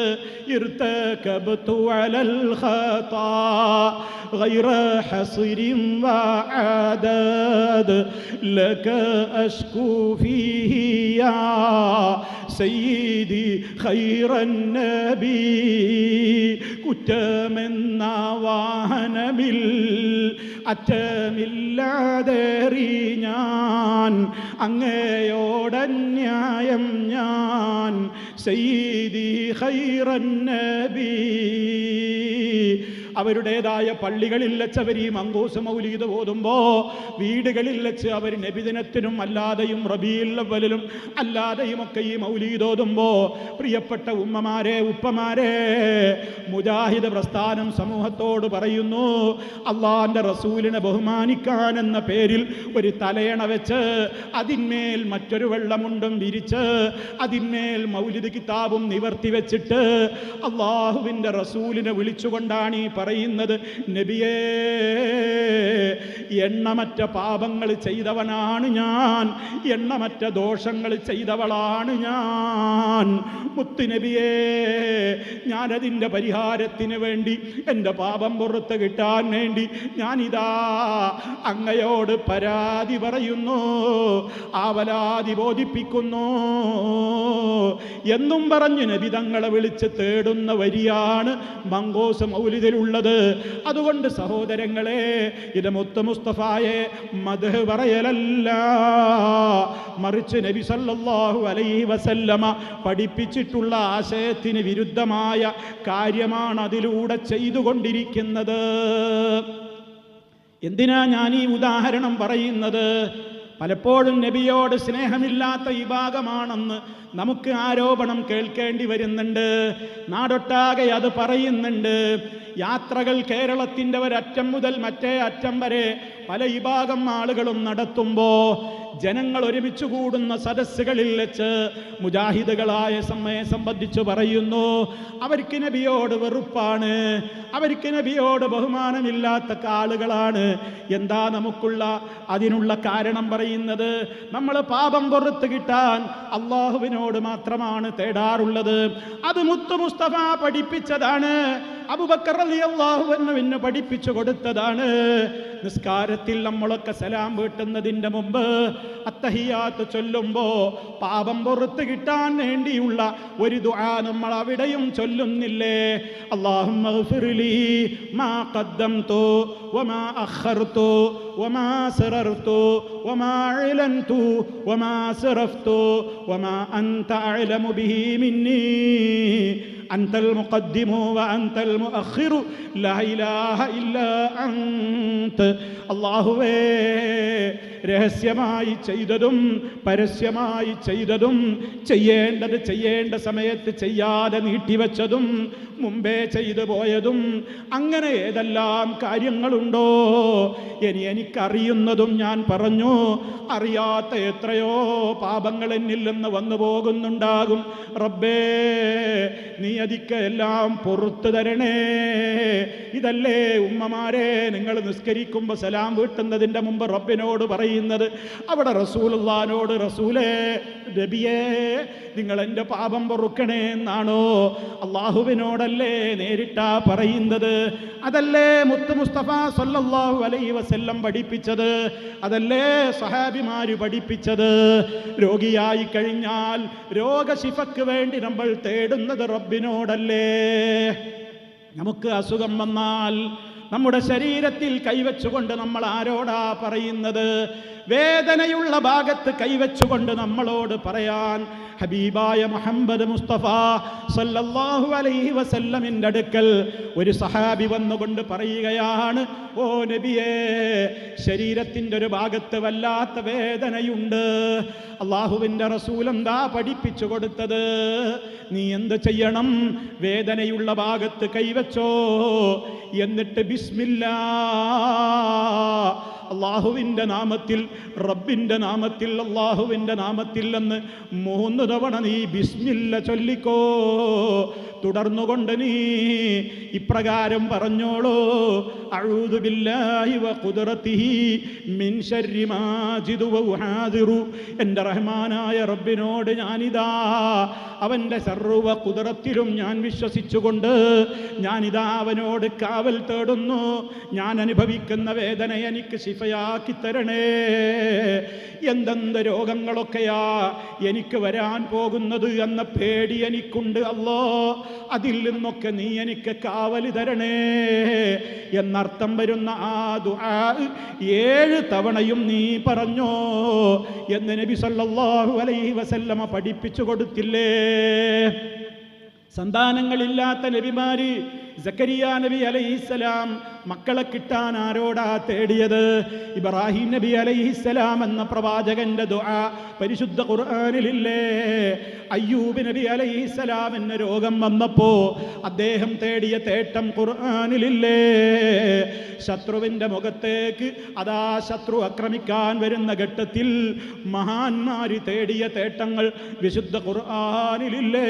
ഇർതകബ്തു അലൽ ഖതാ ഗൈറ ഹസ്രിൻ വഅദദ് ലക അശ്കൂ ഫീഹി യാ സയ്യിദി ഖൈറൻ നബി. കുറ്റമെന്ന വാഹനമിൽ അറ്റമില്ലാതേറി ഞാൻ അങ്ങയോടന്യായം ഞാൻ സയ്യിദി ഖൈറൻ നബി. അവരുടേതായ പള്ളികളിൽ വെച്ച് അവർ ഈ മങ്കൂസ് മൗലീദ് ഓതുമ്പോൾ വീടുകളിൽ വെച്ച് അവർ നബിദിനത്തിനും അല്ലാതെയും റബീഉൽ അവ്വലിലും അല്ലാതെയുമൊക്കെ ഈ മൗലീദ് ഓതുമ്പോൾ പ്രിയപ്പെട്ട ഉമ്മമാരെ ഉപ്പമാരെ, മുജാഹിദ് പ്രസ്ഥാനം സമൂഹത്തോട് പറയുന്നു, അള്ളാന്റെ റസൂലിനെ ബഹുമാനിക്കാൻ എന്ന പേരിൽ ഒരു തലയണ വെച്ച് അതിന്മേൽ മറ്റൊരു വെള്ളമുണ്ടും വിരിച്ച് അതിന്മേൽ മൗലിദ് കിതാബും നിവർത്തി വെച്ചിട്ട് അള്ളാഹുവിൻ്റെ റസൂലിനെ വിളിച്ചുകൊണ്ടാണ് ഈ പറയുന്നത്, നബിയേ എണ്ണമറ്റ പാപങ്ങൾ ചെയ്തവനാണ് ഞാൻ, എണ്ണമറ്റ ദോഷങ്ങൾ ചെയ്തവളാണ് ഞാൻ. മുത്ത് നബിയേ, ഞാനതിൻ്റെ പരിഹാരത്തിന് വേണ്ടി, എൻ്റെ പാപം പുറത്ത് കിട്ടാൻ വേണ്ടി ഞാനിതാ അങ്ങയോട് പരാതി പറയുന്നു, ആവലാതി ബോധിപ്പിക്കുന്നു എന്നും പറഞ്ഞ് നബി തങ്ങളെ വിളിച്ച് തേടുന്ന വരിയാണ് മങ്കൂസ് മൗലിദിലുള്ളത്. അതുകൊണ്ട് സഹോദരങ്ങളെ, ഇത് മുത്ത് മുസ്തഫായെ മദ്ഹ് പറയലല്ല, മറിച്ച് നബി സല്ലല്ലാഹു അലൈഹി വസല്ലമ പഠിപ്പിച്ചിട്ടുള്ള ആശയത്തിന് വിരുദ്ധമായ കാര്യമാണ് അതിലൂടെ ചെയ്തുകൊണ്ടിരിക്കുന്നത്. എന്തിനാ ഞാൻ ഈ ഉദാഹരണം പറയുന്നത്? പലപ്പോഴും നബിയോട് സ്നേഹമില്ലാത്ത വിഭാഗമാണെന്ന് നമുക്ക് ആരോപണം കേൾക്കേണ്ടി വരുന്നുണ്ട്. നാടൊട്ടാകെ അത് പറയുന്നുണ്ട്. യാത്രകൾ കേരളത്തിൻ്റെ ഒരറ്റം മുതൽ മറ്റേ അറ്റം വരെ പല വിഭാഗം ആളുകളും നടത്തുമ്പോൾ ജനങ്ങൾ ഒരുമിച്ച് കൂടുന്ന സദസ്സുകളിൽ വെച്ച് മുജാഹിദുകളായ നമ്മെ സംബന്ധിച്ച് പറയുന്നു, അവർക്ക് നബിയോട് വെറുപ്പാണ്, അവർക്ക് നബിയോട് ബഹുമാനമില്ലാത്ത ആളുകളാണ്. എന്താ അതിനുള്ള കാരണം പറയുന്നത്? നമ്മൾ പാപം പുറത്ത് കിട്ടാൻ അള്ളാഹുവിനോട് മാത്രമാണ് തേടാറുള്ളത്. അത് മുത്ത് മുസ്തഫ പഠിപ്പിച്ചതാണ്, അബൂബക്കർ റളിയല്ലാഹു അൻഹുവിന് പഠിപ്പിച്ചു കൊടുത്തതാണ്. നിസ്കാരത്തിൽ നമ്മളൊക്കെ സലാം വീട്ടുന്നതിൻ്റെ മുമ്പ് അത്തഹിയാത്ത് ചൊല്ലുമ്പോൾ പാപം പുറത്ത് കിട്ടാൻ വേണ്ടിയുള്ള ഒരു ദുആ നമ്മൾ അവിടെയും ചൊല്ലുന്നില്ലേ? അല്ലാഹുമ്മ ഗ്ഫിർലി മാ ഖദ്ദംതു വമാ അഖർതു വമാ സറർതു വമാ അലൻതു വമാ സറഫ്തു വമാ അൻത അഅലമു ബിഹി മിന്നി അൻതൽ മുഖദ്ദിമു വഅൻതൽ മുഅഖിറു ലാ ഇലാഹ ഇല്ലാ അൻത. അല്ലാഹുവേ, രഹസ്യമായി ചെയ്തതും പരസ്യമായി ചെയ്തതും ചെയ്യേണ്ട സമയത്ത് ചെയ്യാതെ നീട്ടിവെച്ചതും മുമ്പേ ചെയ്തു പോയതും അങ്ങനെ ഏതെല്ലാം കാര്യങ്ങളുണ്ടോ, എനിക്കറിയുന്നതും ഞാൻ പറഞ്ഞു, അറിയാത്ത എത്രയോ പാപങ്ങൾ എന്നിൽ നിന്ന് വന്നു പോകുന്നുണ്ടാകും. റബ്ബേ, നീ അതിക്ക് എല്ലാം പുറത്തു തരണേ. ഇതല്ലേ ഉമ്മമാരെ നിങ്ങൾ നിസ്കരിക്കുമ്പോൾ സലാം വീട്ടുന്നതിൻ്റെ മുമ്പ് റബ്ബിനോട് പറയുന്നത്? അവിടെ റസൂലുള്ളാഹിനോട്, റസൂലേ നബിയേ നിങ്ങൾ എൻ്റെ പാപം പൊറുക്കണേ എന്നാണോ? അള്ളാഹുവിനോടല്ലേ നേരിട്ടാ പറയുന്നത്? അതല്ലേ മുത്ത് മുസ്തഫ സല്ലല്ലാഹു അലൈഹി വസല്ലം പഠിപ്പിച്ചത്? അതല്ലേ സഹാബിമാര് പഠിപ്പിച്ചത്? രോഗിയായി കഴിഞ്ഞാൽ രോഗശിഫക്ക് വേണ്ടി നമ്മൾ തേടുന്നത് റബ്ബിനോടല്ലേ? നമുക്ക് അസുഖം വന്നാൽ നമ്മുടെ ശരീരത്തിൽ കൈവച്ചുകൊണ്ട് നമ്മൾ ആരോടാ പറയുന്നത്? വേദനയുള്ള ഭാഗത്ത് കൈവച്ചുകൊണ്ട് നമ്മളോട് പറയാൻ ഹബീബായ മുഹമ്മദ് മുസ്തഫ സല്ലല്ലാഹു അലൈഹി വസല്ലമിന്റെ അടുക്കൽ ഒരു സഹാബി വന്നുകൊണ്ട് പറയുകയാണ്, ഓ നബിയേ, ശരീരത്തിൻ്റെ ഒരു ഭാഗത്ത് വല്ലാത്ത വേദനയുണ്ട്. അള്ളാഹുവിൻ്റെ റസൂൽ എന്താ പഠിപ്പിച്ചു കൊടുത്തത്? നീ എന്ത് ചെയ്യണം? വേദനയുള്ള ഭാഗത്ത് കൈവച്ചോ, എന്നിട്ട് ബിസ്മില്ലാ, അള്ളാഹുവിൻ്റെ നാമത്തിൽ, റബ്ബിൻ്റെ നാമത്തിൽ, അള്ളാഹുവിൻ്റെ നാമത്തിൽ എന്ന് 3 തവണ നീ ബിസ്മില്ല ചൊല്ലിക്കോ. തുടർന്നുകൊണ്ട് നീ ഇപ്രകാരം പറഞ്ഞോളൂ, അഊദു ബില്ലാഹി വ ഖുദ്റതിഹി മിൻ ശർരി മാ അജിദു വ ഉഹാദിറു. എൻ്റെ റഹ്മാനായ റബ്ബിനോട് ഞാനിതാ അവൻ്റെ സർവ്വ ഖുദ്റത്തിലും ഞാൻ വിശ്വസിച്ചുകൊണ്ട് ഞാനിതാ അവനോട് കാവൽ തേടുന്നു. ഞാൻ അനുഭവിക്കുന്ന വേദന എനിക്ക് ശിഫയാക്കി തരണേ. എന്തെന്ത് രോഗങ്ങളൊക്കെയാ എനിക്ക് വരാൻ പോകുന്നത് എന്ന പേടി എനിക്കുണ്ട് അല്ലാ, അതിൽ നിന്നൊക്കെ നീ എനിക്ക് കാവൽ തരണേ എന്നർത്ഥം വരുന്ന ആ ദുആ 7 തവണയും നീ പറഞ്ഞോ എന്ന് നബി സല്ലല്ലാഹു അലൈഹി വസല്ലമ പഠിപ്പിച്ചു കൊടുത്തില്ലേ? സന്താനങ്ങളില്ലാത്ത നബിമാര്, സക്കരിയ നബി അലൈഹിസ്സലാം മക്കളെ കിട്ടാൻ ആരോടാ തേടിയത്? ഇബ്രാഹിം നബി അലൈഹിസ്സലാം എന്ന പ്രവാചകന്റെ ദുആ പരിശുദ്ധ ഖുർആനിലില്ലേ? അയ്യൂബ് നബി അലൈഹിസ്സലാമിന് രോഗം വന്നപ്പോ അദ്ദേഹം തേടിയ തേട്ടം ഖുർആനിലില്ലേ? ശത്രുവിന്റെ മുഖത്തേക്ക് അതാ ശത്രു ആക്രമിക്കാൻ വരുന്ന ഘട്ടത്തിൽ മഹാന്മാര് തേടിയ തേട്ടങ്ങൾ വിശുദ്ധ ഖുർആനിലില്ലേ?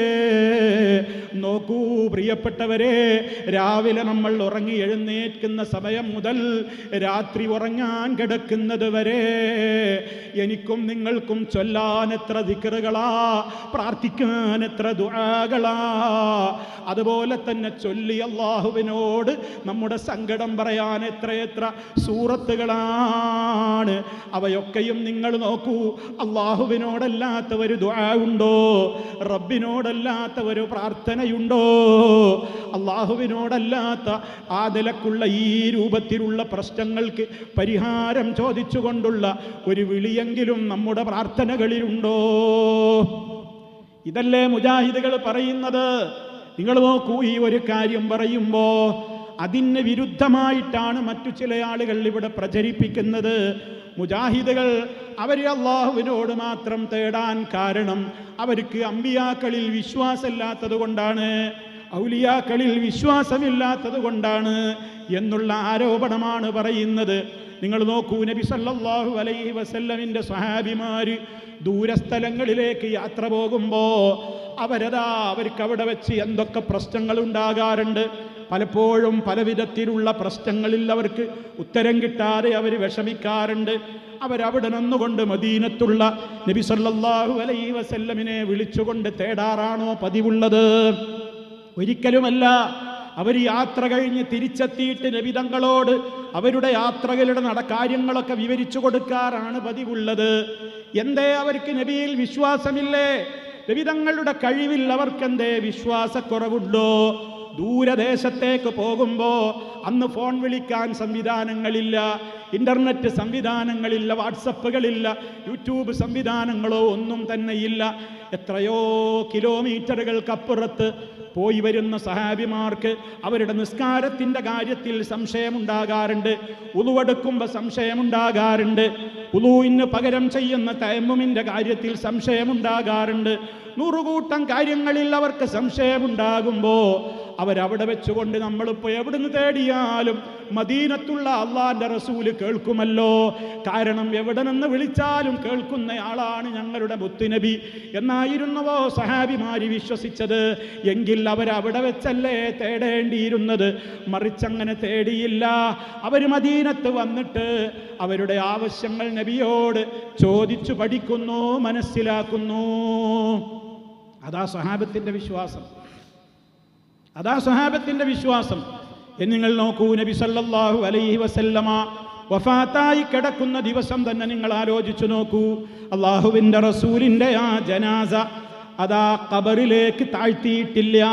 നോക്കൂ പ്രിയപ്പെട്ടവരെ, രാവിലെ നമ്മൾ ഉറങ്ങി എഴുന്നേൽക്കുന്ന സമയം മുതൽ രാത്രി ഉറങ്ങാൻ കിടക്കുന്നത് വരെ എനിക്കും നിങ്ങൾക്കും ചൊല്ലാൻ എത്ര ദിക്റുകളാ, പ്രാർത്ഥിക്കാൻ എത്ര ദുആകളാ, അതുപോലെ തന്നെ ചൊല്ലി അല്ലാഹുവിനോട് നമ്മുടെ സങ്കടം പറയാൻ എത്രയെത്ര സൂറത്തുകളാണ്. അവയൊക്കെയും നിങ്ങൾ നോക്കൂ, അല്ലാഹുവിനോടല്ലാത്ത ഒരു ദുആ ഉണ്ടോ? റബ്ബിനോടല്ലാത്ത ഒരു പ്രാർത്ഥനയുണ്ടോ? അല്ലാഹുവിനോടല്ലാത്ത ആ നിലക്കുള്ള ഈ രൂപത്തിലുള്ള പ്രശ്നങ്ങൾക്ക് പരിഹാരം ചോദിച്ചുകൊണ്ടുള്ള ഒരു വിളിയെങ്കിലും നമ്മുടെ പ്രാർത്ഥനകളിലുണ്ടോ? ഇതല്ലേ മുജാഹിദുകൾ പറയുന്നത്? നിങ്ങൾ നോക്കൂ, ഈ ഒരു കാര്യം പറയുമ്പോൾ അതിന് വിരുദ്ധമായിട്ടാണ് മറ്റു ചില ആളുകൾ ഇവിടെ പ്രചരിപ്പിക്കുന്നത്. മുജാഹിദുകൾ അവർ അള്ളാഹുവിനോട് മാത്രം തേടാൻ കാരണം അവർക്ക് അമ്പിയാക്കളിൽ വിശ്വാസമില്ലാത്തത് കൊണ്ടാണ്, ഔലിയാക്കളിൽ വിശ്വാസമില്ലാത്തത് കൊണ്ടാണ് എന്നുള്ള ആരോപണമാണ് പറയുന്നത്. നിങ്ങൾ നോക്കൂ, നബി സല്ലല്ലാഹു അലൈഹി വസല്ലമിൻ്റെ സ്വഹാബിമാര് ദൂരസ്ഥലങ്ങളിലേക്ക് യാത്ര പോകുമ്പോൾ അവർക്ക് അവിടെ വെച്ച് എന്തൊക്കെ പ്രശ്നങ്ങൾ ഉണ്ടാകാറുണ്ട്. പലപ്പോഴും പലവിധത്തിലുള്ള പ്രശ്നങ്ങളിൽ അവർക്ക് ഉത്തരം കിട്ടാതെ അവർ വിഷമിക്കാറുണ്ട്. അവരവിടെ നിന്നുകൊണ്ട് മദീനത്തുള്ള നബി സല്ലല്ലാഹു അലൈഹി വസല്ലമിനെ വിളിച്ചുകൊണ്ട് തേടാറാണോ പതിവുള്ളത്? ഒരിക്കലുമല്ല. അവർ യാത്ര കഴിഞ്ഞ് തിരിച്ചെത്തിയിട്ട് നബി തങ്ങളോട് അവരുടെ യാത്രകളുടെ കാര്യങ്ങളൊക്കെ വിവരിച്ചു കൊടുക്കാറാണ് പതിവുള്ളത്. എന്തേ അവർക്ക് നബിയിൽ വിശ്വാസമില്ലേ? നബി തങ്ങളുടെ കഴിവിൽ അവർക്കെന്തേ വിശ്വാസക്കുറവുണ്ടോ? ദൂരദേശത്തേക്ക് പോകുമ്പോൾ അന്ന് ഫോൺ വിളിക്കാൻ സംവിധാനങ്ങളില്ല, ഇൻ്റർനെറ്റ് സംവിധാനങ്ങളില്ല, വാട്സപ്പുകളില്ല, യൂട്യൂബ് സംവിധാനങ്ങളോ ഒന്നും തന്നെയില്ല. എത്രയോ കിലോമീറ്ററുകൾക്കപ്പുറത്ത് പോയി വരുന്ന സഹാബിമാർക്ക് അവരുടെ നിസ്കാരത്തിൻ്റെ കാര്യത്തിൽ സംശയമുണ്ടാകാറുണ്ട്, ഉളുവെടുക്കുമ്പോൾ സംശയമുണ്ടാകാറുണ്ട്, ഉളുവിന് പകരം ചെയ്യുന്ന തയമ്മുമിൻ്റെ കാര്യത്തിൽ സംശയമുണ്ടാകാറുണ്ട്. 100 കൂട്ടം കാര്യങ്ങളിൽ അവർക്ക് സംശയമുണ്ടാകുമ്പോൾ അവരവിടെ വെച്ചുകൊണ്ട് നമ്മളിപ്പോൾ എവിടുന്ന് തേടിയാലും മദീനത്തുള്ള അള്ളാന്റെ റസൂല് കേൾക്കുമല്ലോ. കാരണം എവിടെ നിന്ന് വിളിച്ചാലും കേൾക്കുന്നയാളാണ് ഞങ്ങളുടെ മുത്തുനബി എന്നായിരുന്നുവോ സഹാബിമാര് വിശ്വസിച്ചത്? എങ്കിൽ അവരവിടെ വെച്ചല്ലേ തേടേണ്ടിയിരുന്നത്. മറിച്ചങ്ങനെ തേടിയില്ല. അവർ മദീനത്ത് വന്നിട്ട് അവരുടെ ആവശ്യങ്ങൾ നബിയോട് ചോദിച്ചു പഠിക്കുന്നു, മനസ്സിലാക്കുന്നു. അതാ സ്വഹാബത്തിന്റെ വിശ്വാസം, അതാ സ്വഹാബത്തിന്റെ വിശ്വാസം. നിങ്ങൾ നോക്കൂ, നബി സല്ലല്ലാഹു അലൈഹി വസല്ലമ വഫാത്തായി കിടക്കുന്ന ദിവസം തന്നെ നിങ്ങൾ ആലോചിച്ചു നോക്കൂ. അള്ളാഹുവിൻ്റെ റസൂലിൻ്റെ ആ ജനാസ അതാ ഖബറിലേക്ക് താഴ്ത്തിയിട്ടില്ല.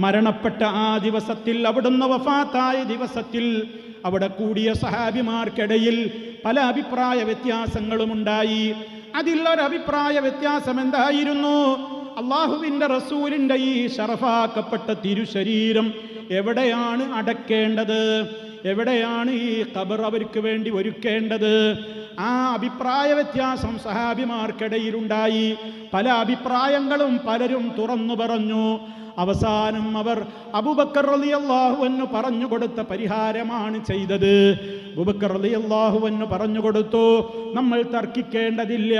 മരണപ്പെട്ട ആ ദിവസത്തിൽ, അവിടുന്ന് വഫാത്തായ ദിവസത്തിൽ അവിടെ കൂടിയ സഹാബിമാർക്കിടയിൽ പല അഭിപ്രായ വ്യത്യാസങ്ങളുമുണ്ടായി. അതിലൊരഭിപ്രായ വ്യത്യാസം എന്തായിരുന്നു? അള്ളാഹുവിൻ്റെ റസൂലിൻ്റെ ഈ ശറഫാക്കപ്പെട്ട തിരുശരീരം എവിടെയാണ് അടക്കേണ്ടത്, എവിടെയാണ് ഈ ഖബർ അവർക്ക് വേണ്ടി ഒരുക്കേണ്ടത്? ആ അഭിപ്രായ വ്യത്യാസം സഹാബിമാർക്കിടയിലുണ്ടായി. പല അഭിപ്രായങ്ങളും പലരും തുറന്നു പറഞ്ഞു. അവസാനം അവർ അബൂബക്കർ റളിയല്ലാഹു അൻഹു പറഞ്ഞു കൊടുത്ത പരിഹാരമാണ് ചെയ്തത്. അബൂബക്കർ റളിയല്ലാഹു അൻഹു പറഞ്ഞു കൊടുത്തു, നമ്മൾ തർക്കിക്കേണ്ടതില്ല,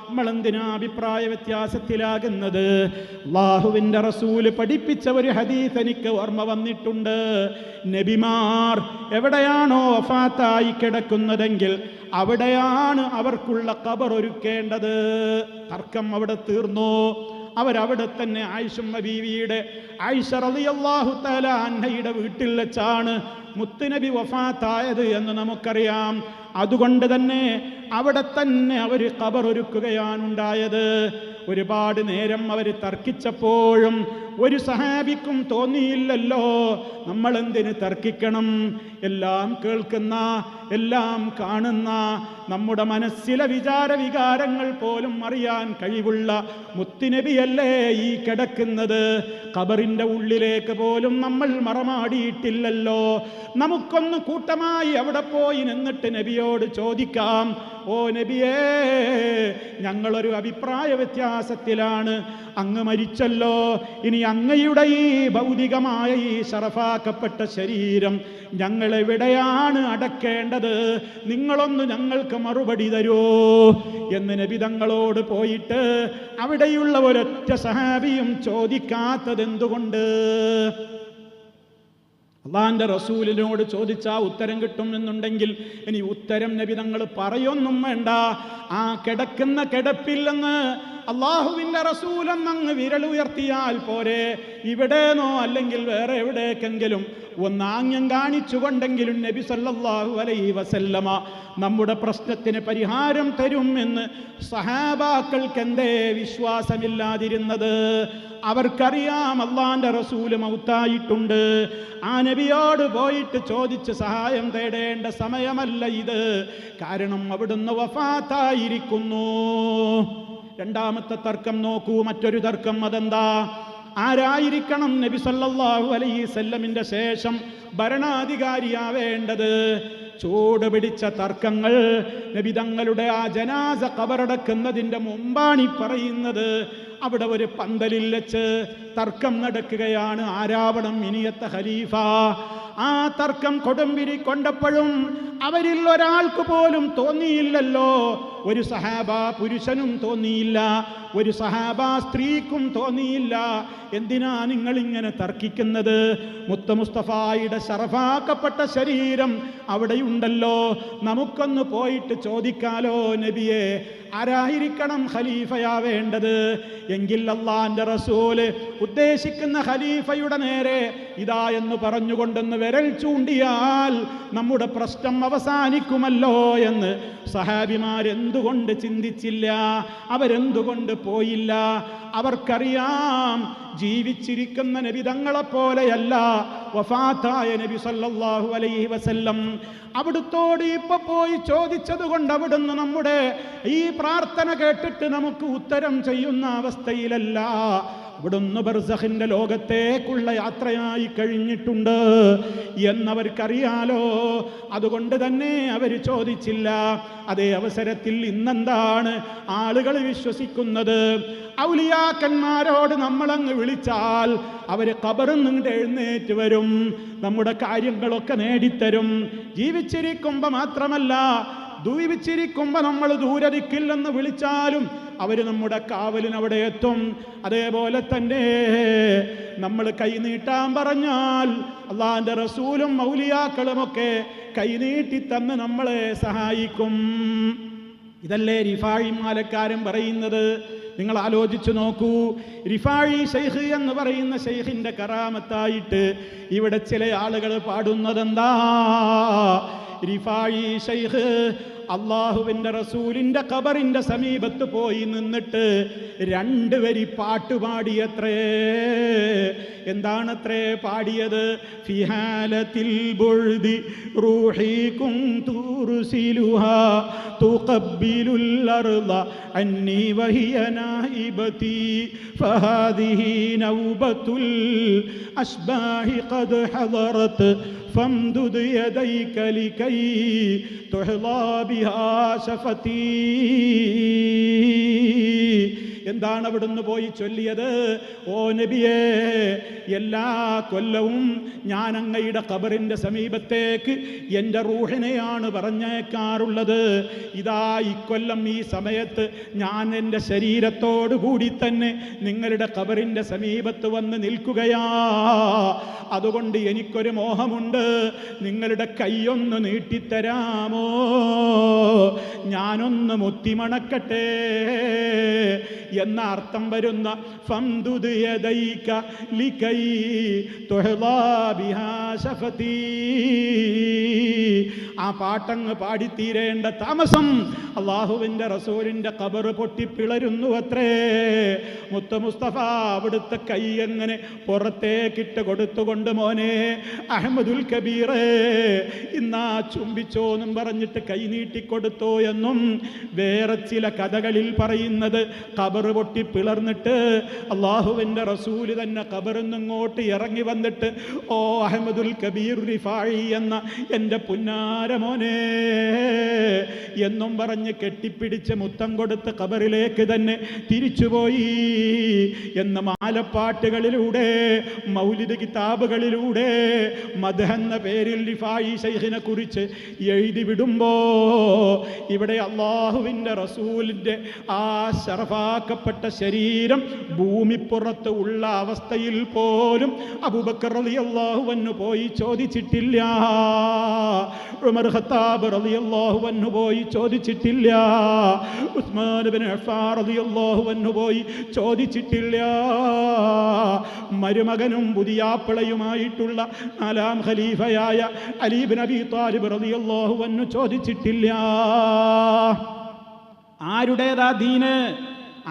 നമ്മൾ എന്തിനാ അഭിപ്രായ വ്യത്യാസത്തിലാകുന്നത്? അല്ലാഹുവിൻ്റെ റസൂല് പഠിപ്പിച്ച ഒരു ഹദീസ് എനിക്ക് ഓർമ്മ വന്നിട്ടുണ്ട്. നബിമാർ എവിടെയാണോ വഫാത്തായി കിടക്കുന്നതെങ്കിൽ അവിടെയാണ് അവർക്കുള്ള ഖബർ ഒരുക്കേണ്ടത്. തർക്കം അവിടെ തീർന്നു. അവരവിടെ തന്നെ ആയിഷ റളിയല്ലാഹു തആല അൻഹയുടെ വീട്ടിൽ വെച്ചാണ് മുത്തുനബി വഫാത്തായത് എന്ന് നമുക്കറിയാം. അതുകൊണ്ട് തന്നെ അവിടെ തന്നെ അവർ ഖബർ ഒരുക്കുകയാണ് ഉണ്ടായത്. ഒരുപാട് നേരം അവർ തർക്കിച്ചപ്പോഴും ഒരു സഹാബിക്കും തോന്നിയില്ലല്ലോ നമ്മൾ എന്തിന് തർക്കിക്കണം. എല്ലാം കേൾക്കുന്ന, എല്ലാം കാണുന്ന, നമ്മുടെ മനസ്സിലെ വികാരങ്ങൾ പോലും അറിയാൻ കഴിവുള്ള മുത്തുനബിയല്ലേ ഈ കിടക്കുന്നത്. ഖബറിൻ്റെ ഉള്ളിലേക്ക് പോലും നമ്മൾ മറമാടിയിട്ടില്ലല്ലോ. നമുക്കൊന്ന് കൂട്ടമായി അവിടെ പോയി നിന്നിട്ട് നബിയോട് ചോദിക്കാം, ഓ നബിയേ, ഞങ്ങളൊരു അഭിപ്രായ വ്യത്യാസത്തിലാണ്, അങ്ങ് മരിച്ചല്ലോ, ഇനി അങ്ങയുടെ ഈ ഭൗതികമായ ഈ ശറഫാക്കപ്പെട്ട ശരീരം ഞങ്ങളെവിടെയാണ് അടക്കേണ്ടത്? നിങ്ങളൊന്ന് ഞങ്ങൾക്ക് മറുപടി തരൂ എന്ന് നബി തങ്ങളോട് പോയിട്ട് അവിടെയുള്ള ഒരൊറ്റ സഹാബിയും ചോദിക്കാത്തത് എന്തുകൊണ്ട്? അള്ളാന്റെ റസൂലിനോട് ചോദിച്ചാൽ ഉത്തരം കിട്ടും എന്നുണ്ടെങ്കിൽ ഇനി ഉത്തരം നബി തങ്ങൾ പറയൊന്നും വേണ്ട. ആ കിടക്കുന്ന കിടപ്പില്ലെന്ന് അള്ളാഹുവിൻ്റെ റസൂലെന്നങ്ങ് വിരലുയർത്തിയാൽ പോരെ. ഇവിടെനോ അല്ലെങ്കിൽ വേറെ എവിടേക്കെങ്കിലും ഒന്നാംഗ്യം കാണിച്ചുകൊണ്ടെങ്കിലും നബി സല്ലല്ലാഹു അലൈഹി വസല്ലമ നമ്മുടെ പ്രശ്നത്തിന് പരിഹാരം തരും എന്ന് സഹാബാക്കൾക്ക് എന്തേ വിശ്വാസമില്ലാതിരുന്നത്? അവർക്കറിയാം അള്ളാന്റെ റസൂല് മൗത്തായിട്ടുണ്ട്. ആ നബിയോട് പോയിട്ട് ചോദിച്ച് സഹായം തേടേണ്ട സമയമല്ല ഇത്. കാരണം അവിടുന്ന് വഫാത്തായിരിക്കുന്നു. രണ്ടാമത്തെ തർക്കം നോക്കൂ, മറ്റൊരു തർക്കം. അതെന്താ? ആരായിരിക്കണം നബി സല്ലല്ലാഹു അലൈഹി വസല്ലമിന്റെ ശേഷം ഭരണാധികാരിയാവേണ്ടത്? ചൂട് പിടിച്ച തർക്കങ്ങൾ നബി തങ്ങളുടെ ആ ജനാസ ഖബറടക്കുന്നതിൻ്റെ മുമ്പാണ് ഈ പറയുന്നത്. അവിടെ ഒരു പന്തലിൽ വെച്ച് തർക്കം നടക്കുകയാണ്. ആരാവണം ഇനിയത്തെ ഖലീഫ? ആ തർക്കം കൊടുമ്പിരി കൊണ്ടപ്പോഴും അവരിൽ ഒരാൾക്ക് പോലും തോന്നിയില്ലല്ലോ, ഒരു സഹാബ പുരുഷനും തോന്നിയില്ല, ഒരു സഹാബ സ്ത്രീക്കും തോന്നിയില്ല, എന്തിനാ നിങ്ങൾ ഇങ്ങനെ തർക്കിക്കുന്നത്? മുത്ത മുസ്തഫായുടെ ശറഫാക്കപ്പെട്ട ശരീരം അവിടെയുണ്ടല്ലോ, നമുക്കൊന്ന് പോയിട്ട് ചോദിക്കാലോ നബിയെ, ആരായിരിക്കണം ഖലീഫയാവേണ്ടത്? എങ്കിൽ അല്ലാഹുവിൻ്റെ റസൂല് ഉദ്ദേശിക്കുന്ന ഖലീഫയുടെ നേരെ ഇതാ എന്ന് പറഞ്ഞുകൊണ്ടെന്ന് വിരൽ ചൂണ്ടിയാൽ നമ്മുടെ പ്രശ്നം അവസാനിക്കുമല്ലോ എന്ന് സഹാബിമാരെന്തുകൊണ്ട് ചിന്തിച്ചില്ല? അവരെന്തുകൊണ്ട് പോയില്ല? അവർക്കറിയാം ജീവിച്ചിരിക്കുന്ന നബി തങ്ങളെപ്പോലെയല്ല വഫാത്തായ നബി സല്ലല്ലാഹു അലൈഹി വസല്ലം. അവിടുത്തോട് ഇപ്പൊ പോയി ചോദിച്ചത് കൊണ്ട് അവിടുന്ന് നമ്മുടെ ഈ പ്രാർത്ഥന കേട്ടിട്ട് നമുക്ക് ഉത്തരം ചെയ്യുന്ന അവസ്ഥയിലല്ല. അവിടുന്ന് ബർസഖിന്റെ ലോകത്തേക്കുള്ള യാത്രയായി കഴിഞ്ഞിട്ടുണ്ട് എന്നവർക്കറിയാലോ. അതുകൊണ്ട് തന്നെ അവർ ചോദിച്ചില്ല. അതേ അവസരത്തിൽ ഇന്നെന്താണ് ആളുകൾ വിശ്വസിക്കുന്നത്? ഔലിയാക്കന്മാരോട് നമ്മളങ്ങ് വിളിച്ചാൽ അവർ ഖബറിൽ നിന്ന് എഴുന്നേറ്റ് വരും, നമ്മുടെ കാര്യങ്ങളൊക്കെ നേടിത്തരും. ജീവിച്ചിരിക്കുമ്പോൾ മാത്രമല്ല, ജീവിച്ചിരിക്കുമ്പോൾ നമ്മൾ ദൂരദിക്കില്ലെന്ന് വിളിച്ചാലും അവർ നമ്മുടെ കാവലിന് അവിടെ എത്തും. അതേപോലെ തന്നെ നമ്മൾ കൈനീട്ടാൻ പറഞ്ഞാൽ അള്ളാഹിൻ്റെ റസൂലും ഔലിയാക്കളുമൊക്കെ കൈനീട്ടി തന്ന് നമ്മളെ സഹായിക്കും. ഇതല്ലേ റിഫായി മാലക്കാരൻ പറയുന്നത്? നിങ്ങൾ ആലോചിച്ചു നോക്കൂ. റിഫായി ശൈഖ് എന്ന് പറയുന്ന ശൈഖിൻ്റെ കറാമത്തായിട്ട് ഇവിടെ ചില ആളുകൾ പാടുന്നതെന്താ? റിഫായി ശൈഖ് അള്ളാഹുവിൻ്റെ റസൂലിൻ്റെ ഖബറിൻ്റെ സമീപത്ത് പോയി നിന്നിട്ട് 2 വരി പാട്ടുപാടിയത്രേ. എന്താണത്രേ പാടിയത്? ഫിഹാലത്തിൽ ബുഴ്ദി റൂഹി കുന്തു റുസിലുഹാ തുഖബ്ബിലുൽ അർള അന്നി വഹിയ നായിബതി ഫഹാദിഹി നൗബത്തുൽ അശ്ബാഹി ഖദ് ഹദറത് ഫംദുദ് യദൈക ലികൈ തുഹ്ളാ ബിഹാ ശഫതി. എന്താണ് അവിടുന്ന് പോയി ചൊല്ലിയത്? ഓ നബിയേ, എല്ലാ കൊല്ലവും ഞാൻ അങ്ങയുടെ ഖബറിൻ്റെ സമീപത്തേക്ക് എൻ്റെ റൂഹിനെയാണ് പറഞ്ഞേക്കാറുള്ളത്. ഇതാ ഇക്കൊല്ലം ഈ സമയത്ത് ഞാൻ എൻ്റെ ശരീരത്തോടു കൂടി തന്നെ നിങ്ങളുടെ ഖബറിൻ്റെ സമീപത്ത് വന്ന് നിൽക്കുകയാ. അതുകൊണ്ട് എനിക്കൊരു മോഹമുണ്ട്, നിങ്ങളുടെ കൈയൊന്ന് നീട്ടിത്തരാമോ? ഞാനൊന്ന് മുത്തിമണക്കട്ടെ എന്ന അർത്ഥം വരുന്ന ഫംദുദ് യദൈക ലികൈ തുഹ്ളാ ബിഹാ ശഫതി. ആ പാട്ടങ്ങ് പാടിത്തീരേണ്ട താമസം അള്ളാഹുവിൻ്റെ റസൂലിൻ്റെ ഖബർ പൊട്ടിപ്പിളരുന്നു അത്രേ. മുത്ത മുസ്തഫ അവിടുത്തെ കൈ എങ്ങനെ പുറത്തേക്കിട്ട് കൊടുത്തുകൊണ്ട്, മോനെ അഹമ്മദുൽ കബീറേ ഇന്നാ ചുംബിച്ചോന്നും പറഞ്ഞിട്ട് കൈ നീട്ടിക്കൊടുത്തോ എന്നും വേറെ ചില കഥകളിൽ പറയുന്നത്, ഖബർ പൊട്ടി പിളർന്നിട്ട് അള്ളാഹുവിൻ്റെ റസൂല് തന്നെ ഖബറിൽ നിന്നിങ്ങോട്ട് ഇറങ്ങി വന്നിട്ട്, ഓ അഹമ്മദുൽ കബീർ റിഫായി എന്ന എൻ്റെ പുന്നാരമോനെ എന്നും പറഞ്ഞ് കെട്ടിപ്പിടിച്ച് മുത്തം കൊടുത്ത് ഖബറിലേക്ക് തന്നെ തിരിച്ചുപോയി എന്ന മാലപ്പാട്ടുകളിലൂടെ, മൗലിദ് കിതാബുകളിലൂടെ മദ്ഹ് എന്ന പേരിൽ റിഫായി ശൈഖിനെ കുറിച്ച് എഴുതി വിടുമ്പോ, ഇവിടെ അള്ളാഹുവിൻ്റെ റസൂലിൻ്റെ ആ ശറഫാക്കപ്പെട്ട ശരീരം ഭൂമിപ്പുറത്ത് ഉള്ള അവസ്ഥയിൽ പോലും അബൂബക്കർ റളിയല്ലാഹു അൻഹു പോയി ചോദിച്ചിട്ടില്ല. ഉമർ ഖത്താബ് റളിയല്ലാഹു അൻഹു പോയി ചോദിച്ചിട്ടില്ല. ഉസ്മാൻ ഇബ്നു അഫ്ഫാൻ റളിയല്ലാഹു അൻഹു പോയി ചോദിച്ചിട്ടില്ല. മരുമകനും പുതിയാപ്പിളയുമായിട്ടുള്ള 4ാം ഖലീഫയായ അലി ഇബ്നു അബീ ത്വാലിബ് റളിയല്ലാഹു അൻഹു ചോദിച്ചിട്ടില്ല. ആരുടേതാ ദീന്?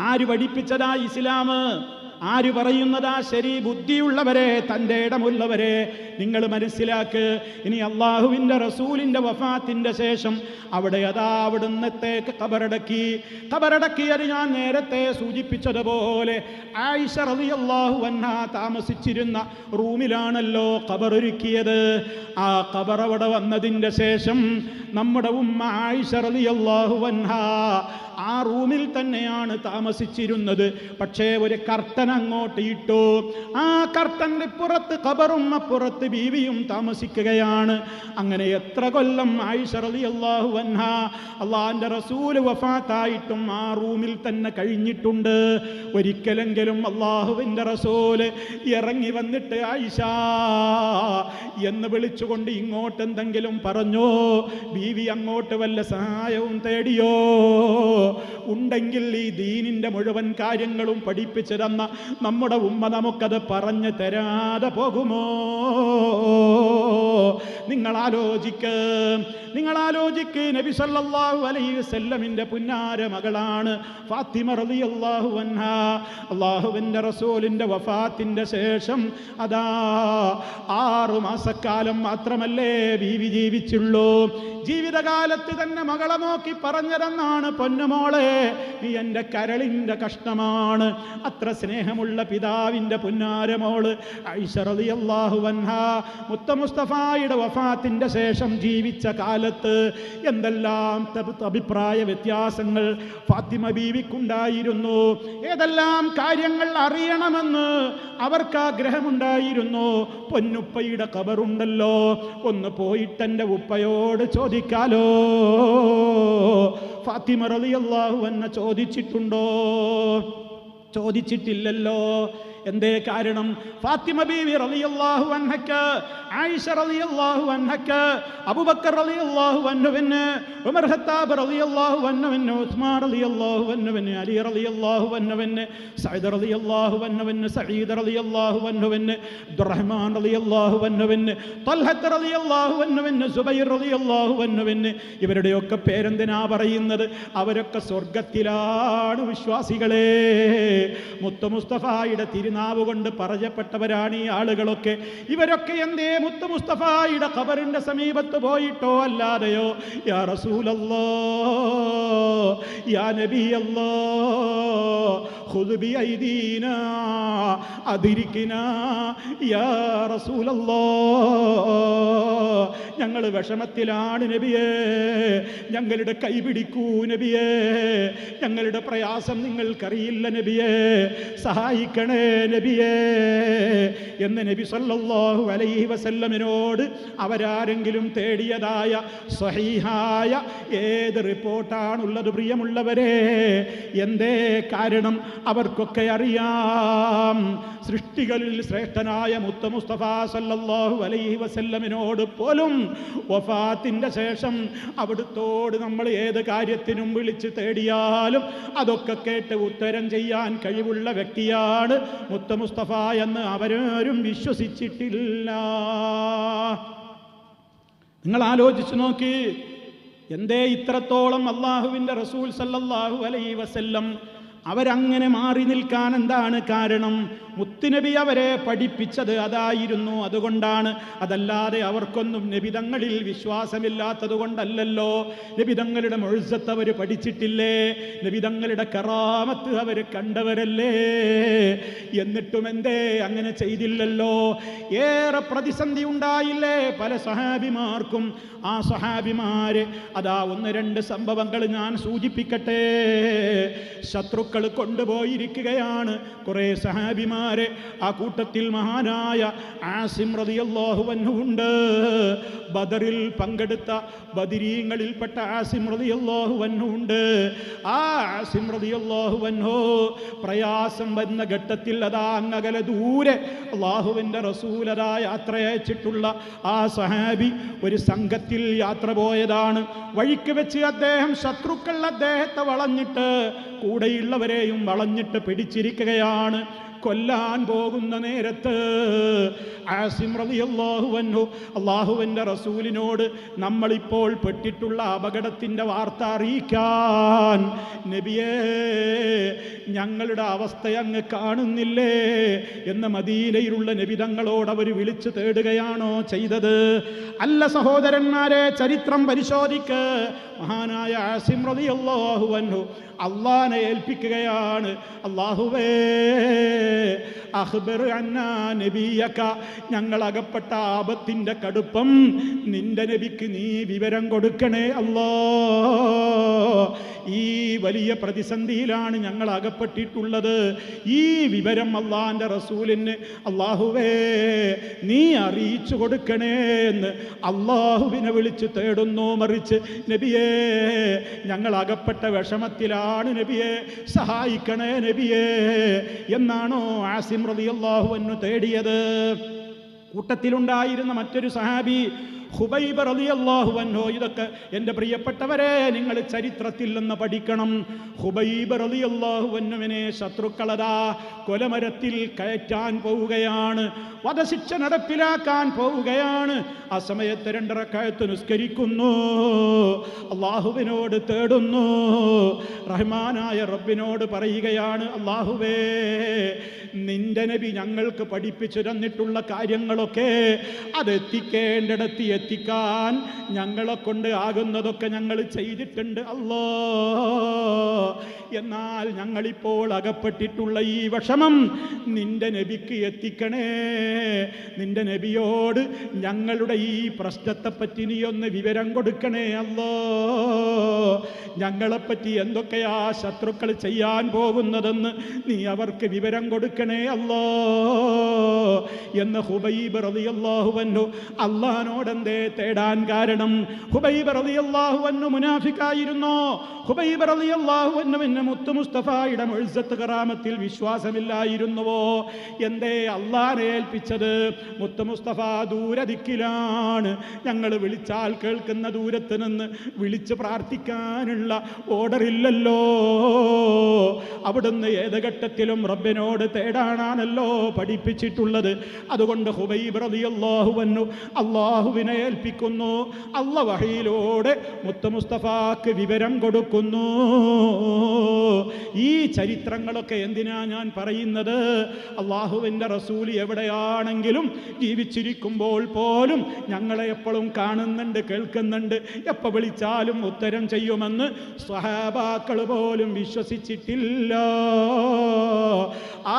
ആര് പഠിപ്പിച്ചതാ ഇസ്ലാം? ആര് പറയുന്നതാ ശരി? ബുദ്ധിയുള്ളവരെ, തൻ്റെ ഇടമുള്ളവരെ, നിങ്ങൾ മനസ്സിലാക്ക്. ഇനി അള്ളാഹുവിൻ്റെ റസൂലിൻ്റെ വഫാത്തിൻ്റെ ശേഷം അവിടെ അവിടുന്നത്തേക്ക് ഖബറടക്കിയത് ഞാൻ നേരത്തെ സൂചിപ്പിച്ചതുപോലെ ആയിഷ റളിയല്ലാഹു അൻഹാ താമസിച്ചിരുന്ന റൂമിലാണല്ലോ ഖബറൊരുക്കിയത്. ആ ഖബർ അവിടെ വന്നതിൻ്റെ ശേഷം നമ്മുടെ ഉമ്മ ആയിഷ റളിയല്ലാഹു അൻഹാ ആ റൂമിൽ തന്നെയാണ് താമസിച്ചിരുന്നത്. പക്ഷേ ഒരു കർട്ടൻ അങ്ങോട്ട് ഇട്ടു. ആ കർട്ടൻ്റെ പുറത്ത് ഖബറും അപ്പുറത്ത് ബീവിയും താമസിക്കുകയാണ്. അങ്ങനെ എത്ര കൊല്ലം ആയിഷ റളിയല്ലാഹു അൻഹാ അള്ളാഹിൻ്റെ റസൂല് വഫാത്തായിട്ടും ആ റൂമിൽ തന്നെ കഴിഞ്ഞിട്ടുണ്ട്. ഒരിക്കലെങ്കിലും അള്ളാഹുവിൻ്റെ റസൂല് ഇറങ്ങി വന്നിട്ട് ആയിഷ എന്ന് വിളിച്ചുകൊണ്ട് ഇങ്ങോട്ട് എന്തെങ്കിലും പറഞ്ഞോ? ബീവി അങ്ങോട്ട് വല്ല സഹായവും തേടിയോ? ഉണ്ടെങ്കിൽ ഈ ദീനിൻ്റെ മുഴുവൻ കാര്യങ്ങളും പഠിപ്പിച്ചു തന്ന നമ്മുടെ ഉമ്മ നമുക്കത് പറഞ്ഞു തരാതെ പോകുമോ? നിങ്ങൾ ആലോചിക്ക്. നബി സല്ലല്ലാഹു അലൈഹി വസല്ലമിന്റെ പുന്നാര മകളാണ് ഫാത്തിമ റളിയല്ലാഹു അൻഹാ. അല്ലാഹുവിൻ്റെ റസൂലിൻ്റെ വഫാത്തിൻ്റെ ശേഷം അതാ 6 മാസക്കാലം മാത്രമല്ലേ ബീവി ജീവിച്ചുള്ളൂ. ജീവിതകാലത്ത് തന്നെ മകളെ നോക്കി പറഞ്ഞതെന്നാണ്, പൊന്നുമോളെ നീ എൻ്റെ കരളിൻ്റെ കഷ്ണമാണ്. അത്ര സ്നേഹമുള്ള പിതാവിൻ്റെ പുന്നാരമോള് ആയിഷ റളിയല്ലാഹു അൻഹാ മുത്ത മുസ്തഫായുടെ വഫാത്തിൻ്റെ ശേഷം ജീവിച്ച കാലത്ത് എന്തെല്ലാം അഭിപ്രായ വ്യത്യാസങ്ങൾ ഫാത്തിമ ബീവിക്കുണ്ടായിരുന്നു. ഏതെല്ലാം കാര്യങ്ങൾ അറിയണമെന്ന് അവർക്ക് ആഗ്രഹമുണ്ടായിരുന്നു. പൊന്നുപ്പയുടെ ഖബറുണ്ടല്ലോ, ഒന്ന് പോയിട്ട് എൻ്റെ ഉപ്പയോട് ചോദിക്കാലോ. ഫാത്തിമ റളിയല്ലാഹു അൻഹ ചോദിച്ചിട്ടുണ്ടോ? ചോദിച്ചിട്ടില്ലല്ലോ. എന്തേ കാരണം? ഫാത്തിമ ബീവി റളിയല്ലാഹു അൻഹയ്ക്ക്, ആയിഷ റളിയല്ലാഹു അൻഹയ്ക്ക്, അബൂബക്കർ റളിയല്ലാഹു അൻഹുവിന്, ഉമർ ഖത്താബ് റളിയല്ലാഹു അൻഹുവിന്, ഉസ്മാൻ റളിയല്ലാഹു അൻഹുവിന്, അലി റളിയല്ലാഹു അൻഹുവിന്, സഅദ് റളിയല്ലാഹു അൻഹുവിന്, സഈദ് റളിയല്ലാഹു അൻഹുവിന്, അബ്ദുറഹ്മാൻ റളിയല്ലാഹു അൻഹുവിന്, ത്വൽഹത്ത് റളിയല്ലാഹു അൻഹുവിന്, സുബൈർ റളിയല്ലാഹു അൻഹുവിന്. ഇവരുടെയൊക്കെ പേരെന്തിനാ പറയുന്നത്? അവരൊക്കെ സ്വർഗത്തിലാണ് വിശ്വാസികളെ. മുത്ത് മുസ്തഫായുടെ തിരുനാവ് കൊണ്ട് പറയപ്പെട്ടവരാണ് ഈ ആളുകളൊക്കെ. ഇവരൊക്കെ എന്തേ മുത്ത് മുസ്തഫായുടെ ഖബറിന്റെ സമീപത്ത് പോയിട്ടോ അല്ലാതെയോ യാ റസൂലല്ലാഹ്, യാ നബിയല്ലാഹ്, ഖുദ് ബിഐദീനാ അദ്രിക്നാ യാ റസൂലല്ലാഹ്, ഞങ്ങൾ വിഷമത്തിലാണ് നബിയേ, ഞങ്ങളുടെ കൈപിടിക്കൂ നബിയേ, ഞങ്ങളുടെ പ്രയാസം നിങ്ങൾക്കറിയില്ല നബിയേ, സഹായിക്കണേ നബിയേ എന്ന് നബി സല്ലല്ലാഹു അലൈഹി വസല്ലമിനോട് അവരാരെങ്കിലും തേടിയതായ സ്വഹീഹായ ഏത് റിപ്പോർട്ടാണുള്ളത്? പ്രിയമുള്ളവരെ, എന്തേ കാരണം? അവർക്കൊക്കെ അറിയാം സൃഷ്ടികളിൽ ശ്രേഷ്ഠനായ മുത്ത് മുസ്തഫ സല്ലല്ലാഹു അലൈഹി വസല്ലമിനോട് പോലും വഫാത്തിന്റെ ശേഷം അവിടുത്തോട് നമ്മൾ ഏത് കാര്യത്തിനും വിളിച്ച് തേടിയാലും അതൊക്കെ കേട്ട് ഉത്തരം ചെയ്യാൻ കഴിവുള്ള വ്യക്തിയാണ് മുത്ത് മുസ്തഫ എന്ന് അവരാരും വിശ്വസിച്ചിട്ടില്ല. നിങ്ങൾ ആലോചിച്ചു നോക്കി, എന്തേ ഇത്രത്തോളം അള്ളാഹുവിൻ്റെ റസൂൽ സല്ലല്ലാഹു അലൈഹി വസല്ലം അവരങ്ങനെ മാറി നിൽക്കാൻ എന്താണ് കാരണം? മുത്തുനബി അവരെ പഠിപ്പിച്ചത് അതായിരുന്നു. അതുകൊണ്ടാണ്. അതല്ലാതെ അവർക്കൊന്നും നബിതങ്ങളിൽ വിശ്വാസമില്ലാത്തത് കൊണ്ടല്ലല്ലോ. നബിതങ്ങളുടെ മുഅ്ജിസത്ത് അവർ പഠിച്ചിട്ടില്ലേ? നബിതങ്ങളുടെ കറാമത്ത് അവർ കണ്ടവരല്ലേ? എന്നിട്ടും എന്തേ അങ്ങനെ ചെയ്തില്ലല്ലോ? ഏറെ പ്രതിസന്ധി ഉണ്ടായില്ലേ പല സഹാബിമാർക്കും? ആ സഹാബിമാര് അതാ ഒന്ന് രണ്ട് സംഭവങ്ങൾ ഞാൻ സൂചിപ്പിക്കട്ടെ. ശത്രുക്കൾ കൊണ്ടുപോയിരിക്കുകയാണ് കുറേ സഹാബിമാരെ. ആ കൂട്ടത്തിൽ മഹാനായ ആസിം റളിയല്ലാഹു അൻഹു ഉണ്ട്. ബദറിൽ പങ്കെടുത്ത ബദരീങ്ങളിൽപ്പെട്ട ആസിം റളിയല്ലാഹു അൻഹു ഉണ്ട്. ആ ആസിം റളിയല്ലാഹു അൻഹു പ്രയാസം വന്ന ഘട്ടത്തിൽ അതാ അങ്ങകലെ ദൂരെ അല്ലാഹുവിൻ്റെ റസൂൽ അതാ യാത്ര അയച്ചിട്ടുള്ള ആ സഹാബി ഒരു സംഘത്തിൽ യാത്ര പോയതാണ്. വഴിക്ക് വെച്ച് അദ്ദേഹം ശത്രുക്കൾ അദ്ദേഹത്തെ വളഞ്ഞിട്ട് കൂടെയുള്ളവരെയും വളഞ്ഞിട്ട് പിടിച്ചിരിക്കുകയാണ്. കൊല്ലാൻ പോകുന്ന നേരത്ത് ആസിം റളിയല്ലാഹു അൻഹു അല്ലാഹുവിൻ്റെ റസൂലിനോട് നമ്മളിപ്പോൾ പെട്ടിട്ടുള്ള അപകടത്തിൻ്റെ വാർത്ത അറിയിക്കാൻ നബിയേ ഞങ്ങളുടെ അവസ്ഥ അങ്ങ് കാണുന്നില്ലേ എന്ന് മദീനയിലുള്ള നബിതങ്ങളോട് അവർ വിളിച്ചു തേടുകയാണോ ചെയ്തത്? അല്ല സഹോദരന്മാരെ, ചരിത്രം പരിശോധിക്ക്. മഹാനായ ആസിം റളിയല്ലാഹു അൻഹു അള്ളാനെ ഏൽപ്പിക്കുകയാണ്. അല്ലാഹുവേ അഖ്ബർ അന്നാ നബിയക, ഞങ്ങൾ അകപ്പെട്ട ആപത്തിൻ്റെ കടുപ്പം നിന്റെ നബിക്ക് നീ വിവരം കൊടുക്കണേ അല്ലാ. ഈ വലിയ പ്രതിസന്ധിയിലാണ് ഞങ്ങൾ അകപ്പെട്ടിട്ടുള്ളത്. ഈ വിവരം അള്ളാൻ്റെ റസൂലിന് അല്ലാഹുവേ നീ അറിയിച്ചു കൊടുക്കണേ എന്ന് അള്ളാഹുവിനെ വിളിച്ച് തേടുന്നു. മറിച്ച് നബിയേ ഞങ്ങൾ അകപ്പെട്ട വിഷമത്തിലാണ് നബിയെ, സഹായിക്കണേ നബിയേ എന്നാണോ ആസിം റളിയല്ലാഹു അൻഹു തേടിയത്? കൂട്ടത്തിലുണ്ടായിരുന്ന മറ്റൊരു സഹാബി ഖുബൈബ് റളിയല്ലാഹു അൻഹു. ഇതൊക്കെ എൻ്റെ പ്രിയപ്പെട്ടവരെ നിങ്ങൾ ചരിത്രത്തിൽ നിന്ന് പഠിക്കണം. ഖുബൈബ് റളിയല്ലാഹു അൻഹുവിനെ ശത്രുക്കളതാ കൊലമരത്തിൽ കയറ്റാൻ പോവുകയാണ്, വധശിക്ഷ നടപ്പിലാക്കാൻ പോവുകയാണ്. ആ സമയത്ത് 2 റക്അത്ത് നിസ്കരിക്കുന്നു, അല്ലാഹുവിനോട് തേടുന്നു, റഹ്മാനായ റബ്ബിനോട് പറയുകയാണ് അല്ലാഹുവേ നിന്റെ നബി ഞങ്ങൾക്ക് പഠിപ്പിച്ചു തന്നിട്ടുള്ള കാര്യങ്ങളൊക്കെ അതെത്തിക്കേണ്ടിടത്ത് എത്തിക്കാൻ ഞങ്ങളെ കൊണ്ട് ആകുന്നതൊക്കെ ഞങ്ങൾ ചെയ്തിട്ടുണ്ട് അല്ലാ. എന്നാൽ ഞങ്ങളിപ്പോൾ അകപ്പെട്ടിട്ടുള്ള ഈ വിഷമം നിന്റെ നബിക്ക് എത്തിക്കണേ. നിന്റെ നബിയോട് ഞങ്ങളുടെ ഈ പ്രശ്നത്തെപ്പറ്റി നീ ഒന്ന് വിവരം കൊടുക്കണേ അല്ലാ. ഞങ്ങളെപ്പറ്റി എന്തൊക്കെയാ ശത്രുക്കൾ ചെയ്യാൻ പോകുന്നതെന്ന് നീ അവർക്ക് വിവരം കൊടുക്കണേ അല്ലാ എന്ന് ഖുബൈബ് റളിയല്ലാഹു അൻഹു അല്ലാഹുവോട് എന്തേ തേടാൻ കാരണം? ഖുബൈബ് റളിയല്ലാഹു അൻഹു മുനാഫിക്കായിരുന്നു. ഖുബൈബ് റളിയല്ലാഹു അൻഹുവിന് മുത്തു മുസ്തഫയുടെ മുഅ്ജിസത്ത് കറാമത്തിൽ വിശ്വാസമില്ലായിരുന്നുവോ? എന്തേ അല്ലാഹനെ ഏൽപ്പിച്ചത്? മുത്തു മുസ്തഫ ദൂരദിക്കിലാണ്, ഞങ്ങൾ വിളിച്ചാൽ കേൾക്കുന്ന ദൂരത്ത് നിന്ന് വിളിച്ച് പ്രാർത്ഥിക്കാനുള്ള ഓർഡറില്ലല്ലോ. അവിടുന്ന് ഏത് ഘട്ടത്തിലും റബ്ബിനോട് തേടാനാണല്ലോ പഠിപ്പിച്ചിട്ടുള്ളത്. അതുകൊണ്ട് ഖുബൈബ് റളിയല്ലാഹു അൻഹു അല്ലാഹുവിനെ ഏൽപ്പിക്കുന്നു. അല്ലാഹു വഹയിലൂടെ മുത്തു മുസ്തഫാക്ക് വിവരം കൊടുക്കുന്നു. ഈ ചരിത്രങ്ങളൊക്കെ എന്തിനാ ഞാൻ പറയുന്നത്? അല്ലാഹുവിൻ്റെ റസൂൽ എവിടെയാണെങ്കിലും ജീവിച്ചിരിക്കുമ്പോൾ പോലും ഞങ്ങളെ എപ്പോഴും കാണുന്നുണ്ട്, കേൾക്കുന്നുണ്ട്, എപ്പോൾ വിളിച്ചാലും ഉത്തരം ചെയ്യുമെന്ന് സ്വഹാബാക്കൾ പോലും വിശ്വസിച്ചിട്ടില്ല.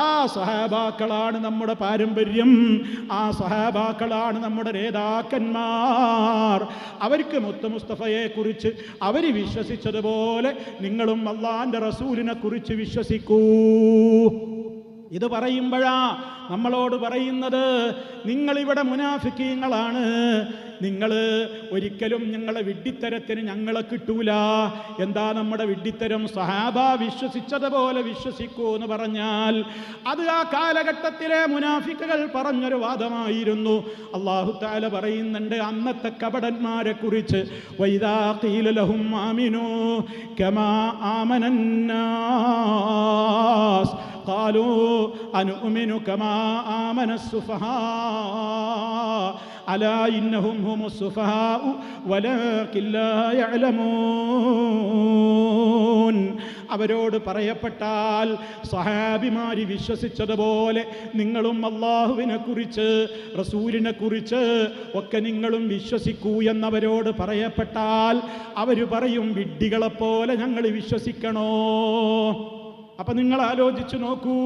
ആ സ്വഹാബാക്കളാണ് നമ്മുടെ പാരമ്പര്യം, ആ സ്വഹാബാക്കളാണ് നമ്മുടെ നേതാക്കന്മാർ. അവർക്ക് മുത്തു മുസ്തഫയെ കുറിച്ച് അവർ വിശ്വസിച്ചതുപോലെ നിങ്ങളും അല്ലാഹുവിൻ്റെ റസൂലിനെ കുറിച്ച് വിശ്വസിക്കൂ. ഇത് പറയുമ്പോഴാ നമ്മളോട് പറയുന്നത്, നിങ്ങളിവിടെ മുനാഫിക്കീങ്ങളാണ്, നിങ്ങൾ ഒരിക്കലും ഞങ്ങളെ വിഡ്ഢിത്തരത്തിന് ഞങ്ങളെ കിട്ടൂല. എന്താ നമ്മുടെ വിഡ്ഢിത്തരം? സഹാബ വിശ്വസിച്ചതുപോലെ വിശ്വസിക്കൂ എന്ന് പറഞ്ഞാൽ അത് ആ കാലഘട്ടത്തിലെ മുനാഫിക്കുകൾ പറഞ്ഞൊരു വാദമായിരുന്നു. അല്ലാഹു തആല പറയുന്നുണ്ട് അന്നത്തെ കപടന്മാരെ കുറിച്ച്, വൈദാ ഖീല ലഹും ആമിനൂ കമാ ആമനന്നാസ് ഖാലൂ അനുഅ്മിനു കമാ ആമനസ്സുഫഹാ അലാ ഇന്നഹും ഹുമുസ്സുഫഹാഉ വലാകിൻ ലാ യഅലമൂൻ. അവരോട് പറയപ്പെട്ടാൽ സഹാബിമാരി വിശ്വസിച്ചതുപോലെ നിങ്ങളും അല്ലാഹുവിനെ കുറിച്ച് റസൂലിനെ കുറിച്ച് ഒക്കെ നിങ്ങളും വിശ്വസിക്കൂ എന്നവരോട് പറയപ്പെട്ടാൽ അവർ പറയും, വിഡ്ഢികളെപ്പോലെ ഞങ്ങൾ വിശ്വസിക്കണോ? അപ്പം നിങ്ങൾ ആലോചിച്ചു നോക്കൂ,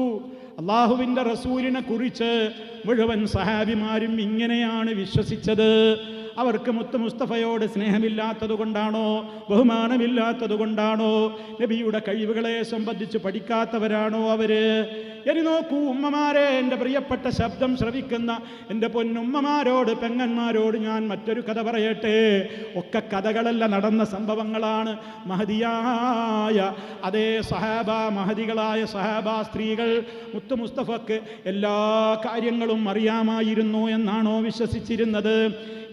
അല്ലാഹുവിൻ്റെ റസൂലിനെ കുറിച്ച് മുഴുവൻ സഹാബിമാരും ഇങ്ങനെയാണ് വിശ്വസിച്ചത്. അവർക്ക് മുത്തു മുസ്തഫയോട് സ്നേഹമില്ലാത്തത് കൊണ്ടാണോ, ബഹുമാനമില്ലാത്തത് കൊണ്ടാണോ, നബിയുടെ കഴിവുകളെ സംബന്ധിച്ച് പഠിക്കാത്തവരാണോ അവര്? ഇനി നോക്കൂ ഉമ്മമാരെ, എൻ്റെ പ്രിയപ്പെട്ട ശബ്ദം ശ്രവിക്കുന്ന എൻ്റെ പൊന്നുമ്മമാരോട്, പെങ്ങന്മാരോട് ഞാൻ മറ്റൊരു കഥ പറയട്ടെ. ഒക്കെ കഥകളല്ല, നടന്ന സംഭവങ്ങളാണ്. മഹദിയായ അതേ സഹാബ, മഹദികളായ സഹാബ സ്ത്രീകൾ മുത്തു മുസ്തഫക്ക് എല്ലാ കാര്യങ്ങളും അറിയാമായിരുന്നു എന്നാണോ വിശ്വസിച്ചിരുന്നത്?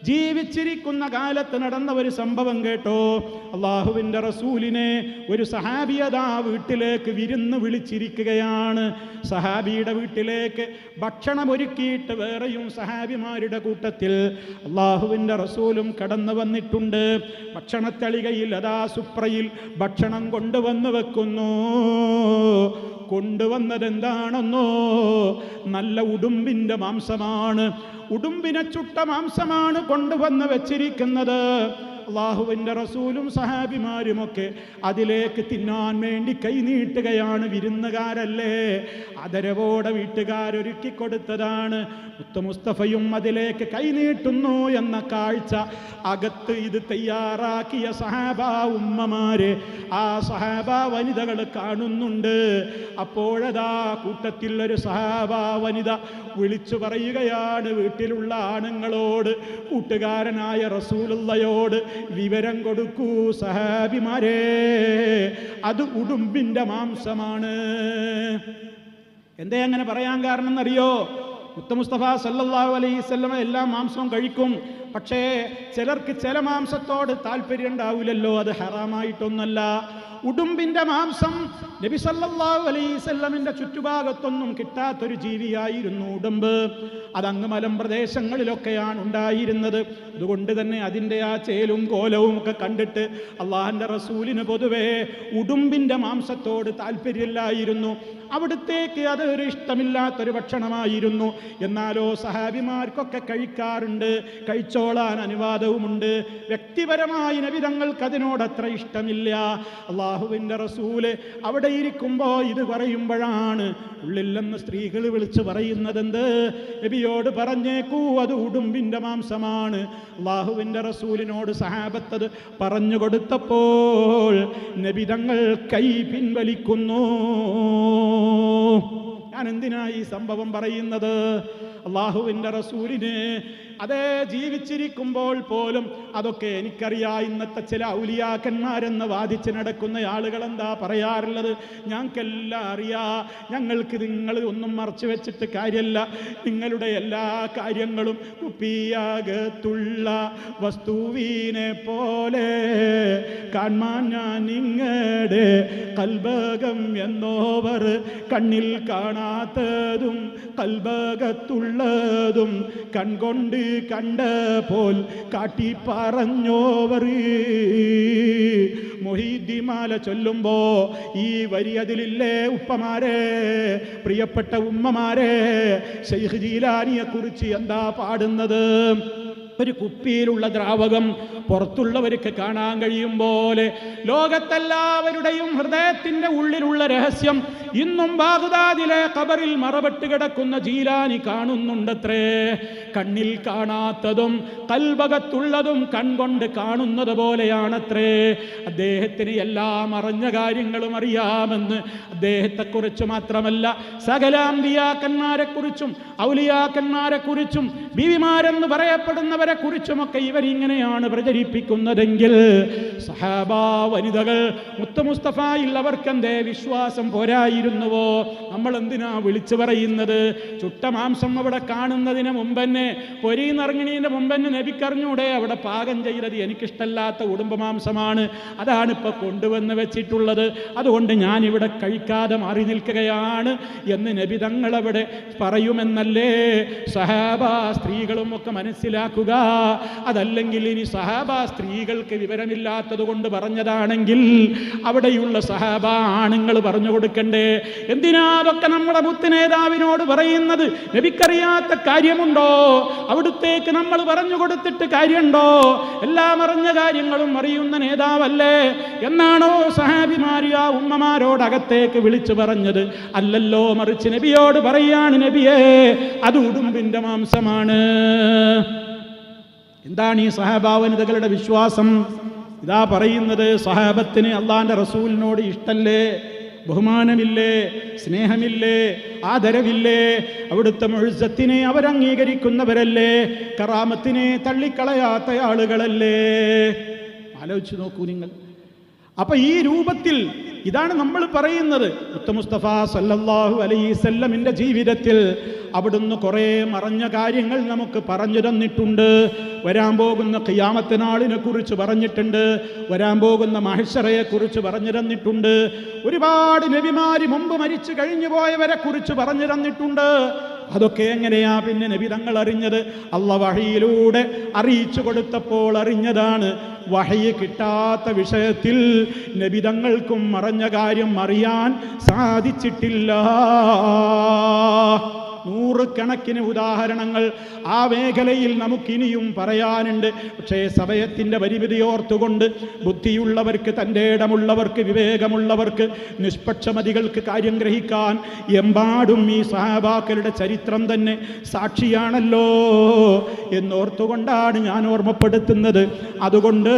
ജീവിച്ചിരിക്കുന്ന കാലത്ത് നടന്ന ഒരു സംഭവം കേട്ടോ. അല്ലാഹുവിൻ്റെ റസൂലിനെ ഒരു സഹാബിയതാ വീട്ടിലേക്ക് വിരുന്ന് വിളിച്ചിരിക്കുകയാണ്. സഹാബിയുടെ വീട്ടിലേക്ക് ഭക്ഷണം ഒരുക്കിയിട്ട് വേറെയും സഹാബിമാരുടെ കൂട്ടത്തിൽ അല്ലാഹുവിൻ്റെ റസൂലും കടന്നു വന്നിട്ടുണ്ട്. ഭക്ഷണത്തളികയിൽ അതാ സുപ്രയിൽ ഭക്ഷണം കൊണ്ടുവന്ന് വെക്കുന്നു. കൊണ്ടുവന്നതെന്താണെന്നോ? നല്ല ഉടുമ്പിൻ്റെ മാംസമാണ്. ഉടുമ്പിനെ ചുട്ട മാംസമാണ് കൊണ്ടുവന്ന് വെച്ചിരിക്കുന്നത്. അല്ലാഹുവിൻ്റെ റസൂലും സഹാബിമാരുമൊക്കെ അതിലേക്ക് തിന്നാൻ വേണ്ടി കൈനീട്ടുകയാണ്. വിരുന്നുകാരല്ലേ, ആദരവോടെ വീട്ടുകാരൊരുക്കി കൊടുത്തതാണ്. മുത്തു മുസ്തഫയും അതിലേക്ക് കൈനീട്ടുന്നു എന്ന കാഴ്ച അകത്ത് ഇത് തയ്യാറാക്കിയ സഹാബ ഉമ്മമാരെ, ആ സഹാബ വനിതകൾ കാണുന്നുണ്ട്. അപ്പോഴതാ കൂട്ടത്തിൽ ഒരു സഹാബ വനിത വിളിച്ചു പറയുകയാണ് വീട്ടിലുള്ള ആണുങ്ങളോട്, കൂട്ടുകാരനായ റസൂലുള്ളയോട്, വിവരം കൊടുക്കൂ സഹാബിമാരെ, അത് ഉടുമ്പിൻ്റെ മാംസമാണ്. എന്തേ അങ്ങനെ പറയാൻ കാരണം എന്നറിയോ? മുത്ത മുസ്തഫ സല്ലല്ലാഹു അലൈഹി വസല്ലം എല്ലാ മാംസവും കഴിക്കും. പക്ഷേ ചിലർക്ക് ചില മാംസത്തോട് താല്പര്യം ഉണ്ടാവില്ലല്ലോ. അത് ഹറാമായിട്ടൊന്നല്ല. ഉടുമ്പിൻ്റെ മാംസം നബി സല്ലല്ലാഹു അലൈഹി വസല്ലമിൻ്റെ ചുറ്റുഭാഗത്തൊന്നും കിട്ടാത്തൊരു ജീവിയായിരുന്നു ഉടുമ്പ്. അതങ്ങ് മലമ്പ്രദേശങ്ങളിലൊക്കെയാണ് ഉണ്ടായിരുന്നത്. അതുകൊണ്ട് തന്നെ അതിൻ്റെ ആ ചേലും കോലവും ഒക്കെ കണ്ടിട്ട് അള്ളാഹുവിൻ്റെ റസൂലിന് പൊതുവേ ഉടുമ്പിൻ്റെ മാംസത്തോട് താല്പര്യമില്ലായിരുന്നു. അവിടുത്തേക്ക് അത് ഒരു ഇഷ്ടമില്ലാത്തൊരു ഭക്ഷണമായിരുന്നു. എന്നാലോ സഹാബിമാർക്കൊക്കെ കഴിക്കാറുണ്ട്, കഴിച്ചോളാൻ അനുവാദവുമുണ്ട്. വ്യക്തിപരമായി നബി തങ്ങൾക്ക് അതിനോടത്ര ഇഷ്ടമില്ല. അള്ളാഹുവിൻ്റെ റസൂല് അവിടെ ഇരിക്കുമ്പോൾ ഇത് പറയുമ്പോഴാണ് ഉള്ളിൽ നിന്ന് സ്ത്രീകൾ വിളിച്ചു പറയുന്നതെന്ത്? നബിയോട് പറഞ്ഞേക്കൂ, അത് ഉടുമ്പിൻ്റെ മാംസമാണ്. അള്ളാഹുവിൻ്റെ റസൂലിനോട് സഹാബത്തത് പറഞ്ഞു കൊടുത്തപ്പോൾ നബി തങ്ങൾ കൈ പിൻവലിക്കുന്നു. ഞാൻ എന്തിനാ ഈ സംഭവം പറയുന്നത്? അള്ളാഹുവിൻ്റെ റസൂലിന് അതേ ജീവിച്ചിരിക്കുമ്പോൾ പോലും അതൊക്കെ എനിക്കറിയാം. ഇന്നത്തെ ചില ഔലിയാക്കന്മാരെന്ന് വാദിച്ച് നടക്കുന്ന ആളുകൾ എന്താ പറയാറുള്ളത്? ഞങ്ങൾക്കെല്ലാം അറിയാ, ഞങ്ങൾക്ക് നിങ്ങൾ ഒന്നും മറച്ചു വെച്ചിട്ട് കാര്യമല്ല, നിങ്ങളുടെ എല്ലാ കാര്യങ്ങളും കുപ്പിയകത്തുള്ള വസ്തുവിനെ പോലെ കാണാൻ ഞാൻ നിങ്ങളുടെ കൽബകം എന്നോവർ, കണ്ണിൽ കാണാത്തതും കൽബകത്തുള്ളതും കൺകൊണ്ട് കണ്ട പോൽ കാട്ടി പറഞ്ഞോവർ. മൊഹീദ്ദിമാല ചൊല്ലുമ്പോ ഈ വരി അതിലില്ലേ ഉപ്പമാരെ, പ്രിയപ്പെട്ട ഉമ്മമാരെ, ശൈഖ് ജീലാനിയെ കുറിച്ച് എന്താ പാടുന്നത്? ഒരു കുപ്പിയിലുള്ള ദ്രാവകം പുറത്തുള്ളവർക്ക് കാണാൻ കഴിയും പോലെ ലോകത്തെല്ലാവരുടെയും ഹൃദയത്തിൻ്റെ ഉള്ളിലുള്ള രഹസ്യം ഇന്നും ബാഗ്ദാദിലെ ഖബറിൽ മറവിട്ട് കിടക്കുന്ന ജീലാനി കാണുന്നുണ്ടത്രേ. കണ്ണിൽ കാണാത്തതും കൽബകത്തുള്ളതും കൺകൊണ്ട് കാണുന്നത് പോലെയാണത്രേ. അദ്ദേഹത്തിന് എല്ലാം അറിഞ്ഞ കാര്യങ്ങളും അറിയാമെന്ന് അദ്ദേഹത്തെക്കുറിച്ച് മാത്രമല്ല സകല അമ്പിയാക്കന്മാരെ കുറിച്ചും ഔലിയാക്കന്മാരെ കുറിച്ചും ബീവിമാരെന്ന് പറയപ്പെടുന്നവരെ കുറിച്ചുമൊക്കെ ഇവരിങ്ങനെയാണ് പ്രചരിപ്പിക്കുന്നതെങ്കിൽ സഹാബ വനിതകൾ മുത്ത് മുസ്തഫയിൽ അവർക്കെന്തേ വിശ്വാസം പോരായിരുന്നുവോ? നമ്മൾ എന്തിനാ വിളിച്ചു പറയുന്നത്? ചുട്ട മാംസം അവിടെ കാണുന്നതിന് മുമ്പന്നെ, പൊരിന്നിറങ്ങണീൻ്റെ മുമ്പന്നെ നബിക്കറിഞ്ഞൂടെ അവിടെ പാകം ചെയ്തത് എനിക്കിഷ്ടല്ലാത്ത കുടുംബമാംസമാണ്, അതാണ് ഇപ്പോൾ കൊണ്ടുവന്ന് വെച്ചിട്ടുള്ളത്, അതുകൊണ്ട് ഞാനിവിടെ കഴിക്കാതെ മാറി നിൽക്കുകയാണ് എന്ന് നബി തങ്ങളവിടെ പറയുമെന്നല്ലേ സഹാബ സ്ത്രീകളും ഒക്കെ മനസ്സിലാക്കുക. അതല്ലെങ്കിൽ ഇനി സഹാബ സ്ത്രീകൾക്ക് വിവരമില്ലാത്തത് കൊണ്ട് പറഞ്ഞതാണെങ്കിൽ അവിടെയുള്ള സഹാബ ആണുങ്ങൾ പറഞ്ഞു കൊടുക്കണ്ടേ? എന്തിനാ അതൊക്കെ നമ്മുടെ മുത്തുനേതാവിനോട് പറയുന്നത്? നബിക്കറിയാത്ത കാര്യമുണ്ടോ? അവിടുത്തേക്ക് നമ്മൾ പറഞ്ഞു കൊടുത്തിട്ട് കാര്യമുണ്ടോ? എല്ലാം അറിഞ്ഞ കാര്യങ്ങളും അറിയുന്ന നേതാവല്ലേ എന്നാണോ സഹാബിമാര് ആ ഉമ്മമാരോട് അകത്തേക്ക് വിളിച്ചു പറഞ്ഞത്? അല്ലല്ലോ, മറിച്ച് നബിയോട് പറയാണ്, നബിയേ അത് ഉടുമ്പിന്റെ മാംസമാണ്. എന്താണ് ഈ സഹാബാ വനിതകളുടെ വിശ്വാസം? ഇതാ പറയുന്നത്, സഹാബത്തിന് അള്ളാന്റെ റസൂലിനോട് ഇഷ്ടല്ലേ, ബഹുമാനമില്ലേ, സ്നേഹമില്ലേ, ആദരവില്ലേ? അവിടുത്തെ മുഅ്സത്തിനെ അവരംഗീകരിക്കുന്നവരല്ലേ? കറാമത്തിനെ തള്ളിക്കളയാത്ത ആളുകളല്ലേ? ആലോചിച്ച് നോക്കൂ നിങ്ങൾ. അപ്പൊ ഈ രൂപത്തിൽ ഇതാണ് നമ്മൾ പറയുന്നത്. മുസ്തഫ സല്ലല്ലാഹു അലൈഹി വസല്ലമിന്റെ ജീവിതത്തിൽ അവിടുന്ന് കുറേ മറഞ്ഞ കാര്യങ്ങൾ നമുക്ക് പറഞ്ഞു തന്നിട്ടുണ്ട്. വരാൻ പോകുന്ന ഖിയാമത്ത് നാളിനെ കുറിച്ച് പറഞ്ഞിട്ടുണ്ട്, വരാൻ പോകുന്ന മഹ്ശറയെ കുറിച്ച് പറഞ്ഞു തന്നിട്ടുണ്ട്, ഒരുപാട് നബിമാര് മുമ്പ് മരിച്ചു കഴിഞ്ഞു പോയവരെ കുറിച്ച് പറഞ്ഞു തന്നിട്ടുണ്ട്. അതൊക്കെ എങ്ങനെയാ പിന്നെ നബി തങ്ങൾ അറിഞ്ഞത്? അല്ലാഹു വഹയിലൂടെ അറിയിച്ചു കൊടുത്തപ്പോൾ അറിഞ്ഞതാണ്. വഹയി കിട്ടാത്ത വിഷയത്തിൽ നബി തങ്ങൾക്കും മറഞ്ഞ കാര്യം അറിയാൻ സാധിച്ചിട്ടില്ല. നൂറുകണക്കിന് ഉദാഹരണങ്ങൾ ആ മേഖലയിൽ നമുക്കിനിയും പറയാനുണ്ട്. പക്ഷേ സമയത്തിൻ്റെ പരിമിതി ഓർത്തുകൊണ്ട് ബുദ്ധിയുള്ളവർക്ക്, തൻ്റെ ഇടമുള്ളവർക്ക്, വിവേകമുള്ളവർക്ക്, നിഷ്പക്ഷമതികൾക്ക് കാര്യം ഗ്രഹിക്കാൻ എമ്പാടും ഈ സഹാബാക്കളുടെ ചരിത്രം തന്നെ സാക്ഷിയാണല്ലോ എന്നോർത്തുകൊണ്ടാണ് ഞാൻ ഓർമ്മപ്പെടുത്തുന്നത്. അതുകൊണ്ട്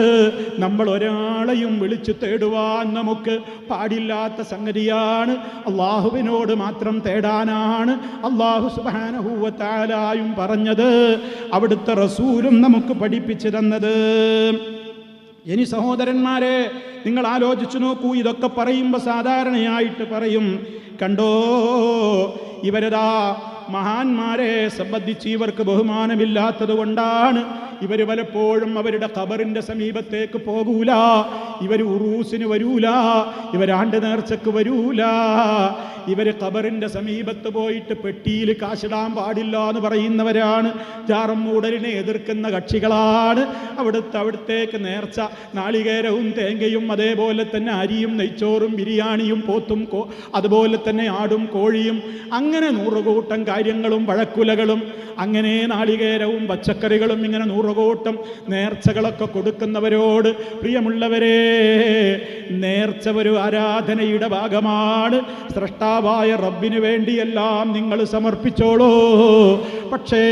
നമ്മൾ ഒരാളെയും വിളിച്ചു തേടുവാൻ നമുക്ക് പാടില്ലാത്ത സംഗതിയാണ്. അള്ളാഹുവിനോട് മാത്രം തേടാനാണ് അള്ളാഹു സുബ്ഹാനഹു വ തആലയും പറഞ്ഞത്, അവിടുത്തെ റസൂലും നമുക്ക് പഠിപ്പിച്ചു തന്നത്. ഇനി സഹോദരന്മാരെ, നിങ്ങൾ ആലോചിച്ചു നോക്കൂ. ഇതൊക്കെ പറയുമ്പോൾ സാധാരണയായിട്ട് പറയും, കണ്ടോ ഇവരതാ മഹാന്മാരെ സംബന്ധിച്ച് ഇവർക്ക് ബഹുമാനമില്ലാത്തത് കൊണ്ടാണ് ഇവർ പലപ്പോഴും അവരുടെ ഖബറിൻ്റെ സമീപത്തേക്ക് പോകൂല, ഇവർ ഉറൂസിന് വരൂല, ഇവരാണ്ട് നേർച്ചക്ക് വരൂല, ഇവർ ഖബറിൻ്റെ സമീപത്ത് പോയിട്ട് പെട്ടിയിൽ കാശിടാൻ പാടില്ല എന്ന് പറയുന്നവരാണ്, ജാറം മൂടലിനെ എതിർക്കുന്ന കക്ഷികളാണ്. അവിടുത്തേക്ക് നേർച്ച നാളികേരവും തേങ്ങയും അതേപോലെ തന്നെ അരിയും നെയ്ച്ചോറും ബിരിയാണിയും പോത്തും അതുപോലെ തന്നെ ആടും കോഴിയും അങ്ങനെ 100 കൂട്ടം കാര്യങ്ങളും വഴക്കുലകളും അങ്ങനെ നാളികേരവും പച്ചക്കറികളും ഇങ്ങനെ 100 കൂട്ടം നേർച്ചകളൊക്കെ കൊടുക്കുന്നവരോട്, പ്രിയമുള്ളവരെ, നേർച്ച ഒരു ആരാധനയുടെ ഭാഗമാണ്. സ്രഷ്ടാവായ റബ്ബിന് വേണ്ടിയെല്ലാം നിങ്ങൾ സമർപ്പിച്ചോളൂ. പക്ഷേ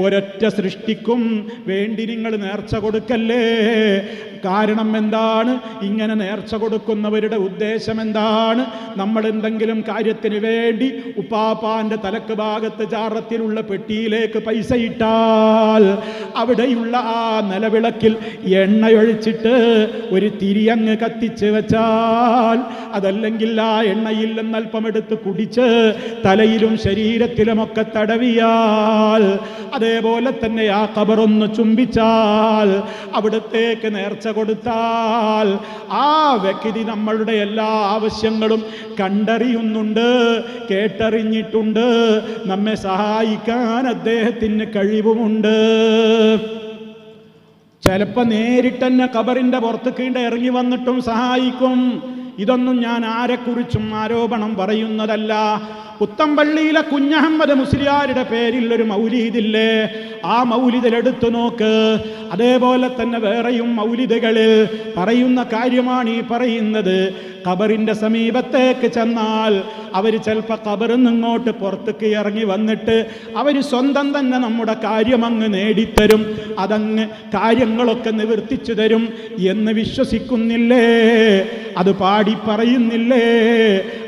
ഒരൊറ്റ സൃഷ്ടിക്കും വേണ്ടി നിങ്ങൾ നേർച്ച കൊടുക്കല്ലേ. കാരണം എന്താണ്? ഇങ്ങനെ നേർച്ച കൊടുക്കുന്നവരുടെ ഉദ്ദേശം എന്താണ്? നമ്മൾ എന്തെങ്കിലും കാര്യത്തിന് വേണ്ടി ഉപ്പാപ്പാന്റെ തലക്ക് ഭാഗത്ത് ജാറത്തിലുള്ള പെട്ടിയിലേക്ക് പൈസ ഇട്ടാൽ അവിടെയുള്ള ആ നിലവിളക്കിൽ എണ്ണയൊഴിച്ചിട്ട് ഒരു തിരിയങ്ങ് കത്തിച്ച് വെച്ചാൽ, അതല്ലെങ്കിൽ ആ എണ്ണയിൽ നിന്ന് അല്പമെടുത്ത് കുടിച്ച് തലയിലും ശരീരത്തിലുമൊക്കെ തടവിയാൽ, അതേപോലെ തന്നെ ആ ഖബറൊന്ന് ചുംബിച്ചാൽ, അവിടത്തേക്ക് നേർച്ച കൊടുത്താൽ, ആ വ്യക്തി നമ്മളുടെ എല്ലാ ആവശ്യങ്ങളും കണ്ടറിയുന്നുണ്ട്, കേട്ടറിഞ്ഞിട്ടുണ്ട്. നമ്മെ സഹായിക്കാൻ അദ്ദേഹത്തിന് കഴിവുമുണ്ട്. ചിലപ്പോൾ നേരിട്ടെന്നെ ഖബറിന്റെ പുറത്തേക്ക് ഇറങ്ങി വന്നിട്ടും സഹായിക്കും. ഇതൊന്നും ഞാൻ ആരെക്കുറിച്ചും ആരോപണം പറയുന്നതല്ല. പുത്തമ്പള്ളിയിലെ കുഞ്ഞഹമ്മദ് മുസ്ലിയാരുടെ പേരിൽ ഒരു മൗലീദില്ലേ, ആ മൗലിദിലെടുത്തു നോക്ക്. അതേപോലെ തന്നെ വേറെയും മൗലിദുകളിൽ പറയുന്ന കാര്യമാണ് ഈ പറയുന്നത്. ഖബറിന്റെ സമീപത്തേക്ക് ചെന്നാൽ അവർ ചിലപ്പോൾ ഖബറിൽ നിന്നിങ്ങോട്ട് പുറത്തേക്ക് ഇറങ്ങി വന്നിട്ട് അവർ സ്വന്തം തന്നെ നമ്മുടെ കാര്യമങ്ങ് നേടിത്തരും, അതങ്ങ് കാര്യങ്ങളൊക്കെ നിവർത്തിച്ചു തരും എന്ന് വിശ്വസിക്കുന്നില്ലേ? അത് പാടി പറയുന്നില്ലേ?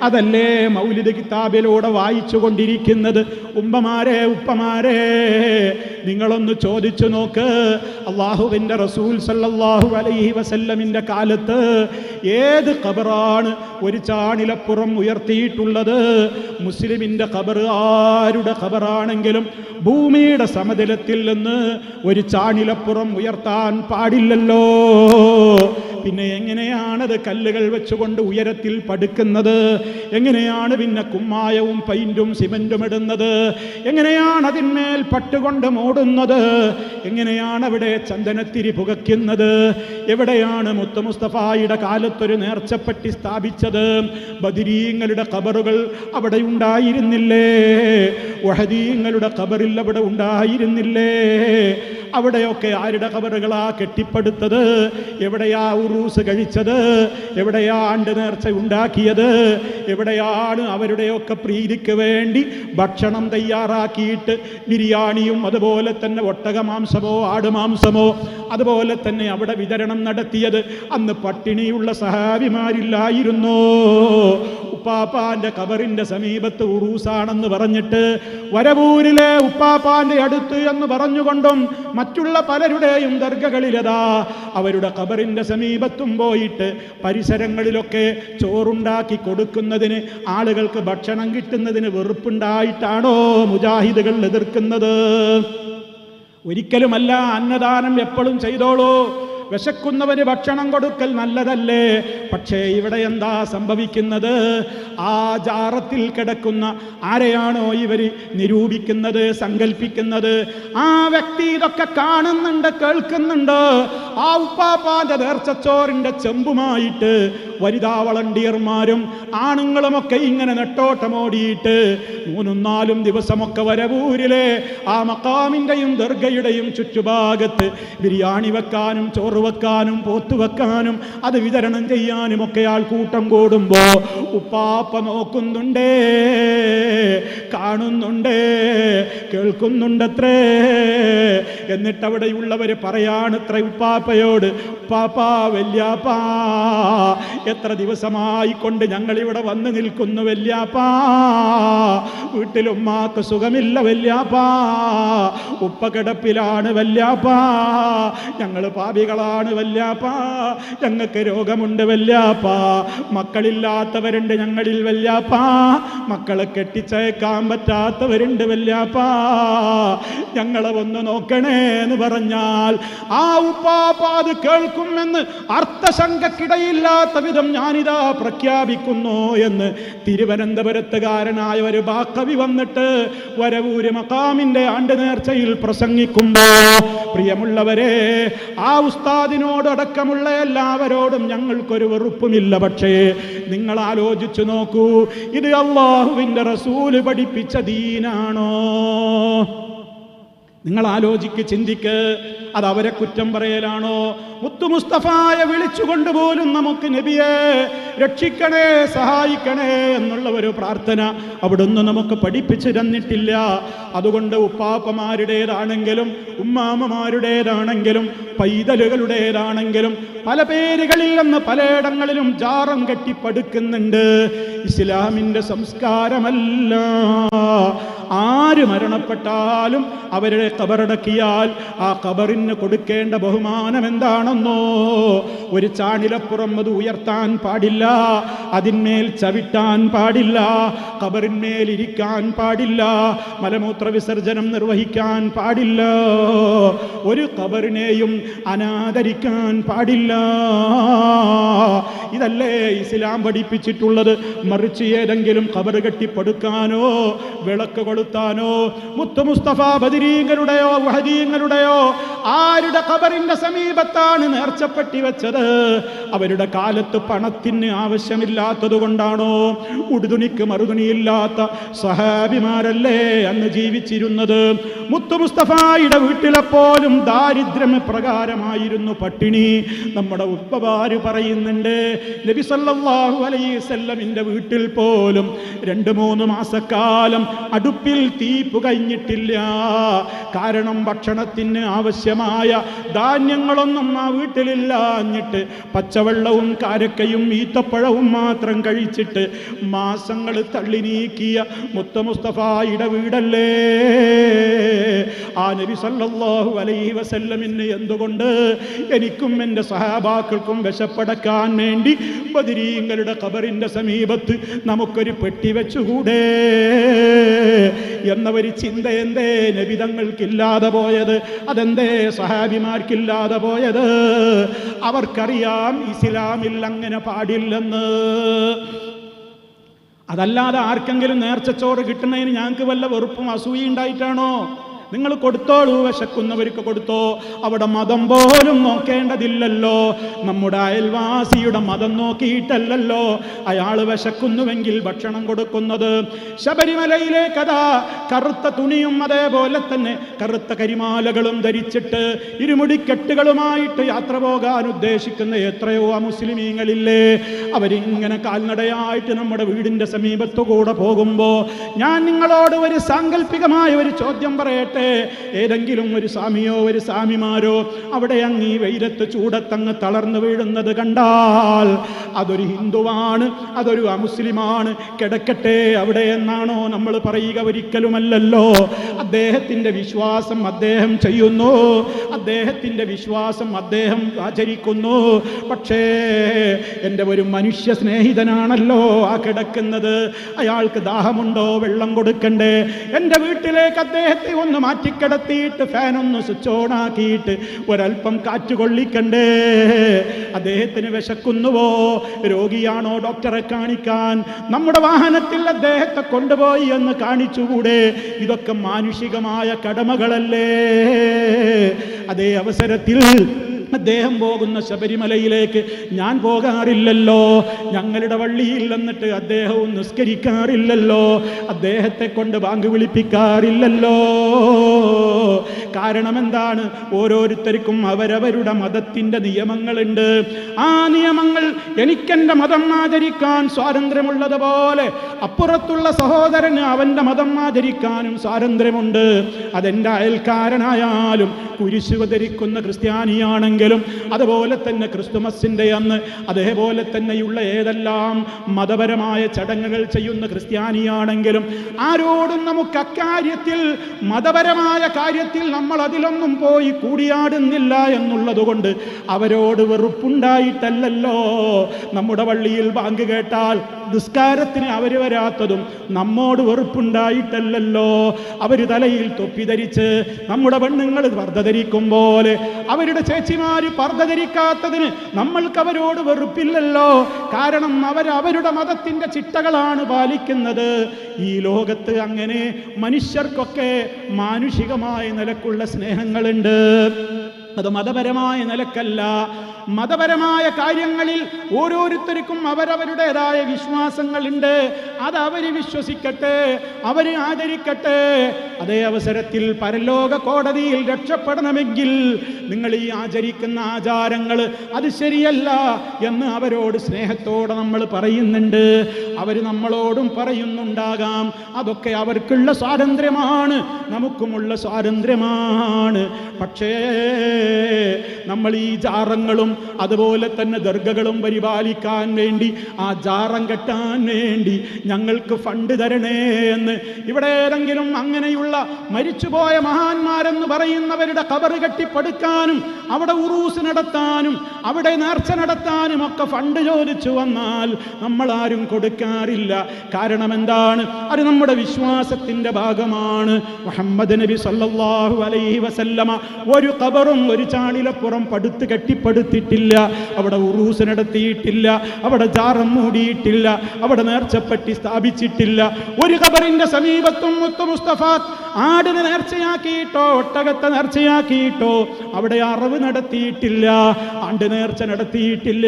അതല്ലേ മൗലിദ് കിതാബിലൂടെ വായിച്ചു കൊണ്ടിരിക്കുന്നത്? ഉമ്മമാരെ, ഉപ്പമാരെ, നിങ്ങളൊന്ന് ചോദിച്ചു നോക്ക്. അള്ളാഹുവിൻ്റെ റസൂൽ സല്ലല്ലാഹു അലൈഹി വസല്ലമിൻ്റെ കാലത്ത് ഏത് ഖബറാണ് ഒരു ചാണിലപ്പുറം ഉയർത്തിയിട്ടുള്ളത്? മുസ്ലിമിൻ്റെ ഖബർ ആരുടെ ഖബറാണെങ്കിലും ഭൂമിയുടെ സമതലത്തിൽ നിന്ന് ഒരു ചാണിലപ്പുറം ഉയർത്താൻ പാടില്ലല്ലോ. പിന്നെ എങ്ങനെയാണത് കല്ലുകൾ വെച്ചുകൊണ്ട് ഉയരത്തിൽ പടുക്കുന്നത്? എങ്ങനെയാണ് പിന്നെ കുമ്മായവും പെയിന്റും സിമന്റും ഇടുന്നത്? എങ്ങനെയാണ് അതിന്മേൽ പട്ടുകൊണ്ട് മൂടുന്നത്? എങ്ങനെയാണ് അവിടെ ചന്ദനത്തിരി പുകയ്ക്കുന്നത്? എവിടെയാണ് മുത്ത് മുസ്തഫായുടെ കാലത്തൊരു നേർച്ചപ്പെട്ടി സ്ഥാപിച്ചത്? ബദരീങ്ങളുടെ ഖബറുകൾ അവിടെ ഉണ്ടായിരുന്നില്ലേ? വഹദീങ്ങളുടെ ഖബറിൽ അവിടെ ഉണ്ടായിരുന്നില്ലേ? അവിടെയൊക്കെ ആരുടെ ഖബറുകളാ കെട്ടിപ്പടുത്തത്? എവിടെയാ ഉറൂസ് കഴിച്ചത്? എവിടെയാ ആണ്ട് നേർച്ച ഉണ്ടാക്കിയത്? എവിടെയാണ് അവരുടെയൊക്കെ പ്രീതിക്ക് വേണ്ടി ഭക്ഷണം തയ്യാറാക്കിയിട്ട് ബിരിയാണിയും അതുപോലെ തന്നെ ഒട്ടകമാംസമോ ആടുമാംസമോ അതുപോലെ തന്നെ അവിടെ വിതരണം നടത്തിയത്? അന്ന് പട്ടിണിയുള്ള സഹാബിമാരില്ലായിരുന്നോ? ഉപ്പാപ്പാന്റെ ഖബറിന്റെ സമീപത്ത് ഉറൂസാണെന്ന് പറഞ്ഞിട്ട് വരവൂരിലെ ഉപ്പാപ്പാന്റെ അടുത്ത് എന്ന് പറഞ്ഞുകൊണ്ടും മറ്റുള്ള പലരുടെയും ദർഗകളിലതാ അവരുടെ ഖബറിന്റെ സമീപത്തും പോയിട്ട് പരിസരങ്ങളിലൊക്കെ ചോറുണ്ടാക്കി കൊടുക്കുന്നതിന്, ആളുകൾക്ക് ഭക്ഷണം കിട്ടുന്നതിന് വെറുപ്പുണ്ടായിട്ടാണോ മുജാഹിദുകൾ എതിർക്കുന്നത്? ഒരിക്കലുമല്ല. അന്നദാനം എപ്പോഴും ചെയ്തോളൂ. വിശക്കുന്നവന് ഭക്ഷണം കൊടുക്കൽ നല്ലതല്ലേ? പക്ഷേ ഇവിടെ എന്താ സംഭവിക്കുന്നത്? ആ ജാറത്തിൽ കിടക്കുന്ന ആരെയാണോ ഇവർ നിരൂപിക്കുന്നത്, സങ്കല്പിക്കുന്നത്, ആ വ്യക്തി ഇതൊക്കെ കാണുന്നുണ്ട്, കേൾക്കുന്നുണ്ട്. ആ ഉപ്പാപ്പാന്റെ നേർച്ചച്ചോറിന്റെ ചെമ്പുമായിട്ട് വനിതാ വളണ്ടിയർമാരും ആണുങ്ങളുമൊക്കെ ഇങ്ങനെ നെട്ടോട്ടമോടിയിട്ട് 3-4 ദിവസമൊക്കെ വരവൂരിലെ ആ മഖാമിന്റെയും ദർഗയുടെയും ചുറ്റുഭാഗത്ത് ബിരിയാണി വെക്കാനും ചോറ് വെക്കാനും പോത്ത് വെക്കാനും അത് വിതരണം ചെയ്യാനും ഒക്കെ ആൾക്കൂട്ടം കൂടുമ്പോ ഉപ്പാപ്പ നോക്കുന്നുണ്ടേ, കാണുന്നുണ്ടേ, കേൾക്കുന്നുണ്ടത്രേ. എന്നിട്ട് അവിടെയുള്ളവർ പറയാണത്രേ ഉപ്പാപ്പയോട്, ഉപ്പാപ്പാ, വല്യാപ്പാ, എത്ര ദിവസമായിക്കൊണ്ട് ഞങ്ങളിവിടെ വന്ന് നിൽക്കുന്നു വല്യാപ്പാ. വീട്ടിലുമ്മാക്ക് സുഖമില്ല വല്യാപ്പാ, ഉപ്പ കിടപ്പിലാണ് വല്യാപ്പാ, ഞങ്ങൾ പാപികളാണ് വല്യാപ്പാ, ഞങ്ങൾക്ക് രോഗമുണ്ട് വല്യാപ്പാ, മക്കളില്ലാത്തവരുണ്ട് ഞങ്ങളിൽ വല്യാപ്പാ, മക്കളെ കെട്ടിച്ചയക്കാൻ പറ്റാത്തവരുണ്ട് വല്യാപ്പാ, ഞങ്ങളെ ഒന്ന് നോക്കണേ എന്ന് പറഞ്ഞാൽ ആ ഉപ്പാപ്പ അത് കേൾക്കുമെന്ന് അർത്ഥശങ്കക്കിടയില്ലാത്ത വിധം ഞാനിതാ പ്രഖ്യാപിക്കുന്നു എന്ന് തിരുവനന്തപുരത്തുകാരനായ ഒരു ബാക്കവി വന്നിട്ട് വരവൂര് മഖാമിന്റെ ആണ്ട് നേർച്ചയിൽ പ്രസംഗിക്കുമ്പോ, പ്രിയമുള്ളവരെ, ആ ഉസ്താദിനോടടക്കമുള്ള എല്ലാവരോടും ഞങ്ങൾക്കൊരു വെറുപ്പുമില്ല. പക്ഷേ നിങ്ങൾ ആലോചിച്ചു നോക്കൂ, ഇത് അല്ലാഹുവിന്റെ റസൂല് പഠിപ്പിച്ച ദീനാണോ? നിങ്ങൾ ആലോചിക്ക്, ചിന്തിക്ക്. അത് അവരെ കുറ്റം പറയലാണോ? മുത്തു മുസ്തഫായെ വിളിച്ചുകൊണ്ട് പോലും നമുക്ക് നബിയെ രക്ഷിക്കണേ, സഹായിക്കണേ എന്നുള്ള ഒരു പ്രാർത്ഥന അവിടുന്ന് നമുക്ക് പഠിപ്പിച്ചു തന്നിട്ടില്ല. അതുകൊണ്ട് ഉപ്പാപ്പമാരുടേതാണെങ്കിലും ഉമ്മാമ്മമാരുടേതാണെങ്കിലും പൈതലുകളുടേതാണെങ്കിലും പല പേരുകളിൽ നിന്ന് പലയിടങ്ങളിലും ജാറം കെട്ടിപ്പടുക്കുന്നുണ്ട്. ഇസ്ലാമിൻ്റെ സംസ്കാരമല്ല. ആര് മരണപ്പെട്ടാലും അവരെ ഖബറടക്കിയാൽ ആ ഖബറിന് കൊടുക്കേണ്ട ബഹുമാനം എന്താണെന്നോ? ഒരു ചാണിലപ്പുറം അത് ഉയർത്താൻ പാടില്ല, അതിന്മേൽ ചവിട്ടാൻ പാടില്ല, ഖബറിന്മേൽ ഇരിക്കാൻ പാടില്ല, മലമൂത്ര വിസർജനം നിർവഹിക്കാൻ പാടില്ല, ഒരു ഖബറിനെയും അനാദരിക്കാൻ പാടില്ല. ഇതല്ലേ ഇസ്ലാം പഠിപ്പിച്ചിട്ടുള്ളത്. മറിച്ച് ഏതെങ്കിലും ഖബർ കെട്ടിപ്പടുക്കാനോ വിളക്ക് കൊളുത്താനോ മുത്തു മുസ്തഫ ബദരീങ്ങളുടെയോ വഹദീങ്ങളുടെയോ ആരുടെ ഖബറിന്റെ സമീപത്താണ് നേർച്ചപ്പെട്ടി വെച്ചത്? അവരുടെ കാലത്ത് പണത്തിന് ആവശ്യമില്ലാത്തത് കൊണ്ടാണോ? ഉടുതുണിക്ക് മറുതുണിയില്ലാത്ത സഹാബിമാരല്ലേ അന്ന് ജീവിച്ചിരുന്നത്? മുത്തു മുസ്തഫയുടെ വീട്ടിലെപ്പോലും ദാരിദ്ര്യം പ്രകാരമായിരുന്നു, പട്ടിണി. നമ്മുടെ ഉപ്പമാര് പറയുന്നുണ്ട്, നബി സല്ലല്ലാഹു അലൈഹി വസല്ലമിന്റെ വീട്ടിൽ പോലും 2-3 മാസക്കാലം അടുപ്പിൽ തീ പുകഞ്ഞിട്ടില്ല. കാരണം ഭക്ഷണത്തിന് ആവശ്യമായ ധാന്യങ്ങളൊന്നും ആ വീട്ടിലില്ലാഞ്ഞിട്ട് പച്ചവെള്ളവും കാരക്കയും ഈത്തപ്പഴവും മാത്രം കഴിച്ചിട്ട് മാസങ്ങൾ തള്ളി നീക്കിയ മുത്തു മുസ്തഫയുടെ വീടല്ലേ ആ നബി സല്ലല്ലാഹു അലൈഹി വസല്ലമിന് എന്തുകൊണ്ട് എനിക്കും എൻ്റെ സഹാബാക്കൾക്കും വിശപ്പടക്കാൻ വേണ്ടി ബദരീങ്ങളുടെ ഖബറിന്റെ സമീപത്ത് നമുക്കൊരു പെട്ടി വെച്ചുകൂടെ എന്നൊരു ചിന്ത എന്തേ നബിതങ്ങൾക്കില്ലാതെ പോയത്? അതെന്തേ സഹാബിമാർക്കില്ലാതെ പോയത്? അവർക്കറിയാം ഇസ്ലാമിൽ അങ്ങനെ പാടില്ലെന്ന്. അതല്ലാതെ ആർക്കെങ്കിലും നേർച്ചച്ചോറ് കിട്ടുന്നതിന് ഞങ്ങൾക്ക് വല്ല വെറുപ്പും അസൂയ ഉണ്ടായിട്ടാണോ? നിങ്ങൾ കൊടുത്തോളൂ, വിശക്കുന്നവർക്ക് കൊടുത്തോ. അവിടെ മതം പോലും നോക്കേണ്ടതില്ലല്ലോ. നമ്മുടെ അയൽവാസിയുടെ മതം നോക്കിയിട്ടല്ലല്ലോ അയാൾ വിശക്കുന്നുവെങ്കിൽ ഭക്ഷണം കൊടുക്കുന്നത്. ശബരിമലയിലെ കഥ, കറുത്ത തുണിയും അതേപോലെ തന്നെ കറുത്ത കരിമാലകളും ധരിച്ചിട്ട് ഇരുമുടിക്കെട്ടുകളുമായിട്ട് യാത്ര പോകാൻ ഉദ്ദേശിക്കുന്ന എത്രയോ മുസ്ലിമീങ്ങളില്ലേ? അവരിങ്ങനെ കാൽനടയായിട്ട് നമ്മുടെ വീടിൻ്റെ സമീപത്തുകൂടെ പോകുമ്പോൾ ഞാൻ നിങ്ങളോട് ഒരു സാങ്കല്പികമായ ഒരു ചോദ്യം പറയട്ടെ. ഏതെങ്കിലും ഒരു സ്വാമിയോ ഒരു സ്വാമിമാരോ അവിടെ അങ്ങ് ഈ വെയിലത്ത് ചൂടത്തങ്ങ് തളർന്നു വീഴുന്നത് കണ്ടാൽ അതൊരു ഹിന്ദുവാണ്, അതൊരു അമുസ്ലിമാണ്, കിടക്കട്ടെ അവിടെ എന്നാണോ നമ്മൾ പറയുക? ഒരിക്കലുമല്ലല്ലോ. അദ്ദേഹത്തിൻ്റെ വിശ്വാസം അദ്ദേഹം ചെയ്യുന്നു, അദ്ദേഹത്തിൻ്റെ വിശ്വാസം അദ്ദേഹം ആചരിക്കുന്നു. പക്ഷേ എൻ്റെ ഒരു മനുഷ്യ സ്നേഹിതനാണല്ലോ ആ കിടക്കുന്നത്. അയാൾക്ക് ദാഹമുണ്ടോ? വെള്ളം കൊടുക്കണ്ടേ? എൻ്റെ വീട്ടിലേക്ക് അദ്ദേഹത്തെ ഒന്ന് മാറ്റിക്കിടത്തിയിട്ട് ഫാനൊന്ന് സ്വിച്ച് ഓൺ ആക്കിയിട്ട് ഒരൽപ്പം കാറ്റ് കൊള്ളിക്കണ്ടേ? അദ്ദേഹത്തിന് വിശക്കുന്നുവോ? രോഗിയാണോ? ഡോക്ടറെ കാണിക്കാൻ നമ്മുടെ വാഹനത്തിൽ അദ്ദേഹത്തെ കൊണ്ടുപോയി എന്ന് കാണിച്ചുകൂടെ? ഇതൊക്കെ മാനുഷികമായ കടമകളല്ലേ? അതേ അവസരത്തിൽ അദ്ദേഹം പോകുന്ന ശബരിമലയിലേക്ക് ഞാൻ പോകാറില്ലല്ലോ. ഞങ്ങളുടെ പള്ളിയിൽ വന്നിട്ട് അദ്ദേഹവും നിസ്കരിക്കാറില്ലല്ലോ. അദ്ദേഹത്തെ കൊണ്ട് ബാങ്ക് വിളിപ്പിക്കാറില്ലല്ലോ. കാരണം എന്താണ്? ഓരോരുത്തർക്കും അവരവരുടെ മതത്തിൻ്റെ നിയമങ്ങളുണ്ട്. ആ നിയമങ്ങൾ എനിക്കെൻ്റെ മതം ആചരിക്കാൻ സ്വാതന്ത്ര്യമുള്ളതുപോലെ അപ്പുറത്തുള്ള സഹോദരന് അവൻ്റെ മതം ആചരിക്കാനും സ്വാതന്ത്ര്യമുണ്ട്. അതെൻ്റെ അയൽക്കാരനായാലും കുരിശു ധരിക്കുന്ന ക്രിസ്ത്യാനിയാണെങ്കിലും അതുപോലെ തന്നെ ക്രിസ്തുമസിൻ്റെ അന്ന് അതേപോലെ തന്നെയുള്ള ഏതെല്ലാം മതപരമായ ചടങ്ങുകൾ ചെയ്യുന്ന ക്രിസ്ത്യാനിയാണെങ്കിലും ആരോടും നമുക്ക് അക്കാര്യത്തിൽ മതപരമായ കാര്യത്തിൽ നമ്മൾ അതിലൊന്നും പോയി കൂടിയാടുന്നില്ല എന്നുള്ളതുകൊണ്ട് അവരോട് വെറുപ്പുണ്ടായിട്ടല്ലല്ലോ. നമ്മുടെ പള്ളിയിൽ ബാങ്ക് കേട്ടാൽ നിസ്കാരത്തിന് അവർ വരാത്തതും നമ്മോട് വെറുപ്പുണ്ടായിട്ടല്ലല്ലോ. അവർ തലയിൽ തൊപ്പി ധരിച്ച് നമ്മുടെ പെണ്ണുങ്ങൾ പർദ്ദ ധരിക്കും പോലെ അവരുടെ ചേച്ചിമാർ പർദ്ദ ധരിക്കാത്തതിന് നമ്മൾക്ക് അവരോട് വെറുപ്പില്ലല്ലോ. കാരണം അവരുടെ മതത്തിൻ്റെ ചിട്ടകളാണ് പാലിക്കുന്നത്. ഈ ലോകത്ത് അങ്ങനെ മനുഷ്യർക്കൊക്കെ മാനുഷികമായ നിലക്കുള്ള സ്നേഹങ്ങളുണ്ട്. അത് മതപരമായ നിലക്കല്ല. മതപരമായ കാര്യങ്ങളിൽ ഓരോരുത്തർക്കും അവരവരുടേതായ വിശ്വാസങ്ങളുണ്ട്. അത് അവര് വിശ്വസിക്കട്ടെ, അവര് ആദരിക്കട്ടെ. അതേ അവസരത്തിൽ പരലോക കോടതിയിൽ രക്ഷപ്പെടണമെങ്കിൽ നിങ്ങൾ ഈ ആചരിക്കുന്ന ആചാരങ്ങൾ അത് ശരിയല്ല എന്ന് അവരോട് സ്നേഹത്തോടെ നമ്മൾ പറയുന്നുണ്ട്. അവർ നമ്മളോടും പറയുന്നുണ്ടാകാം. അതൊക്കെ അവർക്കുള്ള സ്വാതന്ത്ര്യമാണ്, നമുക്കുമുള്ള സ്വാതന്ത്ര്യമാണ്. പക്ഷേ നമ്മൾ ഈ ജാറങ്ങളും അതുപോലെ തന്നെ ദർഗകളും പരിപാലിക്കാൻ വേണ്ടി, ആ ജാറം കെട്ടാൻ വേണ്ടി ഞങ്ങൾക്ക് ഫണ്ട് തരണേ എന്ന് ഇവിടെ ഏതെങ്കിലും അങ്ങനെയുള്ള മരിച്ചുപോയ മഹാന്മാരെന്ന് പറയുന്നവരുടെ ഖബർ കെട്ടിപ്പടുക്കാനും അവിടെ ഉറൂസ് നടത്താനും അവിടെ നേർച്ച നടത്താനും ഒക്കെ ഫണ്ട് ചോദിച്ചു വന്നാൽ നമ്മൾ ആരും കൊടുക്കാറില്ല. കാരണം എന്താണ്? അത് നമ്മുടെ വിശ്വാസത്തിന്റെ ഭാഗമാണ്. മുഹമ്മദ് നബി സല്ലല്ലാഹു അലൈഹി വസല്ലമ ഒരു ഖബറും ഒരു ചാണിലപ്പുറം പടുത്ത് കെട്ടിപ്പടുത്തിട്ടില്ല, അവിടെ ഉറൂസ് നടത്തിയിട്ടില്ല, അവിടെ ജാറം മൂടിയിട്ടില്ല, അവിടെ നേർച്ചപ്പെട്ടി സ്ഥാപിച്ചിട്ടില്ല. ഒരു ഖബറിന്റെ സമീപത്തും മുത്ത് മുസ്തഫ ആടിനെ നേർച്ചയാക്കിയിട്ടോ ഒട്ടകത്തെ നേർച്ചയാക്കിയിട്ടോ അവിടെ അറവ് നടത്തിയിട്ടില്ല, ആണ്ട് നേർച്ച നടത്തിയിട്ടില്ല.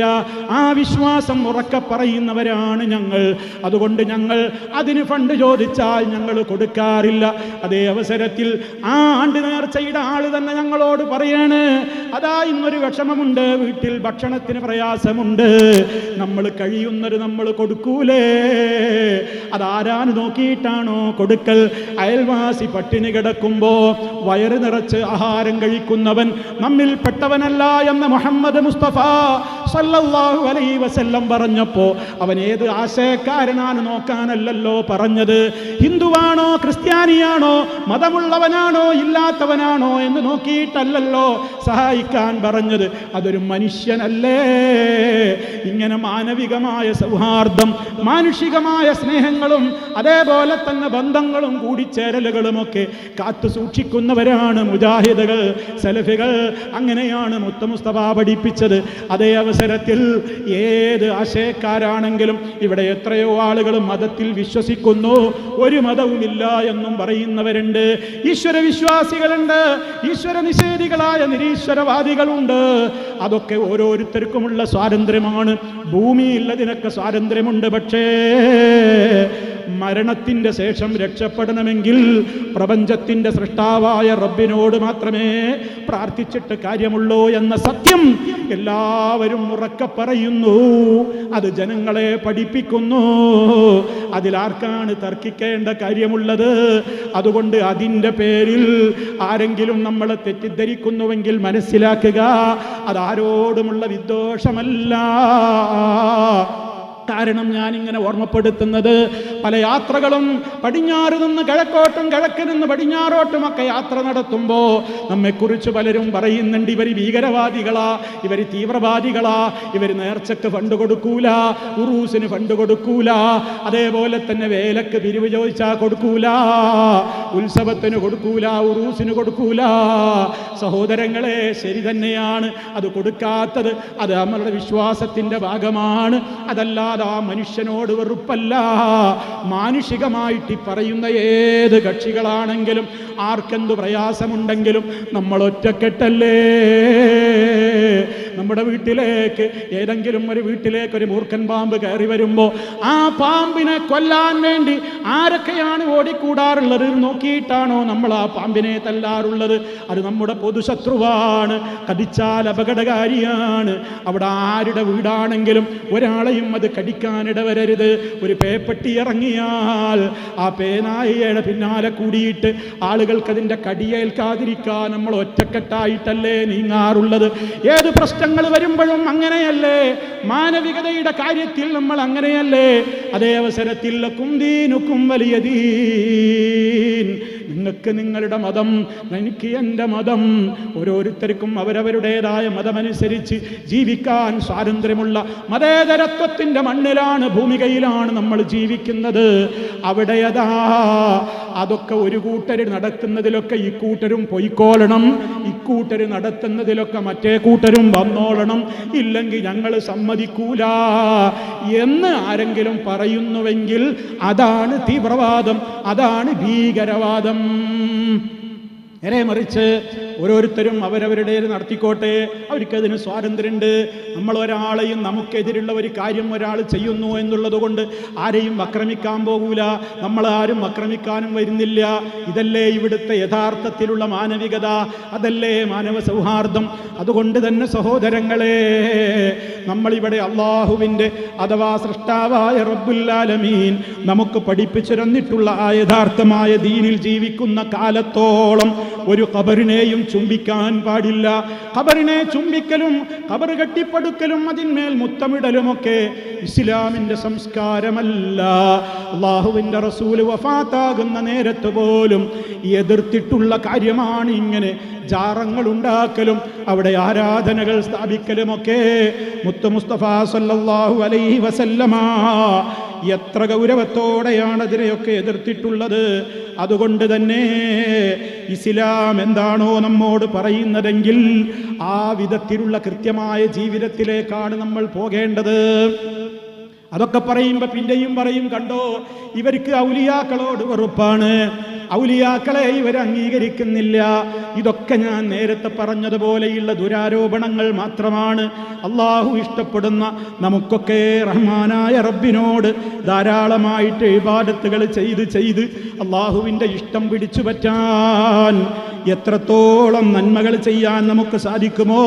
ആ വിശ്വാസം ഉറക്കെ പറയുന്നവരാണ് ഞങ്ങൾ. അതുകൊണ്ട് ഞങ്ങൾ അതിന് ഫണ്ട് ചോദിച്ചാൽ ഞങ്ങൾ കൊടുക്കാറില്ല. അതേ അവസരത്തിൽ ആ ആണ്ട് നേർച്ചയുടെ ആള് തന്നെ ഞങ്ങളോട് പറയാണ്, അതാ ഇന്നൊരു വിഷമമുണ്ട്, വീട്ടിൽ ഭക്ഷണത്തിന് പ്രയാസമുണ്ട്, നമ്മൾ കഴിയുന്നത് നമ്മൾ കൊടുക്കൂലേ? അതാരാണ് നോക്കിയിട്ടാണോ കൊടുക്കൽ? അയൽവാസി പട്ടിണി കിടക്കുമ്പോ വയറ് നിറച്ച് ആഹാരം കഴിക്കുന്നവൻ നമ്മിൽ പെട്ടവനല്ല എന്ന് മുഹമ്മദ് മുസ്തഫ സല്ലല്ലാഹു അലൈഹി വസല്ലം പറഞ്ഞപ്പോ അവൻ ഏത് ആശയക്കാരനാണ് നോക്കാനല്ലല്ലോ പറഞ്ഞത്. ഹിന്ദുവാണോ ക്രിസ്ത്യാനിയാണോ മതമുള്ളവനാണോ ഇല്ലാത്തവനാണോ എന്ന് നോക്കിയിട്ടല്ലല്ലോ സഹായിക്കാൻ പറഞ്ഞത്. അതൊരു മനുഷ്യനല്ലേ? ഇങ്ങനെ മാനവികമായ സൗഹാർദ്ദം, മാനുഷികമായ സ്നേഹങ്ങളും അതേപോലെ തന്നെ ബന്ധങ്ങളും കൂടിച്ചേരലുകളുമൊക്കെ കാത്തു സൂക്ഷിക്കുന്നവരാണ് മുജാഹിദുകൾ, സലഫികൾ. അങ്ങനെയാണ് മുത്ത് മുസ്തഫ പഠിപ്പിച്ചത്. അതേ അവസരത്തിൽ ഏത് ആശയക്കാരാണെങ്കിലും ഇവിടെ എത്രയോ ആളുകൾ മതത്തിൽ വിശ്വസിക്കുന്നു, ഒരു മതവുമില്ല എന്നും പറയുന്നവരുണ്ട്. ഈശ്വര വിശ്വാസികളുണ്ട്, ഈശ്വര നിഷേധികളായ നിരീശ്വരവാദികളുണ്ട്. അതൊക്കെ ഓരോരുത്തർക്കുമുള്ള സ്വാതന്ത്ര്യമാണ്. ഭൂമിയിൽ അതിനൊക്കെ സ്വാതന്ത്ര്യമുണ്ട്. പക്ഷേ മരണത്തിൻ്റെ ശേഷം രക്ഷപ്പെടണമെങ്കിൽ പ്രപഞ്ചത്തിൻ്റെ സൃഷ്ടാവായ റബ്ബിനോട് മാത്രമേ പ്രാർത്ഥിച്ചിട്ട് കാര്യമുള്ളൂ എന്ന സത്യം എല്ലാവരും ഉറക്കെ പറയുന്നു. അത് ജനങ്ങളെ പഠിപ്പിക്കുന്നു. അതിലാർക്കാണ് തർക്കിക്കേണ്ട കാര്യമുള്ളത്? അതുകൊണ്ട് അതിൻ്റെ പേരിൽ ആരെങ്കിലും നമ്മളെ തെറ്റിദ്ധരിക്കുന്നുവെങ്കിൽ മനസ്സിലാക്കുക, അതാരോടുമുള്ള വിദ്വേഷമല്ല. കാരണം ഞാനിങ്ങനെ ഓർമ്മപ്പെടുത്തുന്നത്, പല യാത്രകളും പടിഞ്ഞാറ് നിന്ന് കിഴക്കോട്ടും കിഴക്ക് നിന്ന് പടിഞ്ഞാറോട്ടുമൊക്കെ യാത്ര നടത്തുമ്പോൾ നമ്മെക്കുറിച്ച് പലരും പറയുന്നുണ്ട്, ഇവർ ഭീകരവാദികളാ, ഇവർ തീവ്രവാദികളാ, ഇവർ നേർച്ചക്ക് ഫണ്ട് കൊടുക്കൂല, ഉറൂസിന് ഫണ്ട് കൊടുക്കൂല, അതേപോലെ തന്നെ വേലക്ക് പിരിവ് ചോദിച്ചാൽ കൊടുക്കൂല, ഉത്സവത്തിന് കൊടുക്കൂല, ഉറൂസിന് കൊടുക്കൂല. സഹോദരങ്ങളെ, ശരി തന്നെയാണ്, അത് കൊടുക്കാത്തത് അത് നമ്മളുടെ വിശ്വാസത്തിൻ്റെ ഭാഗമാണ്. അതല്ലാതെ ആ മനുഷ്യനോട് വെറുപ്പല്ല. മാനുഷികമായിട്ട് പറയുന്ന ഏത് കക്ഷികളാണെങ്കിലും ആർക്കെന്തു പ്രയാസമുണ്ടെങ്കിലും നമ്മൾ ഒറ്റക്കെട്ടല്ലേ? നമ്മുടെ വീട്ടിലേക്ക് ഏതെങ്കിലും ഒരു വീട്ടിലേക്ക് ഒരു മൂർഖൻ പാമ്പ് കയറി വരുമ്പോൾ ആ പാമ്പിനെ കൊല്ലാൻ വേണ്ടി ആരൊക്കെയാണ് ഓടിക്കൂടാറുള്ളത് നോക്കിയിട്ടാണോ നമ്മൾ ആ പാമ്പിനെ തല്ലാറുള്ളത്? അത് നമ്മുടെ പൊതുശത്രുവാണ്, കടിച്ചാൽ അപകടകാരിയാണ്. അവിടെ ആരുടെ വീടാണെങ്കിലും ഒരാളെയും അത് കടിക്കാനിടവരരുത്. ഒരു പേപ്പട്ടി ഇറങ്ങിയാൽ ആ പേനായയുടെ പിന്നാലെ കൂടിയിട്ട് ആളുകൾക്ക് അതിൻ്റെ കടിയേൽക്കാതിരിക്കാൻ നമ്മൾ ഒറ്റക്കെട്ടായിട്ടല്ലേ നീങ്ങാറുള്ളത്? ഏത് പ്രശ്നങ്ങൾ വരുമ്പോഴും അങ്ങനെയല്ലേ? മാനവികതയുടെ കാര്യത്തിൽ നമ്മൾ അങ്ങനെയല്ലേ? അതേ അവസരത്തിൽ ലക്കും ദീനുക്കും വലിയ ദീൻ, നിങ്ങൾക്ക് നിങ്ങളുടെ മതം, എനിക്ക് എൻ്റെ മതം. ഓരോരുത്തർക്കും അവരവരുടേതായ മതമനുസരിച്ച് ജീവിക്കാൻ സ്വാതന്ത്ര്യമുള്ള മതേതരത്വത്തിൻ്റെ മണ്ണിലാണ്, ഭൂമികയിലാണ് നമ്മൾ ജീവിക്കുന്നത്. അവിടെയതാ അതൊക്കെ ഒരു കൂട്ടർ നടത്തുന്നതിലൊക്കെ ഇക്കൂട്ടരും പൊയ്ക്കോളണം, ഇക്കൂട്ടർ നടത്തുന്നതിലൊക്കെ മറ്റേ കൂട്ടരും വന്നോളണം, ഇല്ലെങ്കിൽ ഞങ്ങൾ സമ്മതിക്കൂല എന്ന് ആരെങ്കിലും പറയുന്നുവെങ്കിൽ അതാണ് തീവ്രവാദം, അതാണ് ഭീകരവാദം. നേരെ മറിച്ച് ഓരോരുത്തരും അവരവരുടേത് നടത്തിക്കോട്ടെ, അവർക്കതിന് സ്വാതന്ത്ര്യമുണ്ട്. നമ്മൾ ഒരാളെയും നമുക്കെതിരുള്ള ഒരു കാര്യം ഒരാൾ ചെയ്യുന്നു എന്നുള്ളത് കൊണ്ട് ആരെയും ആക്രമിക്കാൻ പോകൂല, നമ്മളാരും ആക്രമിക്കാനും വരുന്നില്ല. ഇതല്ലേ ഇവിടുത്തെ യഥാർത്ഥത്തിലുള്ള മാനവികത, അതല്ലേ മാനവ സൗഹാർദ്ദം. അതുകൊണ്ട് തന്നെ സഹോദരങ്ങളെ, നമ്മളിവിടെ അള്ളാഹുവിൻ്റെ അഥവാ സൃഷ്ടാവായ റബ്ബുൽ ആലമീൻ നമുക്ക് പഠിപ്പിച്ചു തന്നിട്ടുള്ള ആ യഥാർത്ഥമായ ദീനിൽ ജീവിക്കുന്ന കാലത്തോളം ഒരു ഖബറിനെയും ചുംബിക്കാൻ പാടില്ല. ഖബറിനെ ചുംബിക്കലും ഖബർ കെട്ടിപ്പടുക്കലും അതിന്മേൽ മുത്തമിടലുമൊക്കെ ഇസ്ലാമിൻ്റെ സംസ്കാരമല്ല. അള്ളാഹുവിൻ്റെ റസൂല് വഫാത്താകുന്ന നേരത്ത് പോലും എതിർത്തിട്ടുള്ള കാര്യമാണ് ഇങ്ങനെ ജാറങ്ങൾ ഉണ്ടാക്കലും അവിടെ ആരാധനകൾ സ്ഥാപിക്കലുമൊക്കെ. മുത്ത് മുസ്തഫ സല്ലല്ലാഹു അലൈഹി വസല്ലമ എത്ര ഗൗരവത്തോടെയാണ് അതിനെയൊക്കെ എതിർത്തിട്ടുള്ളത്. അതുകൊണ്ട് തന്നെ ഇസ്ലാം എന്താണോ നമ്മോട് പറയുന്നതെങ്കിൽ ആ വിധത്തിലുള്ള കൃത്യമായ ജീവിതത്തിലേക്കാണ് നമ്മൾ പോകേണ്ടത്. അതൊക്കെ പറയുമ്പോൾ പിന്നെയും പറയും, കണ്ടോ ഇവർക്ക് ഔലിയാക്കളോട് വെറുപ്പാണ്, ഔലിയാക്കളെ ഇവർ അംഗീകരിക്കുന്നില്ല. ഇതൊക്കെ ഞാൻ നേരത്തെ പറഞ്ഞതുപോലെയുള്ള ദുരാരോപണങ്ങൾ മാത്രമാണ്. അള്ളാഹു ഇഷ്ടപ്പെടുന്ന നമുക്കൊക്കെ റഹ്മാനായ റബ്ബിനോട് ധാരാളമായിട്ട് ഇബാദത്തുകൾ ചെയ്ത് അള്ളാഹുവിൻ്റെ ഇഷ്ടം പിടിച്ചു പറ്റാൻ എത്രത്തോളം നന്മകൾ ചെയ്യാൻ നമുക്ക് സാധിക്കുമോ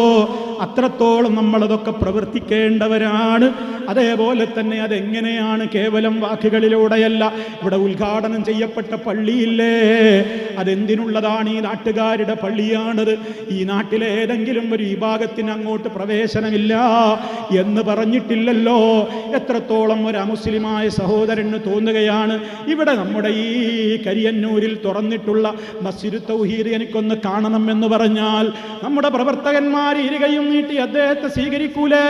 അത്രത്തോളം നമ്മളതൊക്കെ പ്രവർത്തിക്കേണ്ടവരാണ്. അതേപോലെ തന്നെ അതെങ്ങനെയാണ്? കേവലം വാക്കുകളിലൂടെയല്ല. ഇവിടെ ഉദ്ഘാടനം ചെയ്യപ്പെട്ട പള്ളിയില്ലേ, അതെന്തിനുള്ളതാണ്? ഈ നാട്ടുകാരുടെ പള്ളിയാണത്. ഈ നാട്ടിലെ ഏതെങ്കിലും ഒരു വിഭാഗത്തിന് അങ്ങോട്ട് പ്രവേശനമില്ല എന്ന് പറഞ്ഞിട്ടില്ലല്ലോ. എത്രത്തോളം ഒരു അമുസ്ലിമായ സഹോദരന് തോന്നുകയാണ് ഇവിടെ നമ്മുടെ ഈ കരിയന്നൂരിൽ തുറന്നിട്ടുള്ള മസ്ജിദ് തൗഹീദ് എനിക്കൊന്ന് കാണണം എന്ന് പറഞ്ഞാൽ നമ്മുടെ പ്രവർത്തകന്മാർ ഇരുകയും നീട്ടി അദ്ദേഹത്തെ സ്വീകരിക്കൂലേ?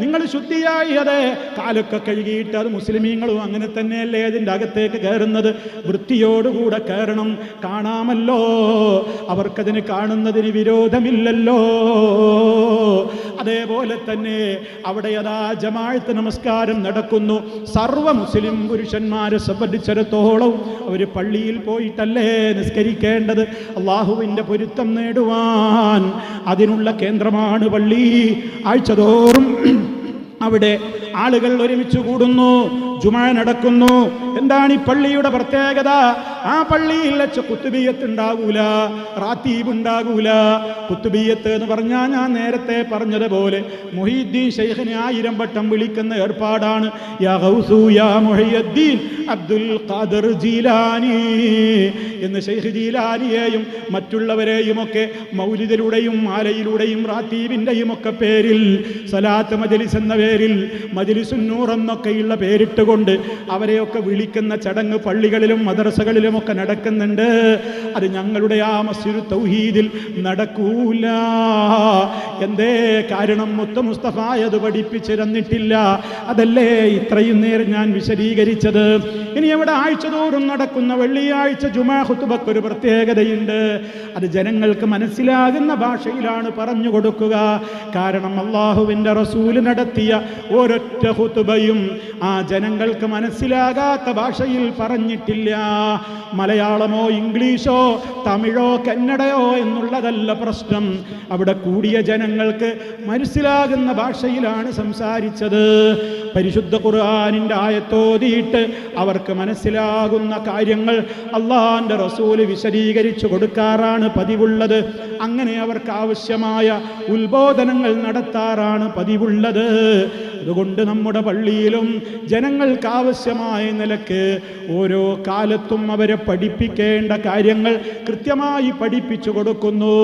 നിങ്ങൾ ശുദ്ധിയായി അതെ കാലൊക്കെ കഴുകിയിട്ട്, അത് മുസ്ലിമീങ്ങളും അങ്ങനെ തന്നെയല്ലേ അതിൻ്റെ അകത്തേക്ക് കയറുന്നത്, വൃത്തിയോടുകൂടെ കയറണം. കാണാമല്ലോ, അവർക്കതിന് കാണുന്നതിന് വിരോധമില്ലല്ലോ. അതേപോലെ തന്നെ അവിടെ അതാ ജമാഅത്ത് നമസ്കാരം നടക്കുന്നു. സർവ്വ മുസ്ലിം പുരുഷന്മാരെ സംബന്ധിച്ചിടത്തോളം അവർ പള്ളിയിൽ പോയിട്ടല്ലേ നിസ്കരിക്കേണ്ടത്. അള്ളാഹുവിൻ്റെ പൊരുത്തം നേടുവാൻ അതിനുള്ള കേന്ദ്രമാണ് പള്ളി. ആഴ്ചതോറും അവിടെ ആളുകൾ ഒരുമിച്ച് കൂടുന്നു, ജുമാ നടക്കുന്നു. എന്താണ് ഈ പള്ളിയുടെ പ്രത്യേകത? ആ പള്ളിയിൽ വെച്ച് കുത്തുബിയ്യത്ത് ഉണ്ടാകൂല, റാത്തീബ് ഉണ്ടാകൂല. കുത്തുബിയ്യത്ത് എന്ന് പറഞ്ഞാൽ ഞാൻ നേരത്തെ പറഞ്ഞതുപോലെ മുഹീദ്ദീൻ ശൈഖിനെ 1000 വട്ടം വിളിക്കുന്ന ഏർപ്പാടാണ്. യാ ഗൗസു യാ മുഹയ്യദ്ദീൻ അബ്ദുൽ ഖാദിർ ജീലാനി എന്ന് ശൈഖ് ജീലാനിയെയും മറ്റുള്ളവരെയുമൊക്കെ മൗലിദിലൂടെയും മാലയിലൂടെയും റാത്തീബിൻ്റെയും ഒക്കെ പേരിൽ, സലാത്ത് മജ്ലിസ് എന്ന പേരിൽ, മജ്ലിസുൻ നൂർ എന്നൊക്കെയുള്ള പേരിട്ടുകൊണ്ട് അവരെയൊക്കെ വിളിക്കുന്ന ചടങ്ങ് പള്ളികളിലും മദ്രസകളിലുമൊക്കെ നടക്കുന്നുണ്ട്. അത് ഞങ്ങളുടെ ആ മസ്ജിദ് തൗഹീദിൽ നടക്കൂല. എന്തേ കാരണം? മുത്ത് മുസ്തഫ അത് പഠിപ്പിച്ചു തന്നിട്ടില്ല. അതല്ലേ ഇത്രയും നേരം ഞാൻ വിശദീകരിച്ചത്. ഇനി അവിടെ ആഴ്ചതോറും നടക്കുന്ന വെള്ളിയാഴ്ച ജുമാ ഖുതുബക്ക് ഒരു പ്രത്യേകതയുണ്ട്. അത് ജനങ്ങൾക്ക് മനസ്സിലാകുന്ന ഭാഷയിലാണ് പറഞ്ഞു കൊടുക്കുക. കാരണം അള്ളാഹുവിൻ്റെ റസൂല് നടത്തിയ ഒരൊറ്റ ഖുതുബയും ആ ജനങ്ങൾക്ക് മനസ്സിലാകാത്ത ഭാഷയിൽ പറഞ്ഞിട്ടില്ല. മലയാളമോ ഇംഗ്ലീഷോ തമിഴോ കന്നഡയോ എന്നുള്ളതല്ല പ്രശ്നം. അവിടെ കൂടിയ ജനങ്ങൾക്ക് മനസ്സിലാകുന്ന ഭാഷയിലാണ് സംസാരിച്ചത്. പരിശുദ്ധ ഖുർആനിൻ്റെ ആയത്തോതിയിട്ട് അവർക്ക് മനസ്സിലാകുന്ന കാര്യങ്ങൾ അള്ളാഹിൻ്റെ റസൂല് വിശദീകരിച്ചു കൊടുക്കാറാണ് പതിവുള്ളത്. അങ്ങനെ അവർക്ക് ആവശ്യമായ ഉത്ബോധനങ്ങൾ നടത്താറാണ് പതിവുള്ളത്. അതുകൊണ്ട് നമ്മുടെ പള്ളിയിലും ജനങ്ങൾക്ക് ആവശ്യമായ നിലക്ക് ഓരോ കാലത്തും അവരെ പഠിപ്പിക്കേണ്ട കാര്യങ്ങൾ കൃത്യമായി പഠിപ്പിച്ചു കൊടുക്കുന്നു.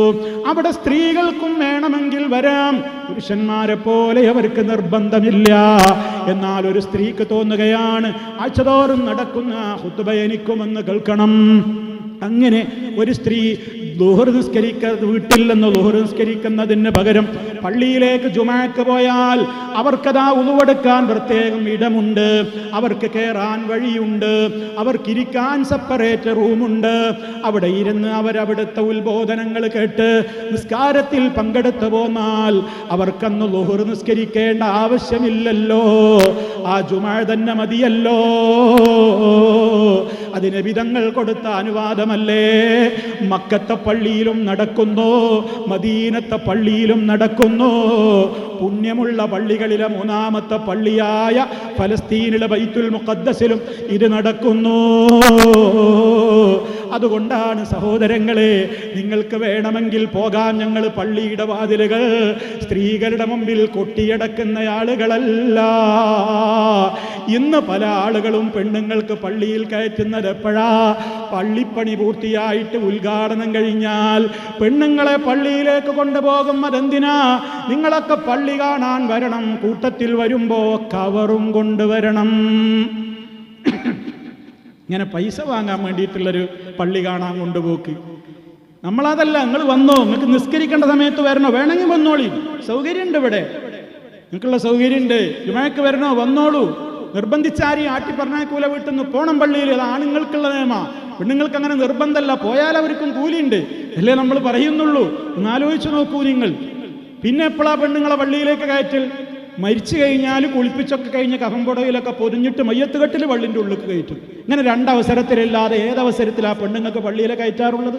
അവിടെ സ്ത്രീകൾക്കും വേണമെങ്കിൽ വരാം, പുരുഷന്മാരെ പോലെ അവർക്ക് നിർബന്ധമില്ല. എന്നാൽ ഒരു സ്ത്രീക്ക് തോന്നുകയാണ് ആഴ്ചതോറും നടക്കുന്ന ഖുതുബ എനിക്കുമെന്ന് കേൾക്കണം. അങ്ങനെ ഒരു സ്ത്രീ വീട്ടിൽ നിന്ന് ളുഹർ നിസ്കരിക്കുന്നതിന് പകരം പള്ളിയിലേക്ക് ജുമാക്ക് പോയാൽ അവർക്കതാ ഉളുവെടുക്കാൻ പ്രത്യേകം ഇടമുണ്ട്, അവർക്ക് കയറാൻ വഴിയുണ്ട്, അവർക്കിരിക്കാൻ സെപ്പറേറ്റ് റൂമുണ്ട്. അവിടെ ഇരുന്ന് അവരവിടുത്തെ ഉത്ബോധനങ്ങൾ കേട്ട് നിസ്കാരത്തിൽ പങ്കെടുത്തു പോന്നാൽ അവർക്കന്ന് ളുഹർ നിസ്കരിക്കേണ്ട ആവശ്യമില്ലല്ലോ. ആ ജുമാ തന്നെ മതിയല്ലോ. അത് നബിതങ്ങൾ കൊടുത്ത അനുവാദമല്ലേ? മക്കത്തെ പള്ളിയിലും നടക്കുന്നു, മദീനത്തെ പള്ളിയിലും നടക്കുന്നു. പുണ്യമുള്ള പള്ളികളിലെ മൂന്നാമത്തെ പള്ളിയായ ഫലസ്തീനിലെ ബൈത്തുൽ മുഖദ്ദസിലും ഇത് നടക്കുന്നു. അതുകൊണ്ടാണ് സഹോദരങ്ങളെ, നിങ്ങൾക്ക് വേണമെങ്കിൽ പോകാൻ. ഞങ്ങൾ പള്ളിയുടെ വാതിലുകൾ സ്ത്രീകളുടെ മുമ്പിൽ കൊട്ടിയടക്കുന്ന ആളുകളല്ല. ഇന്ന് പല ആളുകളും പെണ്ണുങ്ങൾക്ക് പള്ളിയിൽ കയറ്റുന്നത് എപ്പോഴാ? പള്ളിപ്പണി പൂർത്തിയായിട്ട് ഉദ്ഘാടനം കഴിഞ്ഞാൽ പെണ്ണുങ്ങളെ പള്ളിയിലേക്ക് കൊണ്ടുപോകും. അതെന്തിനാ? നിങ്ങളൊക്കെ പള്ളി കാണാൻ വരണം, കൂട്ടത്തിൽ വരുമ്പോ കവറും കൊണ്ടുവരണം. ഇങ്ങനെ പൈസ വാങ്ങാൻ വേണ്ടിയിട്ടുള്ളൊരു പള്ളി കാണാൻ കൊണ്ടുപോക്ക്. നമ്മളതല്ല. നിങ്ങൾ വന്നോ, നിങ്ങൾക്ക് നിസ്കരിക്കേണ്ട സമയത്ത് വരണോ? വേണമെങ്കിൽ വന്നോളി, സൗകര്യമുണ്ട് ഇവിടെ, നിങ്ങൾക്കുള്ള സൗകര്യമുണ്ട്. ജുമഅക്ക് വരണോ? വന്നോളൂ. നിർബന്ധിച്ചാരി ആട്ടി പറഞ്ഞാക്കൂല. വീട്ടിൽ നിന്ന് പോണം പള്ളിയിൽ. അത് ആണുങ്ങൾക്കുള്ള നിയമ. പെണ്ണുങ്ങൾക്ക് അങ്ങനെ നിർബന്ധമല്ല. പോയാൽ അവർക്കും കൂലിയുണ്ട് അല്ലേ നമ്മൾ പറയുന്നുള്ളൂ. ഒന്നാലോചിച്ച് നോക്കൂ നിങ്ങൾ. പിന്നെ എപ്പോഴാ പെണ്ണുങ്ങളെ പള്ളിയിലേക്ക് കയറ്റൽ? മരിച്ചു കഴിഞ്ഞാൽ കുളിപ്പിച്ചൊക്കെ കഴിഞ്ഞ് കഫംപുടയിലൊക്കെ പൊതിഞ്ഞിട്ട് മയ്യത്തുകെട്ടിൽ പള്ളിൻ്റെ ഉള്ളിൽ കയറ്റും. ഇങ്ങനെ രണ്ടവസരത്തിലല്ലാതെ ഏതവസരത്തിലാണ് പെണ്ണുങ്ങൾക്ക് പള്ളിയിലെ കയറ്റാറുള്ളത്?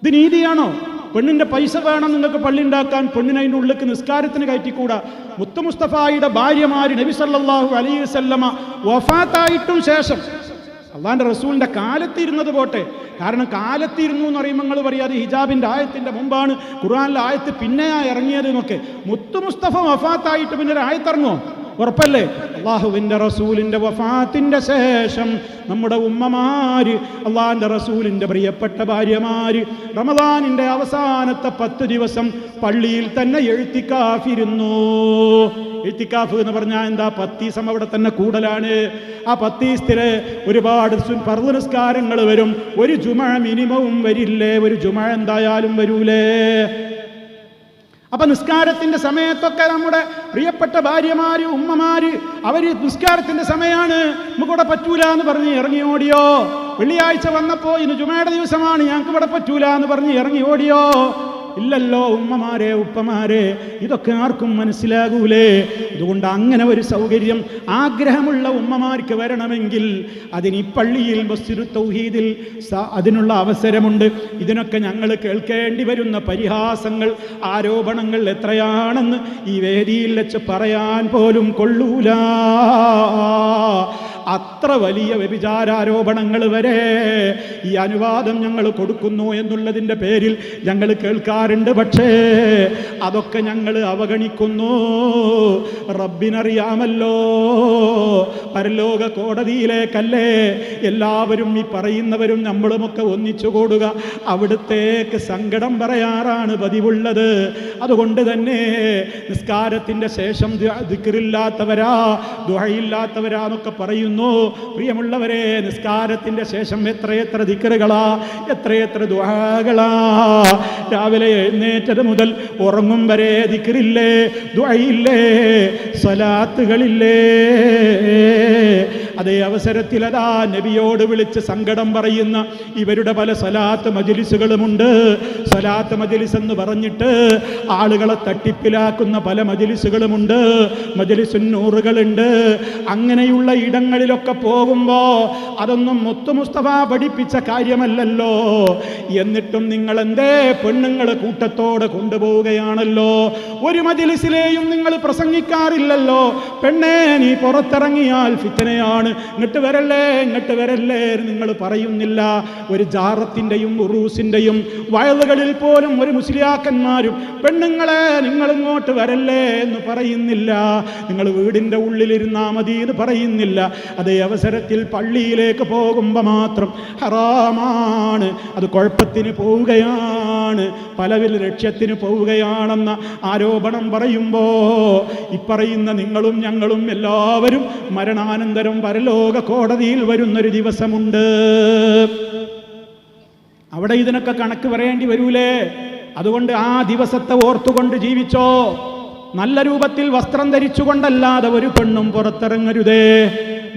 ഇത് നീതിയാണോ? പെണ്ണിന്റെ പൈസ വേണം നിങ്ങൾക്ക് പള്ളി ഉണ്ടാക്കാൻ, പെണ്ണിന് അതിൻ്റെ ഉള്ളിലേക്ക് നിസ്കാരത്തിന് കയറ്റിക്കൂടാ. മുത്ത് മുസ്തഫായുടെ ഭാര്യമാര് നബി സല്ലല്ലാഹു അലൈഹി വസല്ലമ വഫാത്തായിട്ടും ശേഷം അള്ളാന്റെ റസൂലിന്റെ കാലത്തിരുന്നത് പോട്ടെ. കാരണം കാലത്തിരുന്നു എന്ന് പറയുമ്പോൾ നിങ്ങൾ പറയാതെ ഹിജാബിന്റെ ആയത്തിന്റെ മുമ്പാണ്, ഖുർആനിലെ ആയത്ത് പിന്നെയാ ഇറങ്ങിയത് എന്നൊക്കെ. മുത്ത് മുസ്തഫ വഫാത്തായിട്ട് പിന്നെ ഒരു ആയത്തിറങ്ങോ? ഉറപ്പല്ലേ? അള്ളാഹുവിന്റെ റസൂലിന്റെ വഫാത്തിന്റെ ശേഷം നമ്മുടെ ഉമ്മമാര്, അള്ളാഹിന്റെ റസൂലിന്റെ പ്രിയപ്പെട്ട ഭാര്യമാര് റമദാനിന്റെ അവസാനത്തെ 10 ദിവസം പള്ളിയിൽ തന്നെ എഴുത്തിക്കാഫിരുന്നു. എഴുത്തിക്കാഫ് എന്ന് പറഞ്ഞാൽ എന്താ? 10 ദിവസം അവിടെ തന്നെ കൂടലാണ്. ആ 10 ദിവസത്തില് ഒരുപാട് ഫർദ് നിസ്കാരങ്ങൾ വരും. ഒരു ജുമഅ മിനിമവും വരില്ലേ? ഒരു ജുമഅ എന്തായാലും വരൂലേ? അപ്പൊ നിസ്കാരത്തിന്റെ സമയത്തൊക്കെ നമ്മുടെ പ്രിയപ്പെട്ട ഭാര്യമാര്, ഉമ്മമാര് അവര് നിസ്കാരത്തിന്റെ സമയമാണ്, നമുക്കിവിടെ പറ്റൂല എന്ന് പറഞ്ഞ് ഇറങ്ങി ഓടിയോ? വെള്ളിയാഴ്ച വന്നപ്പോ ഇന്ന് ജുമയുടെ ദിവസമാണ്, ഞങ്ങൾക്ക് ഇവിടെ പറ്റൂല എന്ന് പറഞ്ഞ് ഇറങ്ങി ഓടിയോ? ഇല്ലല്ലോ. ഉമ്മമാരെ, ഉപ്പമാരെ, ഇതൊക്കെ ആർക്കും മനസ്സിലാകൂലേ? അതുകൊണ്ട് അങ്ങനെ ഒരു സൗകര്യം ആഗ്രഹമുള്ള ഉമ്മമാർക്ക് വരണമെങ്കിൽ അതിന് ഈ പള്ളിയിൽ മസ്ജിദു തൗഹീദിൽ അതിനുള്ള അവസരമുണ്ട്. ഇതിനൊക്കെ ഞങ്ങൾ കേൾക്കേണ്ടി വരുന്ന പരിഹാസങ്ങൾ, ആരോപണങ്ങൾ എത്രയാണെന്ന് ഈ വേദിയിൽ വെച്ച് പറയാൻ പോലും കൊള്ളൂല. അത്ര വലിയ വ്യഭിചാരാരോപണങ്ങൾ വരെ ഈ അനുവാദം ഞങ്ങൾ കൊടുക്കുന്നു എന്നുള്ളതിൻ്റെ പേരിൽ ഞങ്ങൾ കേൾക്കാറുണ്ട്. പക്ഷേ അതൊക്കെ ഞങ്ങൾ അവഗണിക്കുന്നു. റബ്ബിനറിയാമല്ലോ, പരലോക കോടതിയിലേക്കല്ലേ എല്ലാവരും ഈ പറയുന്നവരും നമ്മളുമൊക്കെ ഒന്നിച്ചു കൂടുക. അവിടുത്തേക്ക് സങ്കടം പറയാറാണ് പതിവുള്ളത്. അതുകൊണ്ട് തന്നെ നിസ്കാരത്തിൻ്റെ ശേഷം ദിക്റില്ലാത്തവരാ, ദുആയില്ലാത്തവരാ എന്നൊക്കെ പറയുന്നു. പ്രിയമുള്ളവരെ, നിസ്കാരത്തിന്റെ ശേഷം എത്രയെത്ര ദിക്റുകളാ, എത്രയെത്ര ദുആകളാ. രാവിലെ എഴുന്നേറ്റത് മുതൽ ഉറങ്ങും വരെ ദിക്റില്ലേ, ദുആയില്ലേ, സ്വലാത്തുകളില്ലേ. അതേ അവസരത്തിൽ അതാ നബിയോട് വിളിച്ച് സങ്കടം പറയുന്ന ഇവരുടെ പല സ്വലാത്ത് മജ്ലിസുകളുമുണ്ട്. സ്വലാത്ത് മജ്ലിസ് എന്ന് പറഞ്ഞിട്ട് ആളുകളെ തട്ടിപ്പിലാക്കുന്ന പല മജ്ലിസുകളുമുണ്ട്, മജ്ലിസുന്നൂറുകളുണ്ട്. അങ്ങനെയുള്ള ഇടങ്ങളിലൊക്കെ പോകുമ്പോ അതൊന്നും മുത്ത് മുസ്തഫ പഠിപ്പിച്ച കാര്യമല്ലല്ലോ. എന്നിട്ടും നിങ്ങൾ എന്തേ പെണ്ണുങ്ങൾ കൂട്ടത്തോടെ കൊണ്ടുപോവുകയാണല്ലോ. ഒരു മജ്ലിസിലെയും നിങ്ങൾ പ്രസംഗിക്കാറില്ലല്ലോ. പെണ്ണേ, നീ പുറത്തിറങ്ങിയാൽ ഫിത്നയാണ്, ഇങ്ങോട്ട് വരല്ലേ, ഇങ്ങോട്ട് വരല്ലേ നിങ്ങൾ പറയുന്നില്ല. ഒരു ജാറത്തിൻ്റെയും ഉറൂസിൻ്റെയും വയലുകളിൽ പോലും ഒരു മുസ്ലിയാക്കന്മാരും പെണ്ണുങ്ങളെ നിങ്ങൾ ഇങ്ങോട്ട് വരല്ലേ എന്ന് പറയുന്നില്ല. നിങ്ങൾ വീടിൻ്റെ ഉള്ളിലിരുന്നാ മതി എന്ന് പറയുന്നില്ല. അതേ അവസരത്തിൽ പള്ളിയിലേക്ക് പോകുമ്പോൾ മാത്രം ഹറാമാണ്, അത് കുഴപ്പത്തിന് പോവുകയാണ്, പലവിൽ ലക്ഷ്യത്തിന് പോവുകയാണെന്ന ആരോപണം പറയുമ്പോൾ ഇപ്പറയുന്ന നിങ്ങളും ഞങ്ങളും എല്ലാവരും മരണാനന്തരം പരലോക കോടതിയിൽ വരുന്നൊരു ദിവസമുണ്ട്. അവിടെ ഇതിനൊക്കെ കണക്ക് പറയേണ്ടി വരൂലേ? അതുകൊണ്ട് ആ ദിവസത്തെ ഓർത്തുകൊണ്ട് ജീവിച്ചോ. നല്ല രൂപത്തിൽ വസ്ത്രം ധരിച്ചുകൊണ്ടല്ലാതെ ഒരു പെണ്ണും പുറത്തിറങ്ങരുതേ.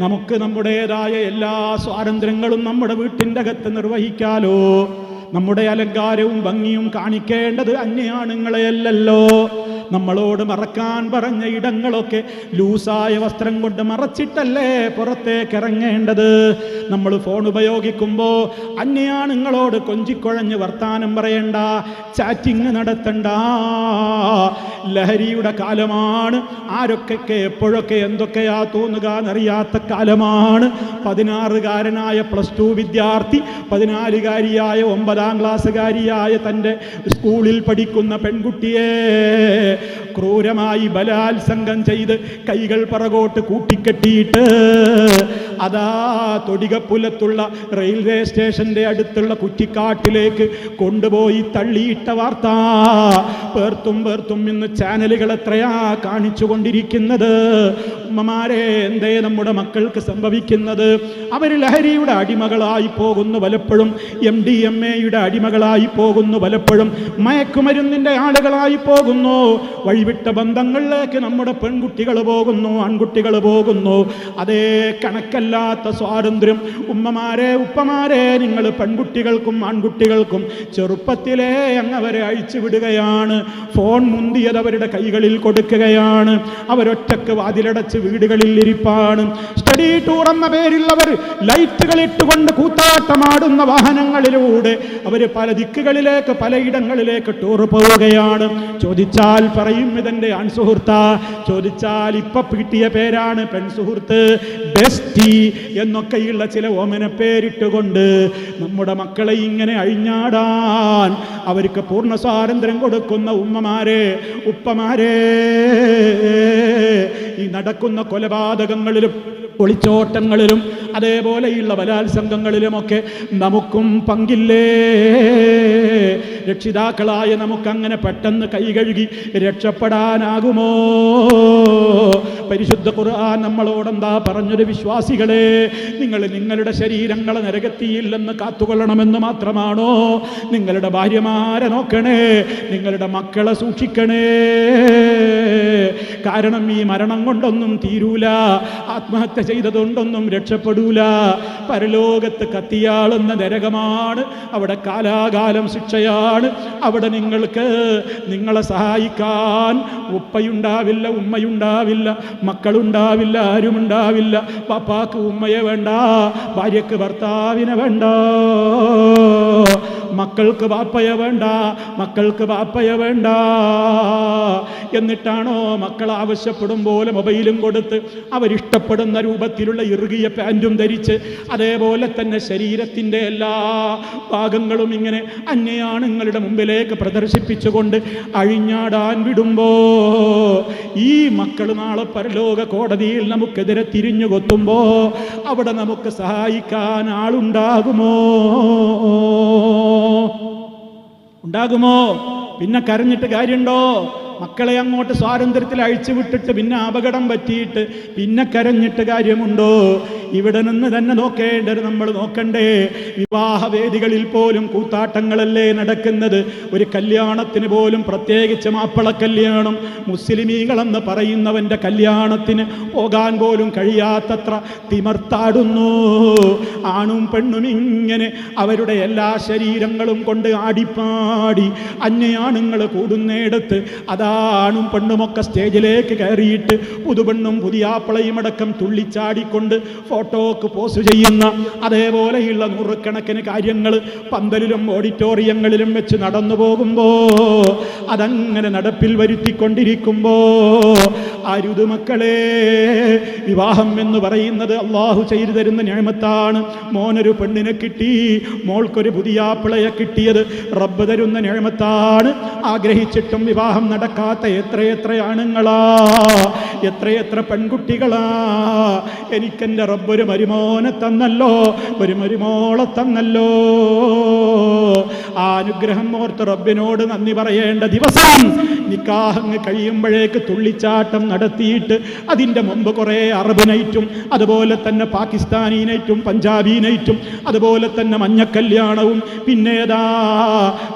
നമുക്ക് നമ്മുടേതായ എല്ലാ സ്വാതന്ത്ര്യങ്ങളും നമ്മുടെ വീട്ടിൻ്റെ അകത്ത് നിർവഹിക്കാലോ. നമ്മുടെ അലങ്കാരവും ഭംഗിയും കാണിക്കേണ്ടത് അന്യാണുങ്ങളെയല്ലല്ലോ. നമ്മളോട് മറക്കാൻ പറഞ്ഞ ഇടങ്ങളൊക്കെ ലൂസായ വസ്ത്രം കൊണ്ട് മറച്ചിട്ടല്ലേ പുറത്തേക്ക് ഇറങ്ങേണ്ടത്. നമ്മൾ ഫോൺ ഉപയോഗിക്കുമ്പോൾ അന്യാണുങ്ങളോട് കൊഞ്ചിക്കൊഴഞ്ഞ് വർത്താനം പറയണ്ട, ചാറ്റിങ് നടത്തണ്ട. ലഹരിയുടെ കാലമാണ്. ആരൊക്കെ എപ്പോഴൊക്കെ എന്തൊക്കെയാ തോന്നുക എന്നറിയാത്ത കാലമാണ്. 16കാരനായ +2 വിദ്യാർത്ഥി 14കാരിയായ 9ാം ക്ലാസ്സുകാരിയായ തൻ്റെ സ്കൂളിൽ പഠിക്കുന്ന പെൺകുട്ടിയെ ക്രൂരമായി ബലാത്സംഗം ചെയ്ത് കൈകൾ പിറകോട്ട് കൂട്ടിക്കെട്ടിയിട്ട് അതാ തൊടികപ്പുലത്തുള്ള റെയിൽവേ സ്റ്റേഷന്റെ അടുത്തുള്ള കുറ്റിക്കാട്ടിലേക്ക് കൊണ്ടുപോയി തള്ളിയിട്ട വാർത്ത പേർത്തും ഇന്ന് ചാനലുകൾ എത്രയാ കാണിച്ചു കൊണ്ടിരിക്കുന്നത്. ഉമ്മമാരെ, എന്തേ നമ്മുടെ മക്കൾക്ക് സംഭവിക്കുന്നത്? അവർ ലഹരിയുടെ അടിമകളായി പോകുന്നു, പലപ്പോഴും MDMA-യുടെ അടിമകളായി പോകുന്നു, പലപ്പോഴും മയക്കുമരുന്നിൻ്റെ ആളുകളായി പോകുന്നു. വഴിവിട്ട ബന്ധങ്ങളിലേക്ക് നമ്മുടെ പെൺകുട്ടികൾ പോകുന്നു, ആൺകുട്ടികൾ പോകുന്നു. അതേ കണക്കല്ലാത്ത സ്വാതന്ത്ര്യം ഉമ്മമാരെ, ഉപ്പമാരെ, നിങ്ങൾ പെൺകുട്ടികൾക്കും ആൺകുട്ടികൾക്കും ചെറുപ്പത്തിലേ അങ്ങവരെ അഴിച്ചു വിടുകയാണ്. ഫോൺ മുന്തിയത് അവരുടെ കൈകളിൽ കൊടുക്കുകയാണ്. അവരൊറ്റക്ക് വാതിലടച്ച് വീടുകളിൽ ഇരിപ്പാണ്. സ്റ്റഡി ടൂർ എന്ന പേരിൽ അവർ ലൈറ്റുകൾ ഇട്ടുകൊണ്ട് കൂത്താട്ടമാടുന്ന വാഹനങ്ങളിലൂടെ അവർ പല ദിക്കുകളിലേക്ക്, പലയിടങ്ങളിലേക്ക് ടൂർ പോവുകയാണ്. ചോദിച്ചാൽ പറയും ഇതെന്റെ ആൺസുഹൃത്താ, ചോദിച്ചാൽ ഇപ്പൊ കിട്ടിയ പേരാണ് പെൺസുഹൃത്ത്, ബെസ്റ്റി എന്നൊക്കെയുള്ള ചില ഓമന പേരിട്ടുകൊണ്ട് നമ്മുടെ മക്കളെ ഇങ്ങനെ അഴിഞ്ഞാടാൻ അവർക്ക് പൂർണ്ണ സ്വാതന്ത്ര്യം കൊടുക്കുന്ന ഉമ്മമാരെ, ഉപ്പമാരെ, ഈ നടക്കുന്ന കൊലപാതകങ്ങളിലും ഒളിച്ചോട്ടങ്ങളിലും അതേപോലെയുള്ള ബലാത്സംഗങ്ങളിലുമൊക്കെ നമുക്കും പങ്കില്ലേ? രക്ഷിതാക്കളായ നമുക്കങ്ങനെ പെട്ടെന്ന് കൈകഴുകി രക്ഷപ്പെടാനാകുമോ? പരിശുദ്ധ ഖുർആൻ നമ്മളോടെന്താ പറഞ്ഞൊരു? വിശ്വാസികളെ, നിങ്ങൾ നിങ്ങളുടെ ശരീരങ്ങളെ നരകത്തിയില്ലെന്ന് കാത്തുകൊള്ളണമെന്ന് മാത്രമാണോ? നിങ്ങളുടെ ഭാര്യമാരെ നോക്കണേ, നിങ്ങളുടെ മക്കളെ സൂക്ഷിക്കണേ. കാരണം ഈ മരണം കൊണ്ടൊന്നും തീരൂല, ആത്മഹത്യ ചെയ്തതുകൊണ്ടൊന്നും രക്ഷപ്പെടൂല. പരലോകത്ത് കത്തിയാളുന്ന നരകമാണ്, അവിടെ കാലാകാലം ശിക്ഷയാണ്. അവിടെ നിങ്ങളെ സഹായിക്കാൻ ഉപ്പയുണ്ടാവില്ല, ഉമ്മയുണ്ടാവില്ല, മക്കളുണ്ടാവില്ല, ആരുമുണ്ടാവില്ല. പാപ്പാക്ക് ഉമ്മയെ വേണ്ട, ഭാര്യക്ക് ഭർത്താവിനെ വേണ്ട, മക്കൾക്ക് ബാപ്പയെ വേണ്ട, മക്കൾക്ക് ബാപ്പയെ വേണ്ട. എന്നിട്ടാണോ മക്കൾ ആവശ്യപ്പെടും പോലെ മൊബൈലും കൊടുത്ത് അവരിഷ്ടപ്പെടുന്ന രൂപത്തിലുള്ള ഇറുകിയ പാൻറ്റും ധരിച്ച് അതേപോലെ തന്നെ ശരീരത്തിൻ്റെ എല്ലാ ഭാഗങ്ങളും ഇങ്ങനെ അന്യാണുങ്ങളുടെ മുമ്പിലേക്ക് പ്രദർശിപ്പിച്ചുകൊണ്ട് അഴിഞ്ഞാടാൻ വിടുമ്പോ ഈ മക്കൾ നാളെ പരലോക കോടതിയിൽ നമുക്കെതിരെ തിരിഞ്ഞു കൊത്തുമ്പോ അവിടെ നമുക്ക് സഹായിക്കാൻ ആളുണ്ടാകുമോ? ഉണ്ടാകുമോ? പിന്നെ കരഞ്ഞിട്ട് കാര്യമുണ്ടോ? മക്കളെ അങ്ങോട്ട് സ്വാതന്ത്ര്യത്തിൽ അഴിച്ചു വിട്ടിട്ട് പിന്നെ അപകടം പറ്റിയിട്ട് പിന്നെ കരഞ്ഞിട്ട് കാര്യമുണ്ടോ? ഇവിടെ നിന്ന് തന്നെ നോക്കേണ്ടത് നമ്മൾ നോക്കണ്ടേ? വിവാഹവേദികളിൽ പോലും കൂത്താട്ടങ്ങളല്ലേ നടക്കുന്നത്? ഒരു കല്യാണത്തിന് പോലും, പ്രത്യേകിച്ച് മാപ്പിള കല്യാണം, മുസ്ലിമീങ്ങളെന്ന് പറയുന്നവൻ്റെ കല്യാണത്തിന് പോകാൻ പോലും കഴിയാത്തത്ര തിമർത്താടുന്നു. ആണും പെണ്ണും ഇങ്ങനെ അവരുടെ എല്ലാ ശരീരങ്ങളും കൊണ്ട് ആടിപ്പാടി അന്യാണുങ്ങൾ കൂടുന്നിടത്ത് അതാണും പെണ്ണുമൊക്കെ സ്റ്റേജിലേക്ക് കയറിയിട്ട് പുതുപെണ്ണും പുതിയാപ്പിളയും അടക്കം തുള്ളിച്ചാടിക്കൊണ്ട് ഫോട്ടോക്ക് പോസ്റ്റ് ചെയ്യുന്ന അതേപോലെയുള്ള നൂറുകണക്കിന് കാര്യങ്ങൾ പന്തലിലും ഓഡിറ്റോറിയങ്ങളിലും വെച്ച് നടന്നു പോകുമ്പോ, അതങ്ങനെ നടപ്പിൽ വരുത്തിക്കൊണ്ടിരിക്കുമ്പോ അരുത് മക്കളെ. വിവാഹം എന്ന് പറയുന്നത് അള്ളാഹു ചെയ്തു തരുന്ന നിഅമത്താണ്. മോനൊരു പെണ്ണിനെ കിട്ടി, മോൾക്കൊരു പുതിയാപ്പിളയെ കിട്ടിയത് റബ്ബ് തരുന്ന നിഅമത്താണ്. ആഗ്രഹിച്ചിട്ടും വിവാഹം നടക്കാത്ത എത്രയെത്ര ആണുങ്ങളാ, എത്രയെത്ര പെൺകുട്ടികളാ. എനിക്കെൻ്റെ റബ്ബൊരു മരുമോനെ തന്നല്ലോ, ഒരു മരുമോളെ തന്നല്ലോ. ആ അനുഗ്രഹം ഓർത്ത് റബ്ബിനോട് നന്ദി പറയേണ്ട ദിവസം നിക്കാഹ് കഴിയുമ്പോഴേക്ക് തുള്ളിച്ചാട്ടം നടത്തിയിട്ട് അതിൻ്റെ മുമ്പ് കുറേ അറബ് നൈറ്റും അതുപോലെ തന്നെ പാകിസ്ഥാനി നൈറ്റും പഞ്ചാബി നൈറ്റും അതുപോലെ തന്നെ മഞ്ഞക്കല്യാണവും പിന്നേതാ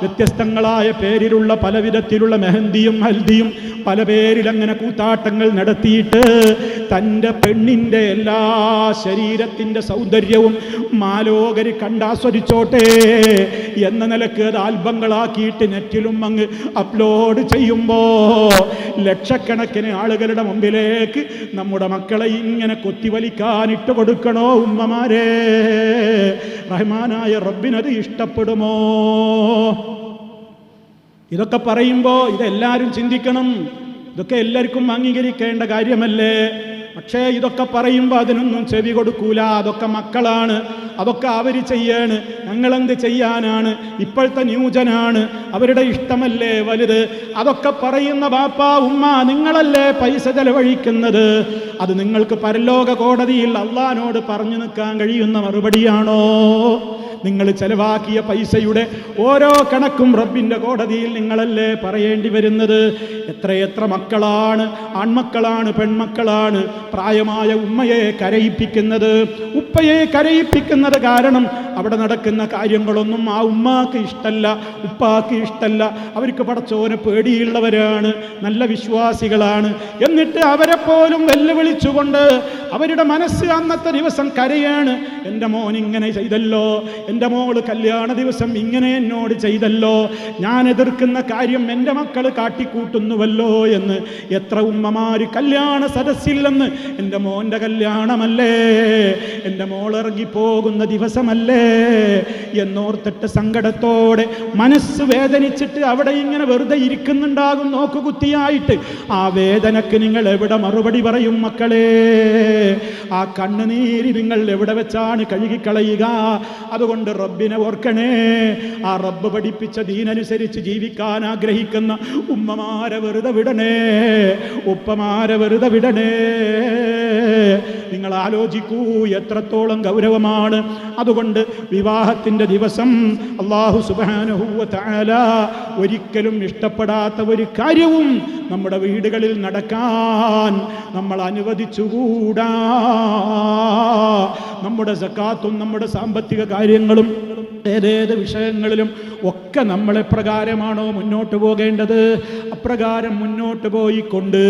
വ്യത്യസ്തങ്ങളായ പേരിലുള്ള പലവിധത്തിലുള്ള മെഹന്തിയും ഹൽദിയും പല പേരിൽ അങ്ങനെ കൂത്താട്ടങ്ങൾ നടത്തിയിട്ട് തൻ്റെ പെണ്ണിൻ്റെ എല്ലാ ശരീരത്തിൻ്റെ സൗന്ദര്യവും മാലോകര് കണ്ടാസ്വദിച്ചോട്ടെ എന്ന നിലക്ക് അത് ആൽബങ്ങളാക്കിയിട്ട് നെറ്റിലും അങ്ങ് അപ്ലോഡ് ചെയ്യുമ്പോൾ ലക്ഷക്കണക്കിന് ആളുകളുടെ മുമ്പിലേക്ക് നമ്മുടെ മക്കളെ ഇങ്ങനെ കൊത്തിവലിക്കാൻ ഇട്ട് കൊടുക്കണോ ഉമ്മമാരെ? റഹ്മാനായ റബ്ബിനത് ഇഷ്ടപ്പെടുമോ? ഇതൊക്കെ പറയുമ്പോൾ ഇതെല്ലാവരും ചിന്തിക്കണം. ഇതൊക്കെ എല്ലാവർക്കും അംഗീകരിക്കേണ്ട കാര്യമല്ലേ? പക്ഷേ ഇതൊക്കെ പറയുമ്പോൾ അതിനൊന്നും ചെവി കൊടുക്കൂല. അതൊക്കെ മക്കളാണ്, അതൊക്കെ അവർ ചെയ്യാണ്, ഞങ്ങളെന്ത് ചെയ്യാനാണ്? ഇപ്പോഴത്തെ ന്യൂജനാണ്, അവരുടെ ഇഷ്ടമല്ലേ വലുത്? അതൊക്കെ പറയുന്ന ബാപ്പാ ഉമ്മ നിങ്ങളല്ലേ പൈസ ചെലവഴിക്കുന്നത്? അത് നിങ്ങൾക്ക് പരലോക കോടതിയിൽ അള്ളാനോട് പറഞ്ഞു നിൽക്കാൻ കഴിയുന്ന മറുപടിയാണോ? നിങ്ങൾ ചെലവാക്കിയ പൈസയുടെ ഓരോ കണക്കും റബ്ബിൻ്റെ കോടതിയിൽ നിങ്ങളല്ലേ പറയേണ്ടി വരുന്നത്? എത്രയെത്ര മക്കളാണ്, ആൺമക്കളാണ്, പെൺമക്കളാണ് പ്രായമായ ഉമ്മയെ കരയിപ്പിക്കുന്നത്, ഉപ്പയെ കരയിപ്പിക്കുന്നത്. കാരണം അവിടെ നടക്കുന്ന കാര്യങ്ങളൊന്നും ആ ഉമ്മാക്ക് ഇഷ്ടല്ല, ഉപ്പാക്ക് ഇഷ്ടല്ല. അവർക്ക് പടച്ചോനെ പേടിയുള്ളവരാണ്, നല്ല വിശ്വാസികളാണ്. എന്നിട്ട് അവരെ പോലും വെല്ലുവിളിച്ചുകൊണ്ട് അവരുടെ മനസ്സ് അന്നത്തെ ദിവസം കരയാണ്. എൻ്റെ മോൻ ഇങ്ങനെ ചെയ്തല്ലോ, എൻ്റെ മോള് കല്യാണ ദിവസം ഇങ്ങനെ എന്നോട് ചെയ്തല്ലോ, ഞാൻ എതിർക്കുന്ന കാര്യം എൻ്റെ മക്കൾ കാട്ടിക്കൂട്ടുന്നുവല്ലോ എന്ന്. എത്ര ഉമ്മമാര് കല്യാണ സദസ്സില്ലെന്ന്, എൻ്റെ മോൻ്റെ കല്യാണമല്ലേ, എൻ്റെ മോൾ ഇറങ്ങിപ്പോകുന്ന ദിവസമല്ലേ എന്നോർത്തിട്ട് സങ്കടത്തോടെ മനസ്സ് വേദനിച്ചിട്ട് അവിടെ ഇങ്ങനെ വെറുതെ ഇരിക്കുന്നുണ്ടാകും നോക്കുകുത്തിയായിട്ട്. ആ വേദനക്ക് നിങ്ങൾ എവിടെ മറുപടി പറയും മക്കളെ? ആ കണ്ണുനീര് നിങ്ങൾ എവിടെ വെച്ചാണ് കഴുകിക്കളയുക? അതുകൊണ്ട് റബ്ബിനെ ഓർക്കണേ. ആ റബ്ബ് പഠിപ്പിച്ച ദീനനുസരിച്ച് ജീവിക്കാൻ ആഗ്രഹിക്കുന്ന ഉമ്മമാരെ വെറുതെ വിടണേ, ഉപ്പമാരെ വെറുതെ വിടണേ. നിങ്ങൾ ആലോചിക്കൂ എത്രത്തോളം ഗൗരവമാണ്. അതുകൊണ്ട് വിവാഹത്തിൻ്റെ ദിവസം അല്ലാഹു സുബ്ഹാനഹു വ തആല ഒരിക്കലും ഇഷ്ടപ്പെടാത്ത ഒരു കാര്യവും നമ്മുടെ വീടുകളിൽ നടക്കാൻ നമ്മൾ അനുവദിച്ചുകൂടാ. നമ്മുടെ സക്കാത്തും നമ്മുടെ സാമ്പത്തിക കാര്യങ്ങളും ഏതേത് വിഷയങ്ങളിലും ഒക്കെ നമ്മളെപ്രകാരമാണോ മുന്നോട്ട് പോകേണ്ടത്? അപ്രകാരം മുന്നോട്ട് പോയിക്കൊണ്ട്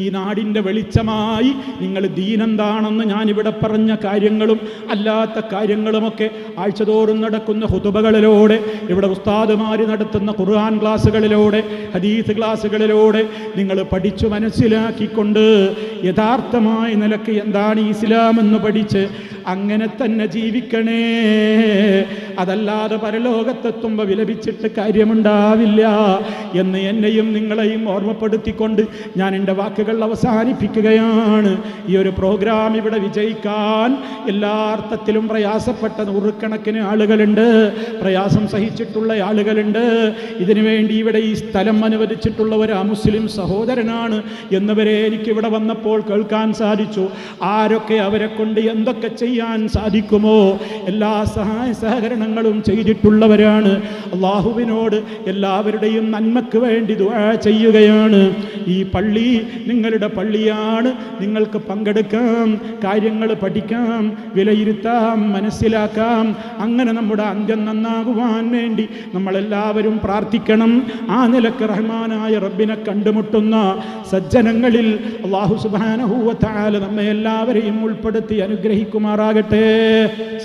ഈ നാടിൻ്റെ വെളിച്ചമായി നിങ്ങൾ ദീനെന്താണെന്ന് ഞാനിവിടെ പറഞ്ഞ കാര്യങ്ങളും അല്ലാത്ത കാര്യങ്ങളുമൊക്കെ ആഴ്ചതോറും നടക്കുന്ന ഹുതുബകളിലൂടെ, ഇവിടെ ഉസ്താദുമാർ നടത്തുന്ന ഖുർആൻ ക്ലാസ്സുകളിലൂടെ, ഹദീസ് ക്ലാസ്സുകളിലൂടെ നിങ്ങൾ പഠിച്ചു മനസ്സിലാക്കിക്കൊണ്ട് യഥാർത്ഥമായ നിലക്ക് എന്താണ് ഇസ്ലാം എന്ന് പഠിച്ച് അങ്ങനെ തന്നെ ജീവിക്കണേ. അതല്ലാതെ പരലോകത്തെത്തുമ്പോൾ വിലപിച്ചിട്ട് കാര്യമുണ്ടാവില്ല എന്ന് എന്നെയും നിങ്ങളെയും ഓർമ്മപ്പെടുത്തിക്കൊണ്ട് ഞാൻ എൻ്റെ വാക്കുകൾ അവസാനിപ്പിക്കുകയാണ്. ഈ ഒരു പ്രോഗ്രാം ഇവിടെ വിജയിക്കാൻ എല്ലാ അർത്ഥത്തിലും പ്രയാസപ്പെട്ട നൂറുകണക്കിന് ആളുകളുണ്ട്, പ്രയാസം സഹിച്ചിട്ടുള്ള ആളുകളുണ്ട്. ഇതിനുവേണ്ടി ഇവിടെ ഈ സ്ഥലം അനുവദിച്ചിട്ടുള്ള ഒരു മുസ്ലിം സഹോദരനാണ് എന്നവരെ എനിക്കിവിടെ വന്നപ്പോൾ കേൾക്കാൻ സാധിച്ചു. ആരൊക്കെ അവരെ കൊണ്ട് എന്തൊക്കെ ചെയ്യാൻ സാധിക്കുമോ എല്ലാ സഹായ സഹകരണങ്ങളും ചെയ്തിട്ടുള്ളവരാണ്. അള്ളാഹുവിനോട് എല്ലാവരുടെയും നന്മയ്ക്ക് വേണ്ടി ദുആ ചെയ്യുകയാണ്. ഈ പള്ളി നിങ്ങളുടെ പള്ളിയാണ്. നിങ്ങൾക്ക് പങ്കെടുക്കാം, കാര്യങ്ങൾ പഠിക്കാം, വിലയിരുത്താം, മനസ്സിലാക്കാം. അങ്ങനെ നമ്മുടെ അന്ത്യം നന്നാകുവാൻ വേണ്ടി നമ്മളെല്ലാവരും പ്രാർത്ഥിക്കണം. ആ നിലക്ക് റഹ്മാനായ റബ്ബിനെ കണ്ടുമുട്ടുന്ന സജ്ജനങ്ങളിൽ അല്ലാഹു സുബ്ഹാനഹു വ തആല നമ്മെ എല്ലാവരെയും ഉൾപ്പെടുത്തി അനുഗ്രഹിക്കുമാറാകട്ടെ.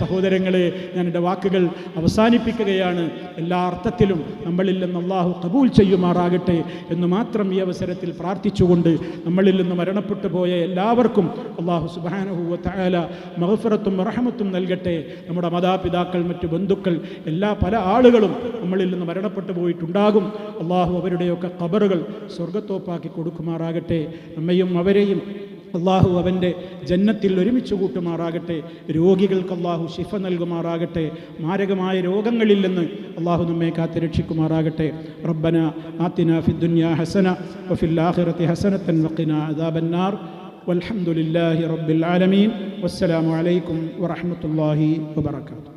സഹോദരങ്ങളെ, ഞാൻ എൻ്റെ വാക്കുകൾ അവസാനിപ്പിക്കുകയാണ്. എല്ലാ അർത്ഥത്തിലും നമ്മളിൽ നിന്ന് അല്ലാഹു ഖബൂൽ ചെയ്യുമാറാകട്ടെ എന്ന് മാത്രം ഈ അവസരത്തിൽ പ്രാർത്ഥിച്ചുകൊണ്ട് നമ്മളിൽ നിന്ന് മരണപ്പെട്ടു പോയ എല്ലാവർക്കും അല്ലാഹു സുബ്ഹാനഹു വ തആല മഗ്ഫിറത്തും റഹ്മത്തും നൽകട്ടെ. നമ്മുടെ മാതാപിതാക്കൾ, മറ്റു ബന്ധുക്കൾ, പല ആളുകളും നമ്മളിൽ നിന്ന് മരണപ്പെട്ടു പോയിട്ടുണ്ടാകും. അല്ലാഹു അവരുടെയൊക്കെ ഖബറുകൾ സ്വർഗ്ഗത്തോപ്പാക്കി കൊടുക്കുമാറാകട്ടെ. നമ്മയും അവരെയും അള്ളാഹു അവൻ്റെ ജന്നത്തിൽ ഒരുമിച്ച് കൂട്ടുമാറാകട്ടെ. രോഗികൾക്ക് അള്ളാഹു ശിഫ നൽകുമാറാകട്ടെ. മാരകമായ രോഗങ്ങളിൽ നിന്ന് അള്ളാഹു നമ്മെ കാത്ത് രക്ഷിക്കുമാറാകട്ടെ. റബ്ബന ആതിനാ ഫിദ്ദുനിയാ ഹസന വഫിൽ ആഖിറതി ഹസനതൻ വഖിനാ അദാബന്നാർ. വൽഹംദുലില്ലാഹി റബ്ബിൽ ആലമീൻ. വസ്സലാമു അലൈക്കും വറഹ്മത്തുള്ളാഹി വബറകാതുഹു.